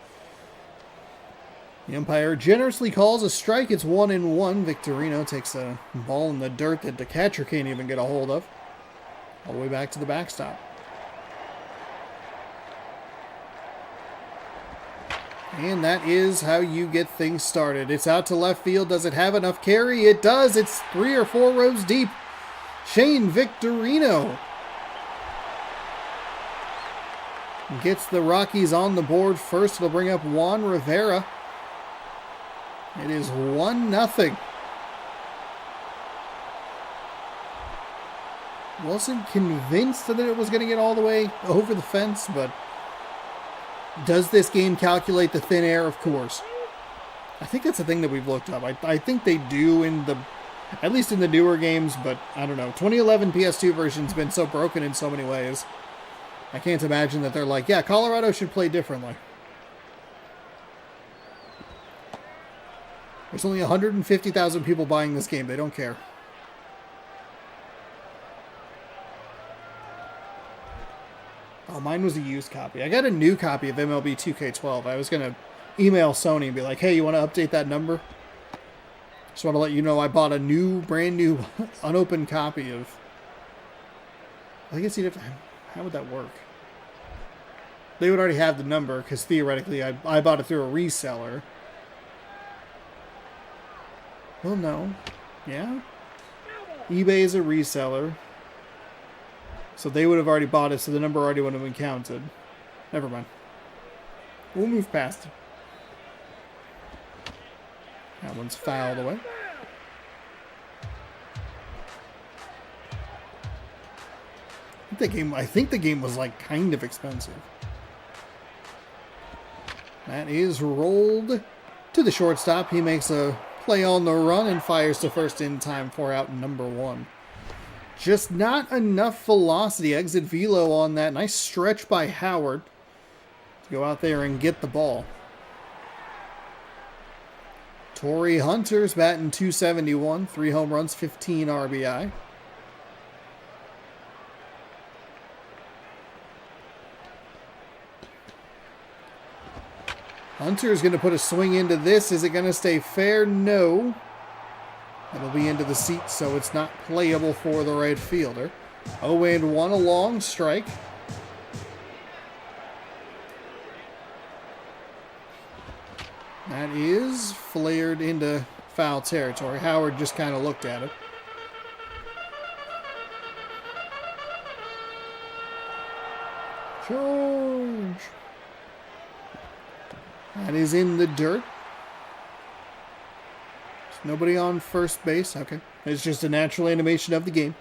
S1: The umpire generously calls a strike. It's 1-1. Victorino takes a ball in the dirt that the catcher can't even get a hold of. All the way back to the backstop. And that is how you get things started. It's out to left field. Does it have enough carry? It does. It's 3 or 4 rows deep. Shane Victorino gets the Rockies on the board first. It'll bring up Juan Rivera. It is 1-0. Wasn't convinced that it was going to get all the way over the fence, but does this game calculate the thin air of Coors? I think that's the thing that we've looked up. I think they do at least in the newer games, but I don't know. 2011 PS2 version's been so broken in so many ways. I can't imagine that they're like, yeah, Colorado should play differently. There's only 150,000 people buying this game. They don't care. Oh, mine was a used copy. I got a new copy of MLB 2K12. I was going to email Sony and be like, hey, you want to update that number? Just want to let you know I bought a brand new, unopened copy of... I guess you'd have to... How would that work? They would already have the number, because theoretically I bought it through a reseller. Well, no. Yeah? eBay is a reseller. So they would have already bought it, so the number already would have been counted. Never mind. We'll move past it. That one's fouled away. I think the game was like kind of expensive. That is rolled to the shortstop. He makes a play on the run and fires to first in time for out number 1. Just not enough velocity. Exit velo on that. Nice stretch by Howard to go out there and get the ball. Torrey Hunter's batting .271. 3 home runs, 15 RBI. Hunter's going to put a swing into this. Is it going to stay fair? No. It'll be into the seat, so it's not playable for the right fielder. 0-1, a long strike. That is flared into foul territory. Howard just kind of looked at it. Charge. That is in the dirt. There's nobody on first base. Okay. It's just a natural animation of the game.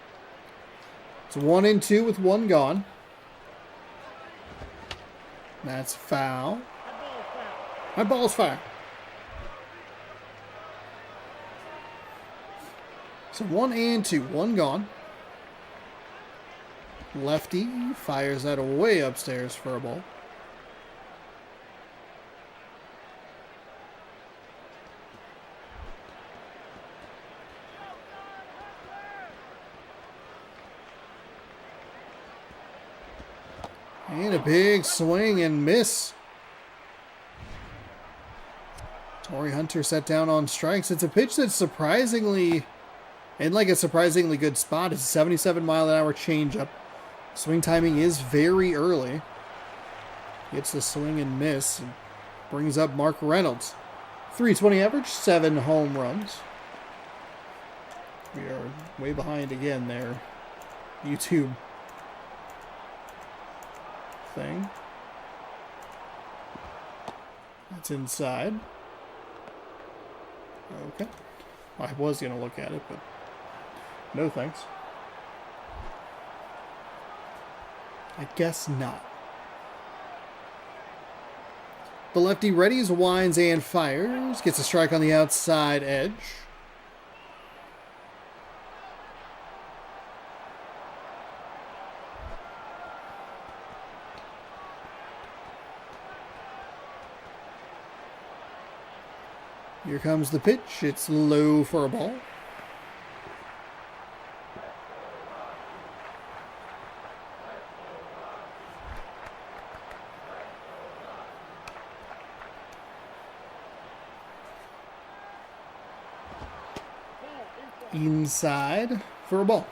S1: It's 1-2 with 1 gone. That's foul. My ball's foul. So 1-2, 1 gone. Lefty fires that way upstairs for a ball. And a big swing and miss. Torrey Hunter set down on strikes. It's a pitch that's surprisingly in like a surprisingly good spot. It's a 77-mile-an-hour changeup. Swing timing is very early. Gets the swing and miss. And brings up Mark Reynolds. 320 average, 7 home runs. We are way behind again there. YouTube thing. That's inside. Okay. I was going to look at it, but no thanks. I guess not. The lefty readies, winds, and fires. Gets a strike on the outside edge. Here comes the pitch. It's low for a ball. Inside for a ball.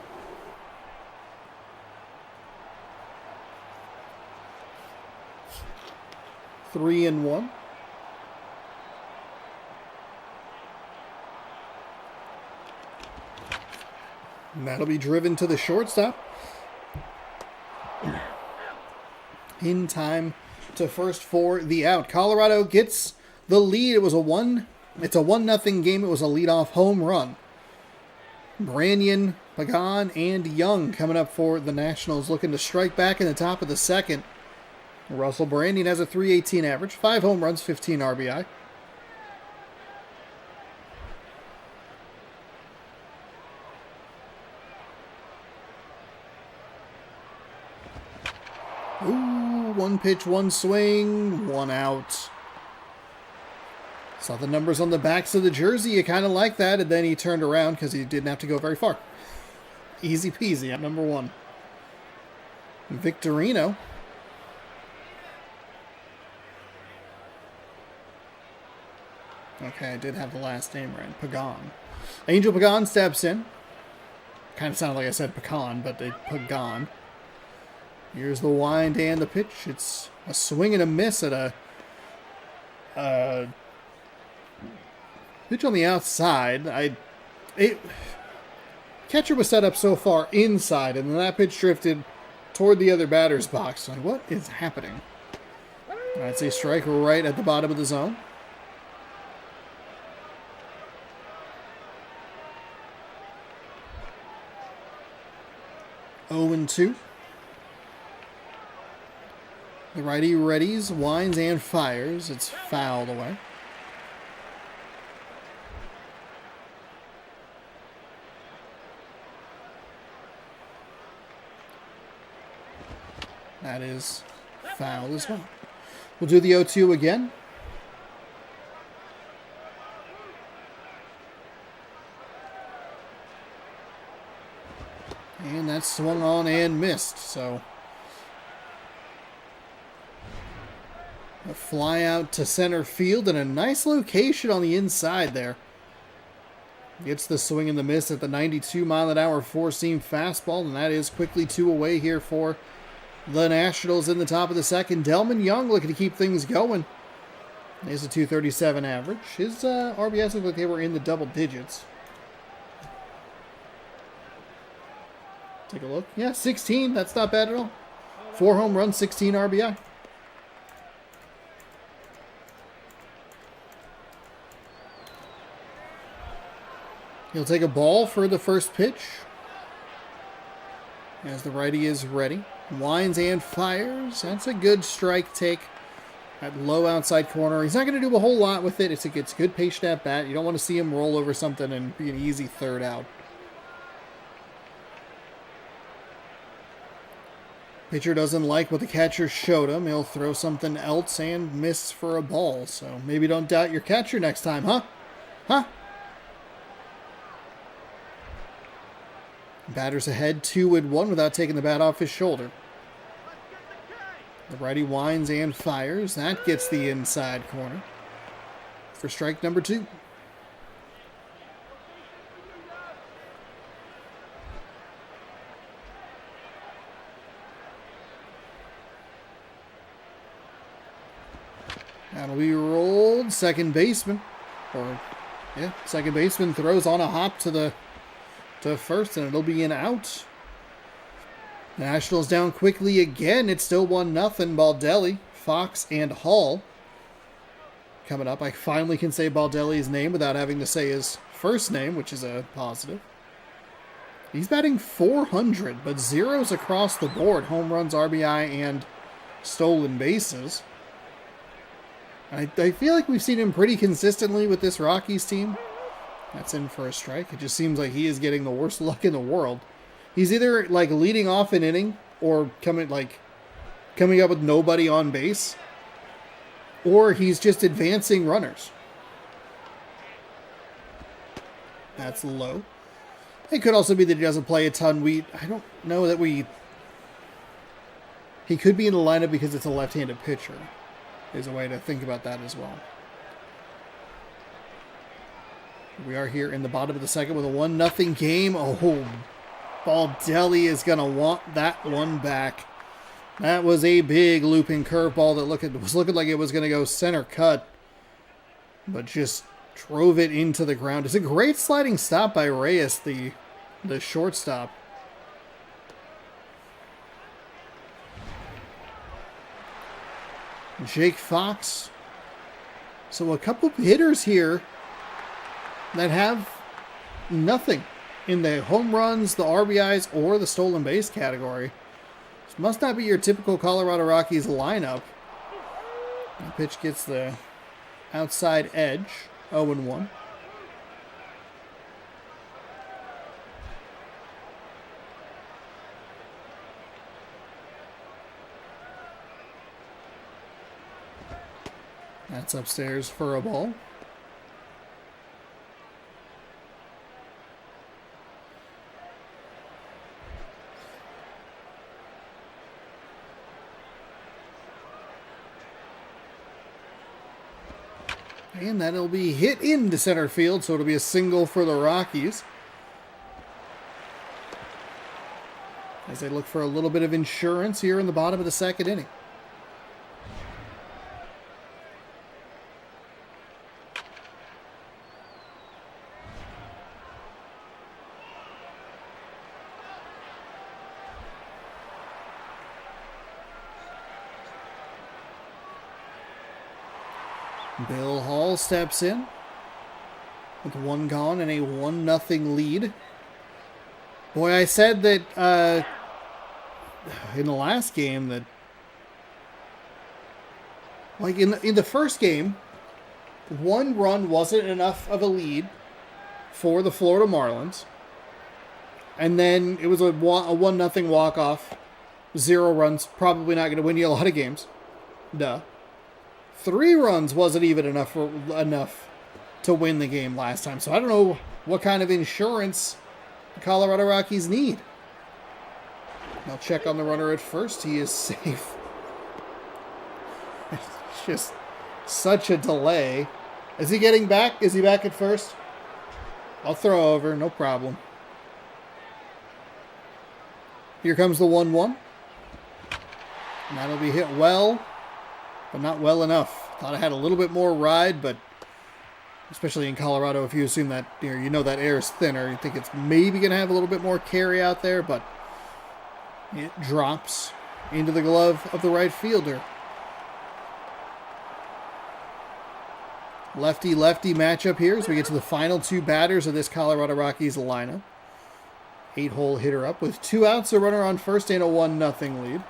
S1: Three and one. And that'll be driven to the shortstop. In time to first for the out. Colorado gets the lead. It's a 1-0 game. It was a leadoff home run. Branyan, Pagan, and Young coming up for the Nationals, looking to strike back in the top of the second. Russell Branyan has a .318 average, 5 home runs, 15 RBI. Ooh, 1 pitch, 1 swing, 1 out. Saw the numbers on the backs of the jersey. You kind of like that. And then he turned around because he didn't have to go very far. Easy peasy at number 1. Victorino. Okay, I did have the last name right. Pagan. Angel Pagan steps in. Kind of sounded like I said pecan, but they Pagan. Here's the wind and the pitch. It's a swing and a miss at a pitch on the outside. Catcher was set up so far inside, and then that pitch drifted toward the other batter's box. Like, what is happening? That's a strike right at the bottom of the zone. Oh, 2. The righty readies, winds, and fires. It's fouled away. That is fouled as well. We'll do the 0-2 again. And that's swung on and missed. So a fly out to center field and a nice location on the inside there. Gets the swing and the miss at the 92-mile-an-hour four-seam fastball, and that is quickly 2 away here for the Nationals in the top of the second. Delman Young looking to keep things going. There's a .237 average. His RBIs look like they were in the double digits. Take a look. Yeah, 16. That's not bad at all. 4 home runs, 16 RBI. He'll take a ball for the first pitch. As the righty is ready. Winds and fires. That's a good strike take at low outside corner. He's not going to do a whole lot with it. It's a good patient at bat. You don't want to see him roll over something and be an easy third out. Pitcher doesn't like what the catcher showed him. He'll throw something else and miss for a ball. So maybe don't doubt your catcher next time, huh? Huh? Batter's ahead 2-1 without taking the bat off his shoulder. The righty winds and fires. That gets the inside corner for strike number 2. That'll be rolled. Second baseman. Second baseman throws on a hop to first, and it'll be an out. Nationals down quickly again. It's still 1-0. Baldelli, Fox, and Hall. Coming up, I finally can say Baldelli's name without having to say his first name, which is a positive. He's batting .400, but zeros across the board. Home runs, RBI, and stolen bases. I feel like we've seen him pretty consistently with this Rockies team. That's in for a strike. It just seems like he is getting the worst luck in the world. He's either like leading off an inning or coming up with nobody on base, or he's just advancing runners. That's low. It could also be that he doesn't play a ton. I don't know that he could be in the lineup because it's a left-handed pitcher. There's a way to think about that as well. We are here in the bottom of the second with a 1-0 game. Oh, Baldelli is going to want that one back. That was a big looping curveball that was looking like it was going to go center cut, but just drove it into the ground. It's a great sliding stop by Reyes, the shortstop. Jake Fox. So a couple of hitters here that have nothing in the home runs, the RBIs, or the stolen base category. This must not be your typical Colorado Rockies lineup. The pitch gets the outside edge. 0-1. That's upstairs for a ball. And that'll be hit into center field, so it'll be a single for the Rockies. As they look for a little bit of insurance here in the bottom of the second inning. Bill Hall steps in with one gone and a 1-0 lead. Boy, I said that in the last game that, like in the first game, one run wasn't enough of a lead for the Florida Marlins, and then it was a 1-0 walk-off, 0 runs, probably not going to win you a lot of games. Duh. 3 runs wasn't even enough to win the game last time. So I don't know what kind of insurance the Colorado Rockies need. I'll check on the runner at first. He is safe. It's just such a delay. Is he getting back? Is he back at first? I'll throw over. No problem. Here comes the 1-1. And that'll be hit well, but not well enough. Thought I had a little bit more ride, but especially in Colorado, if you assume that you know that air is thinner, you think it's maybe going to have a little bit more carry out there, but it drops into the glove of the right fielder. Lefty-lefty matchup here as we get to the final 2 batters of this Colorado Rockies lineup. 8-hole hitter up with 2 outs, a runner on first, and a 1-0 lead.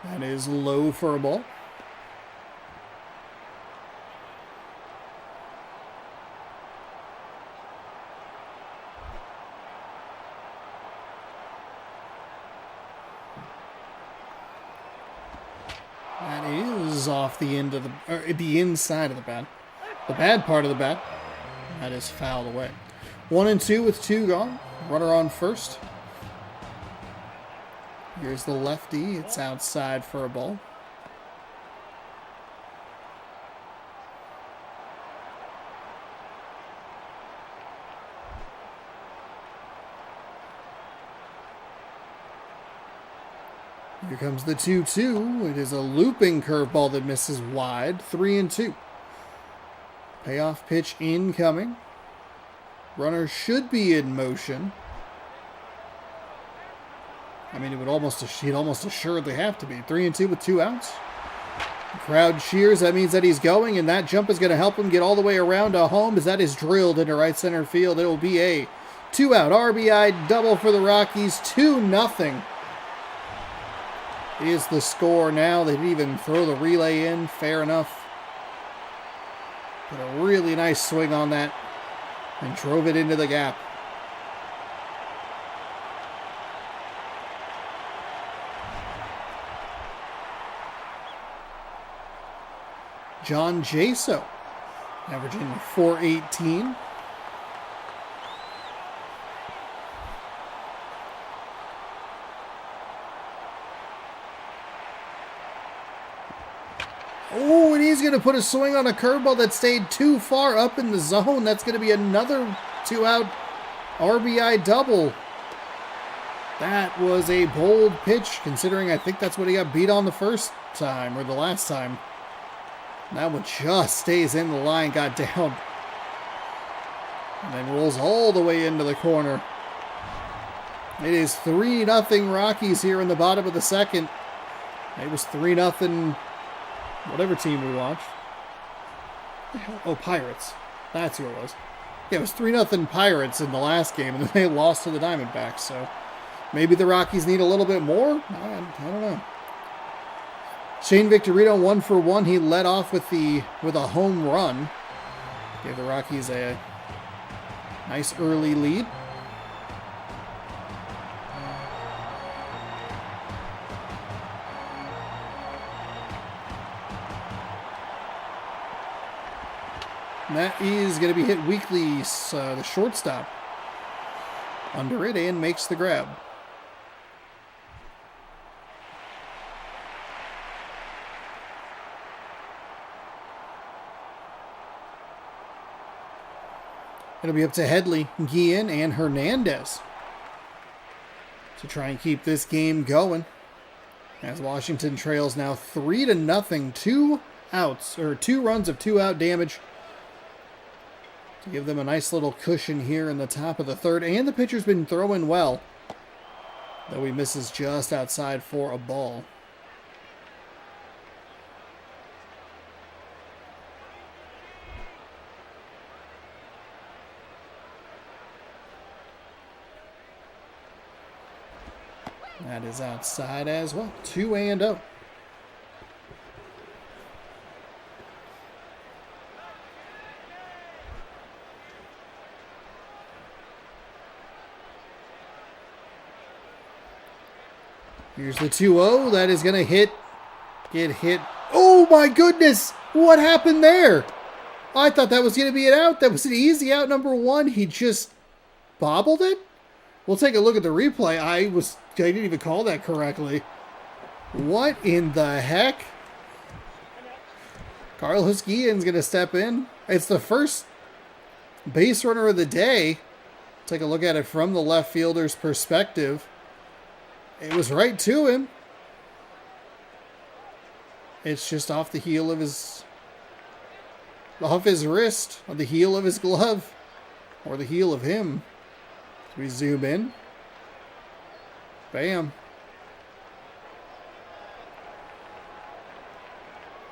S1: That is low for a ball. That is off the end of the inside of the bat. The bad part of the bat. That is fouled away. 1-2 with 2 gone. Runner on first. Here's the lefty. It's outside for a ball. Here comes the 2-2. It is a looping curveball that misses wide. 3-2. Payoff pitch incoming. Runner should be in motion. I mean, he'd almost assuredly have to be. 3-2 with 2 outs. The crowd cheers. That means that he's going, and that jump is going to help him get all the way around to home as that is drilled into right center field. It will be a 2-out RBI double for the Rockies. 2-0 is the score now. They didn't even throw the relay in. Fair enough. But a really nice swing on that and drove it into the gap. John Jaso, averaging .418. Oh, and he's going to put a swing on a curveball that stayed too far up in the zone. That's going to be another 2-out RBI double. That was a bold pitch, considering I think that's what he got beat on the first time, or the last time. That one just stays in the line, got down. And then rolls all the way into the corner. It is 3-0 Rockies here in the bottom of the second. It was 3-0 whatever team we watched. Oh, Pirates. That's who it was. Yeah, it was 3-0 Pirates in the last game, and then they lost to the Diamondbacks. So maybe the Rockies need a little bit more? I don't know. Shane Victorino 1 for 1. He led off with a home run. Gave the Rockies a nice early lead. And that is going to be hit weakly, the shortstop, under it and makes the grab. It'll be up to Headley, Guillen, and Hernandez to try and keep this game going. As Washington trails now 3-0, 2 outs, or 2 runs of 2-out damage to give them a nice little cushion here in the top of the third. And the pitcher's been throwing well, though he misses just outside for a ball. That is outside as well. 2-0. Here's the 2-0. That is going to get hit. Oh my goodness! What happened there? I thought that was going to be an out. That was an easy out, number 1. He just bobbled it? We'll take a look at the replay. I didn't even call that correctly. What in the heck? Carlos Guillen's going to step in. It's the first base runner of the day. Take a look at it from the left fielder's perspective. It was right to him. It's just off the heel of off his wrist, on the heel of his glove, or the heel of him. We zoom in. Bam.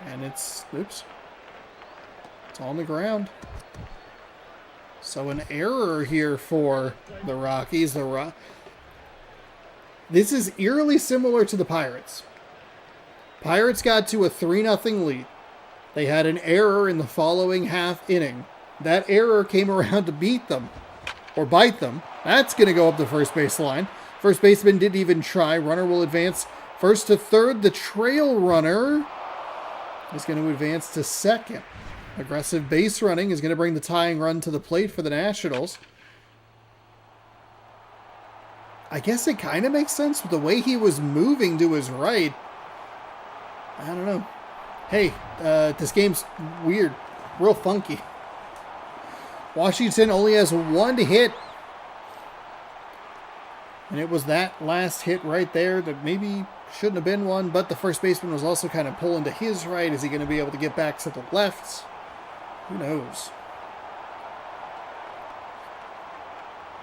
S1: And it's on the ground. So an error here for the Rockies. This is eerily similar to the Pirates. Pirates got to a 3-0 lead. They had an error in the following half inning. That error came around to beat them, or bite them. That's going to go up the first base line. First baseman didn't even try. Runner will advance first to third. The trail runner is going to advance to second. Aggressive base running is going to bring the tying run to the plate for the Nationals. I guess it kind of makes sense with the way he was moving to his right. I don't know. Hey, this game's weird. Real funky. Washington only has 1 hit And it was that last hit right there that maybe shouldn't have been one, but the first baseman was also kind of pulling to his right. Is he going to be able to get back to the left? Who knows?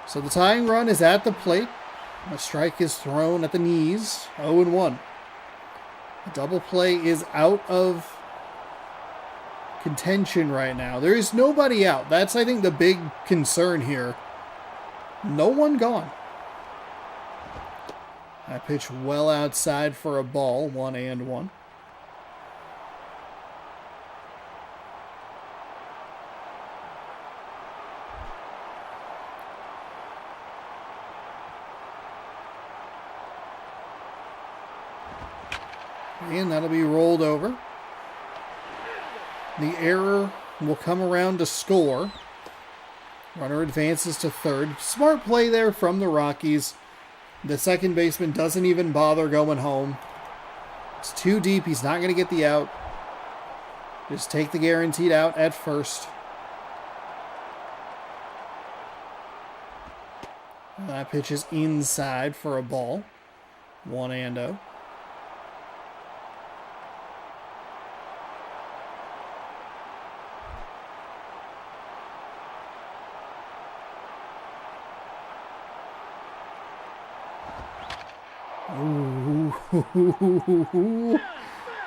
S1: So the tying run is at the plate. A strike is thrown at the knees. 0-1. A double play is out of contention right now. There is nobody out. That's, I think, the big concern here. No one gone. I pitch well outside for a ball. 1-1. And that'll be rolled over. The error will come around to score. Runner advances to third. Smart play there from the Rockies. The second baseman doesn't even bother going home. It's too deep. He's not going to get the out. Just take the guaranteed out at first. That pitch is inside for a ball. 1-0. Ooh.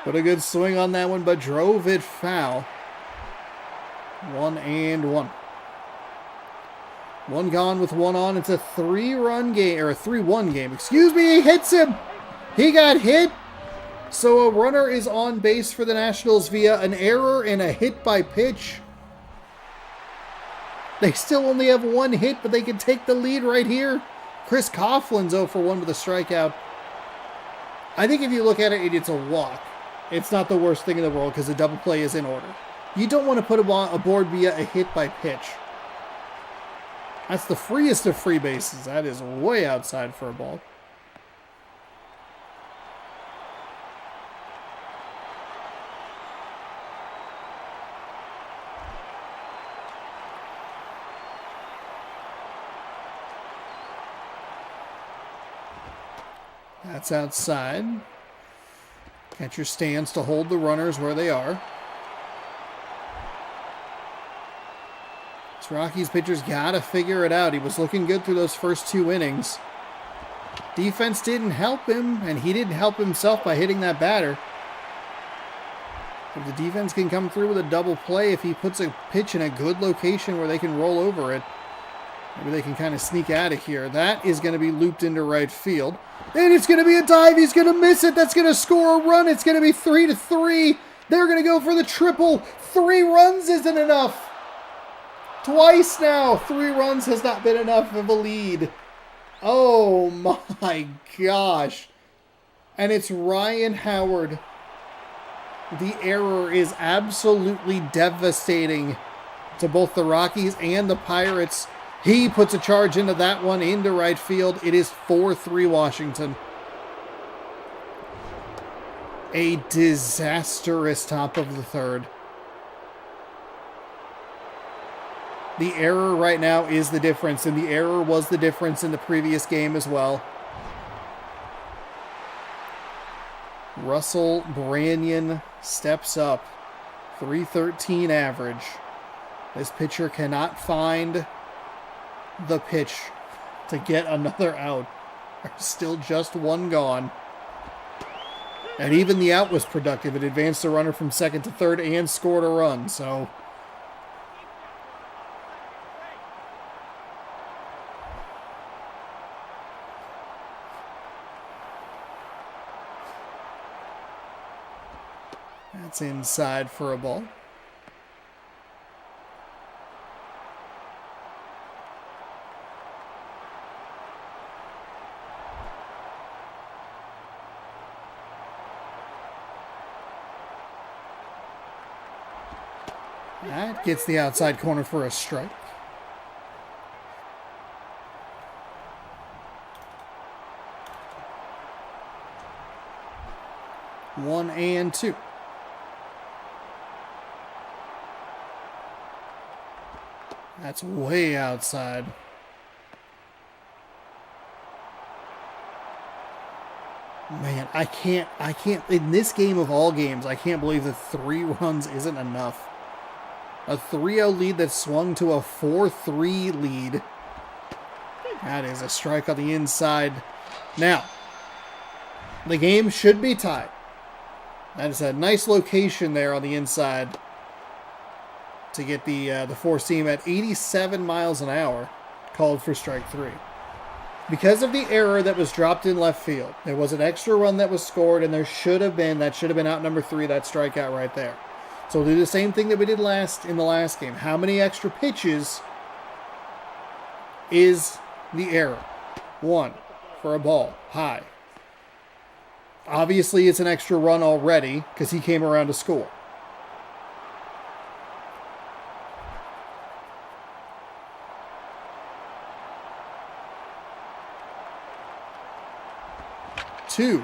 S1: Put a good swing on that one, but drove it foul. 1-1. One gone with one on. It's a 3-run game, or a 3-1 game. Excuse me, he hits him. He got hit. So a runner is on base for the Nationals via an error and a hit by pitch. They still only have one hit, but they can take the lead right here. Chris Coughlin's 0 for 1 with a strikeout. I think if you look at it, it's a walk. It's not the worst thing in the world because the double play is in order. You don't want to put aboard via a hit by pitch. That's the freest of free bases. That is way outside for a ball. That's outside. Catcher stands to hold the runners where they are. This Rockies pitcher's got to figure it out. He was looking good through those first 2 innings. Defense didn't help him, and he didn't help himself by hitting that batter. If the defense can come through with a double play, if he puts a pitch in a good location where they can roll over it, maybe they can kind of sneak out of here. That is going to be looped into right field. And it's going to be a dive. He's going to miss it. That's going to score a run. It's going to be 3-3. They're going to go for the triple. 3 runs isn't enough. Twice now, 3 runs has not been enough of a lead. Oh my gosh. And it's Ryan Howard. The error is absolutely devastating to both the Rockies and the Pirates. He puts a charge into that one into right field. It is 4-3 Washington. A disastrous top of the third. The error right now is the difference, and the error was the difference in the previous game as well. Russell Branyan steps up. 313 average. This pitcher cannot find the pitch to get another out. There's still just one gone. And even the out was productive. It advanced the runner from second to third and scored a run. So that's inside for a ball. That gets the outside corner for a strike. One and two. That's way outside. Man, I can't, in this game of all games, I can't believe that 3 runs isn't enough. A 3-0 lead that swung to a 4-3 lead. That is a strike on the inside. Now, the game should be tied. That is a nice location there on the inside to get the four seam at 87 miles an hour, called for strike 3. Because of the error that was dropped in left field, there was an extra run that was scored, and that should have been out number 3, that strikeout right there. So we'll do the same thing that we did in the last game. How many extra pitches is the error? 1 for a ball, high. Obviously, it's an extra run already because he came around to score. Two,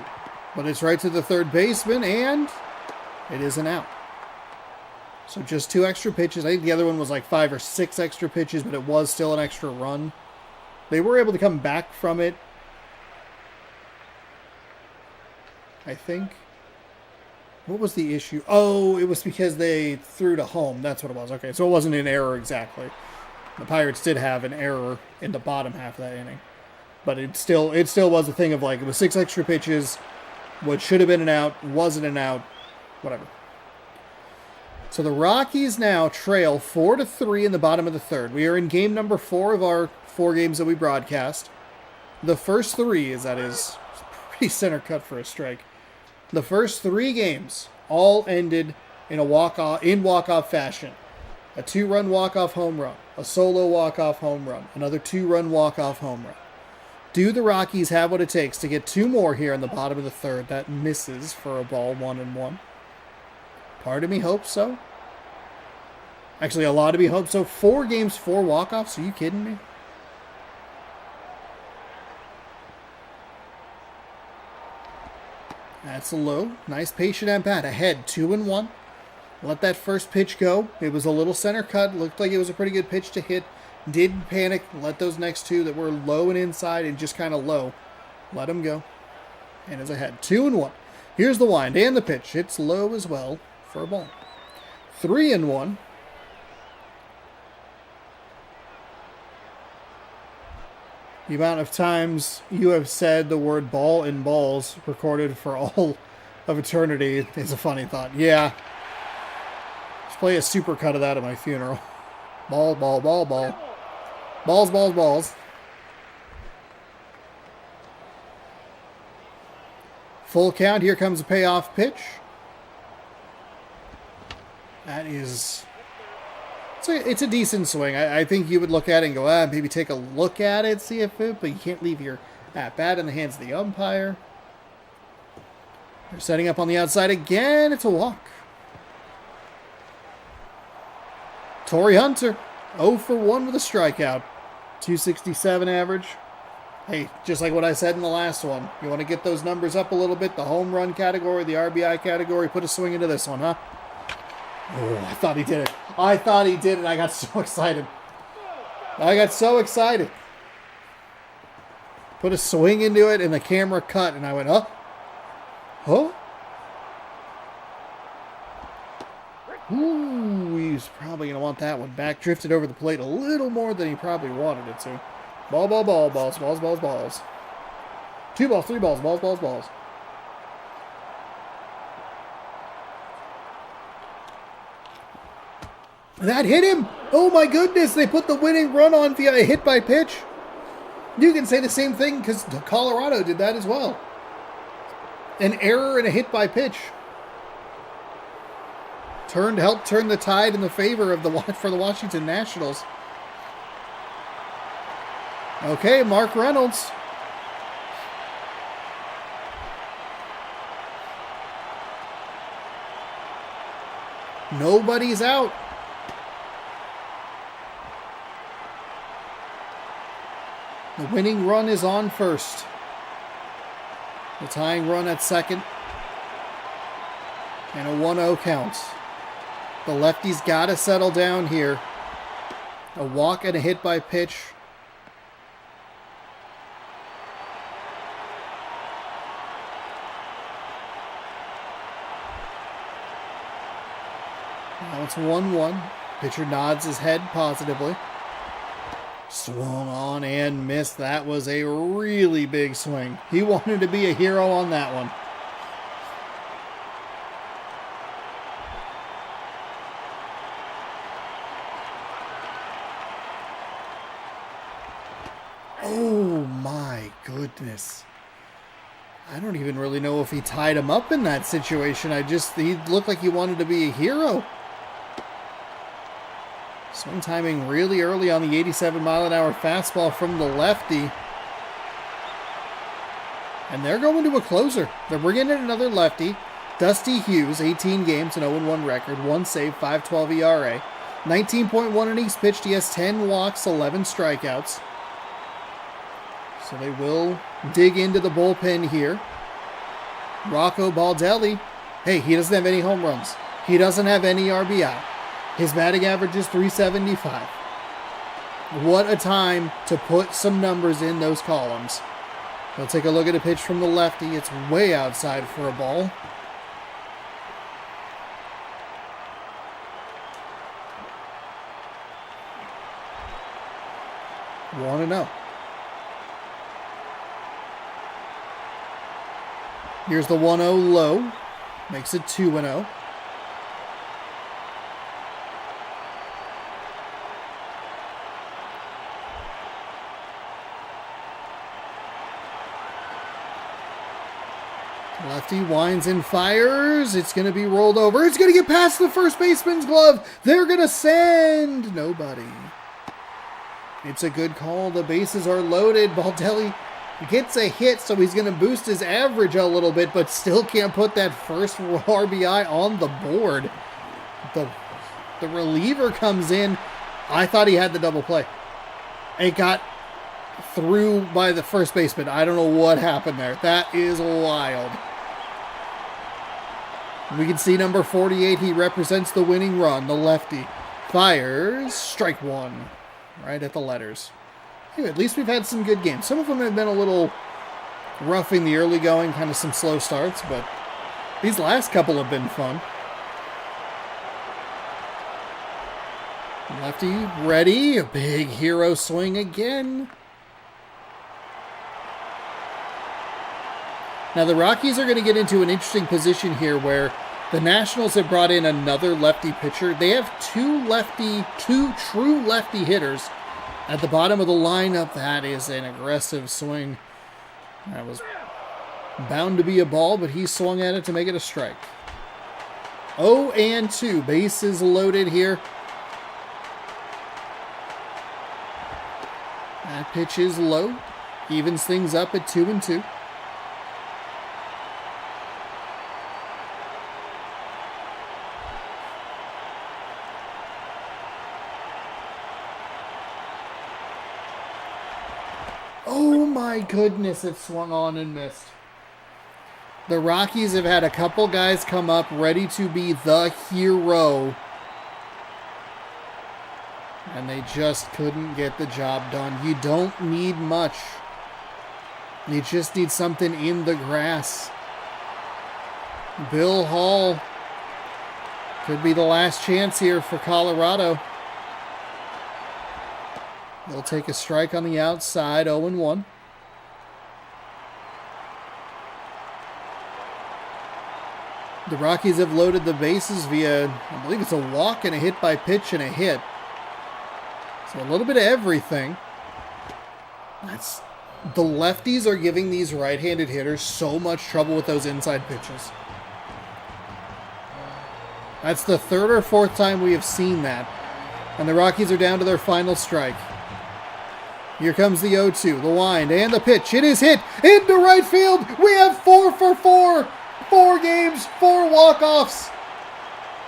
S1: but it's right to the third baseman, and it is an out. So just 2 extra pitches. I think the other one was like 5 or 6 extra pitches, but it was still an extra run. They were able to come back from it, I think. What was the issue? Oh, it was because they threw to home. That's what it was. Okay, so it wasn't an error exactly. The Pirates did have an error in the bottom half of that inning. But it still was a thing of like, it was 6 extra pitches. What should have been an out wasn't an out. Whatever. So the Rockies now trail 4-3 in the bottom of the third. We are in game number 4 of our 4 games that we broadcast. The first 3 is pretty center cut for a strike. The first 3 games all ended in walk-off fashion. A 2-run walk-off home run, a solo walk-off home run, another 2-run walk-off home run. Do the Rockies have what it takes to get 2 more here in the bottom of the third? That misses for a ball, 1-1. Part of me hopes so. Actually, a lot of me hopes so. 4 games, 4 walk-offs? Are you kidding me? That's a low. Nice patient at bat. Ahead, 2-1. Let that first pitch go. It was a little center cut. Looked like it was a pretty good pitch to hit. Didn't panic. Let those next 2 that were low and inside and just kind of low. Let them go. And is ahead. 2-1. Here's the wind and the pitch. It's low as well for a ball. 3-1. The amount of times you have said the word ball and balls recorded for all of eternity is a funny thought. Yeah. Let's play a supercut of that at my funeral. Ball, ball, ball, ball. Balls, balls, balls. Full count. Here comes a payoff pitch. That is... It's a decent swing. I think you would look at it and go, maybe take a look at it, see if it, but you can't leave your at-bat in the hands of the umpire. They're setting up on the outside again. It's a walk. Torrey Hunter, 0 for 1 with a strikeout. 267 average. Hey, just like what I said in the last one, you want to get those numbers up a little bit, the home run category, the RBI category, put a swing into this one, huh? Oh, I thought he did it. I thought he did it. I got so excited. Put a swing into it, and the camera cut, and I went, huh? Huh? Ooh, he's probably going to want that one back. Drifted over the plate a little more than he probably wanted it to. Ball, ball, ball, balls, balls, balls, balls. 2 balls, 3 balls, balls, balls, balls. That hit him! Oh my goodness, they put the winning run on via a hit by pitch. You can say the same thing because Colorado did that as well. An error and a hit by pitch. Helped turn the tide in the favor of for the Washington Nationals. Okay, Mark Reynolds. Nobody's out. The winning run is on first. The tying run at second. And a 1-0 count. The lefty's got to settle down here. A walk and a hit by pitch. Now it's 1-1. Pitcher nods his head positively. Swung on and missed. That was a really big swing. He wanted to be a hero on that one. Oh my goodness. I don't even really know if he tied him up in that situation. He looked like he wanted to be a hero. Swing timing really early on the 87-mile-an-hour fastball from the lefty. And they're going to a closer. They're bringing in another lefty. Dusty Hughes, 18 games, an 0-1 record, 1 save, 5.12 ERA. 19.1 innings pitched. He has 10 walks, 11 strikeouts. So they will dig into the bullpen here. Rocco Baldelli, hey, he doesn't have any home runs. He doesn't have any RBI. His batting average is .375. What a time to put some numbers in those columns. We'll take a look at a pitch from the lefty. It's way outside for a ball. Want to know. Here's the 1-0 low. Makes it 2-0. Lefty winds and fires. It's going to be rolled over. It's going to get past the first baseman's glove. They're going to send nobody. It's a good call. The bases are loaded. Baldelli gets a hit, so he's going to boost his average a little bit, but still can't put that first RBI on the board. The reliever comes in. I thought he had the double play. It got through by the first baseman. I don't know what happened there. That is wild. We can see number 48. He represents the winning run. The lefty fires. Strike one. Right at the letters. Hey, at least we've had some good games. Some of them have been a little rough in the early going, kind of some slow starts, but these last couple have been fun. Lefty ready. A big hero swing again. Now the Rockies are going to get into an interesting position here where the Nationals have brought in another lefty pitcher. They have two true lefty hitters at the bottom of the lineup. That is an aggressive swing. That was bound to be a ball, but he swung at it to make it a strike. 0-2. Bases loaded here. That pitch is low. Evens things up at 2-2. Oh my goodness, it swung on and missed. The Rockies have had a couple guys come up ready to be the hero, and they just couldn't get the job done. You don't need much. You just need something in the grass. Bill Hall could be the last chance here for Colorado. They'll take a strike on the outside, 0-1. The Rockies have loaded the bases via, I believe it's a walk and a hit by pitch and a hit. So a little bit of everything. The lefties are giving these right-handed hitters so much trouble with those inside pitches. That's the third or fourth time we have seen that. And the Rockies are down to their final strike. Here comes the 0-2, the wind, and the pitch. It is hit into right field. We have 4 for 4. 4 games, 4 walk-offs.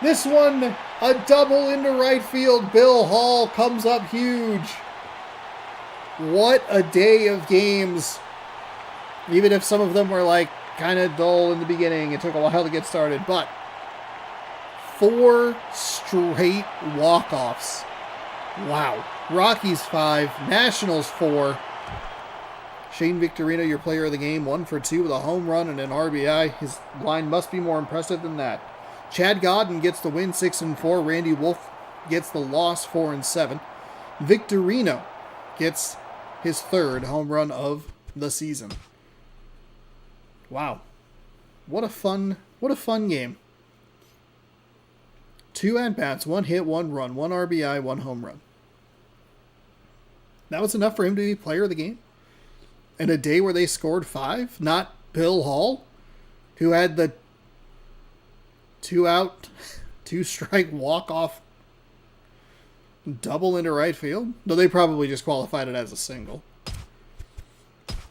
S1: This one, a double into right field. Bill Hall comes up huge. What a day of games. Even if some of them were kind of dull in the beginning. It took a while to get started. But 4 straight walk-offs. Wow. Rockies 5, Nationals 4. Shane Victorino, your player of the game, 1 for 2 with a home run and an RBI. His line must be more impressive than that. Chad Godden gets the win, 6-4. Randy Wolf gets the loss, 4-7. Victorino gets his third home run of the season. Wow. What a fun game. 2 at-bats, 1 hit, 1 run, 1 RBI, 1 home run. That was enough for him to be player of the game? And a day where they scored 5? Not Bill Hall, who had the 2-out, 2-strike walk-off double into right field? Though they probably just qualified it as a single.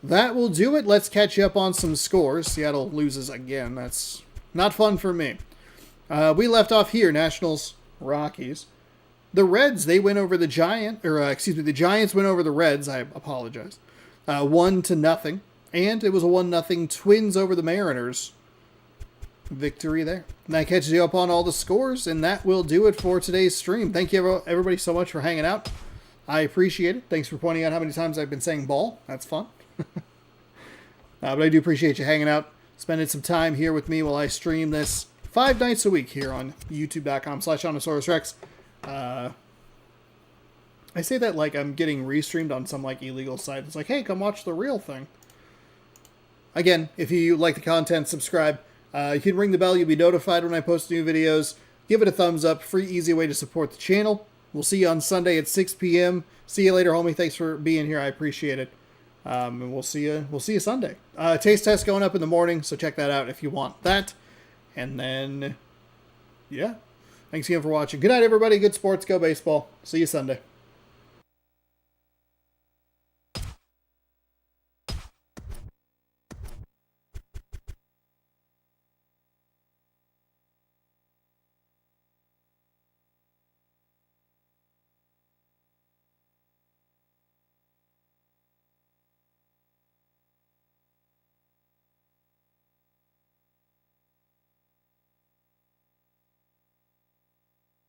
S1: That will do it. Let's catch you up on some scores. Seattle loses again. That's not fun for me. We left off here, Nationals, Rockies. The Reds, they win over the the Giants win over the Reds. I apologize. 1-0. And it was a 1-0 Twins over the Mariners. Victory there. And that catches you up on all the scores, and that will do it for today's stream. Thank you, everybody, so much for hanging out. I appreciate it. Thanks for pointing out how many times I've been saying ball. That's fun. But I do appreciate you hanging out, spending some time here with me while I stream this 5 nights a week here on youtube.com/OnosaurusRex. I say that like I'm getting restreamed on some like illegal site. It's like, hey, come watch the real thing. Again, if you like the content, subscribe. You can ring the bell. You'll be notified when I post new videos. Give it a thumbs up. Free, easy way to support the channel. We'll see you on Sunday at 6 p.m. See you later, homie. Thanks for being here. I appreciate it. And we'll see you Sunday. Taste test going up in the morning, so check that out if you want that. And then, yeah. Thanks again for watching. Good night, everybody. Good sports. Go baseball. See you Sunday.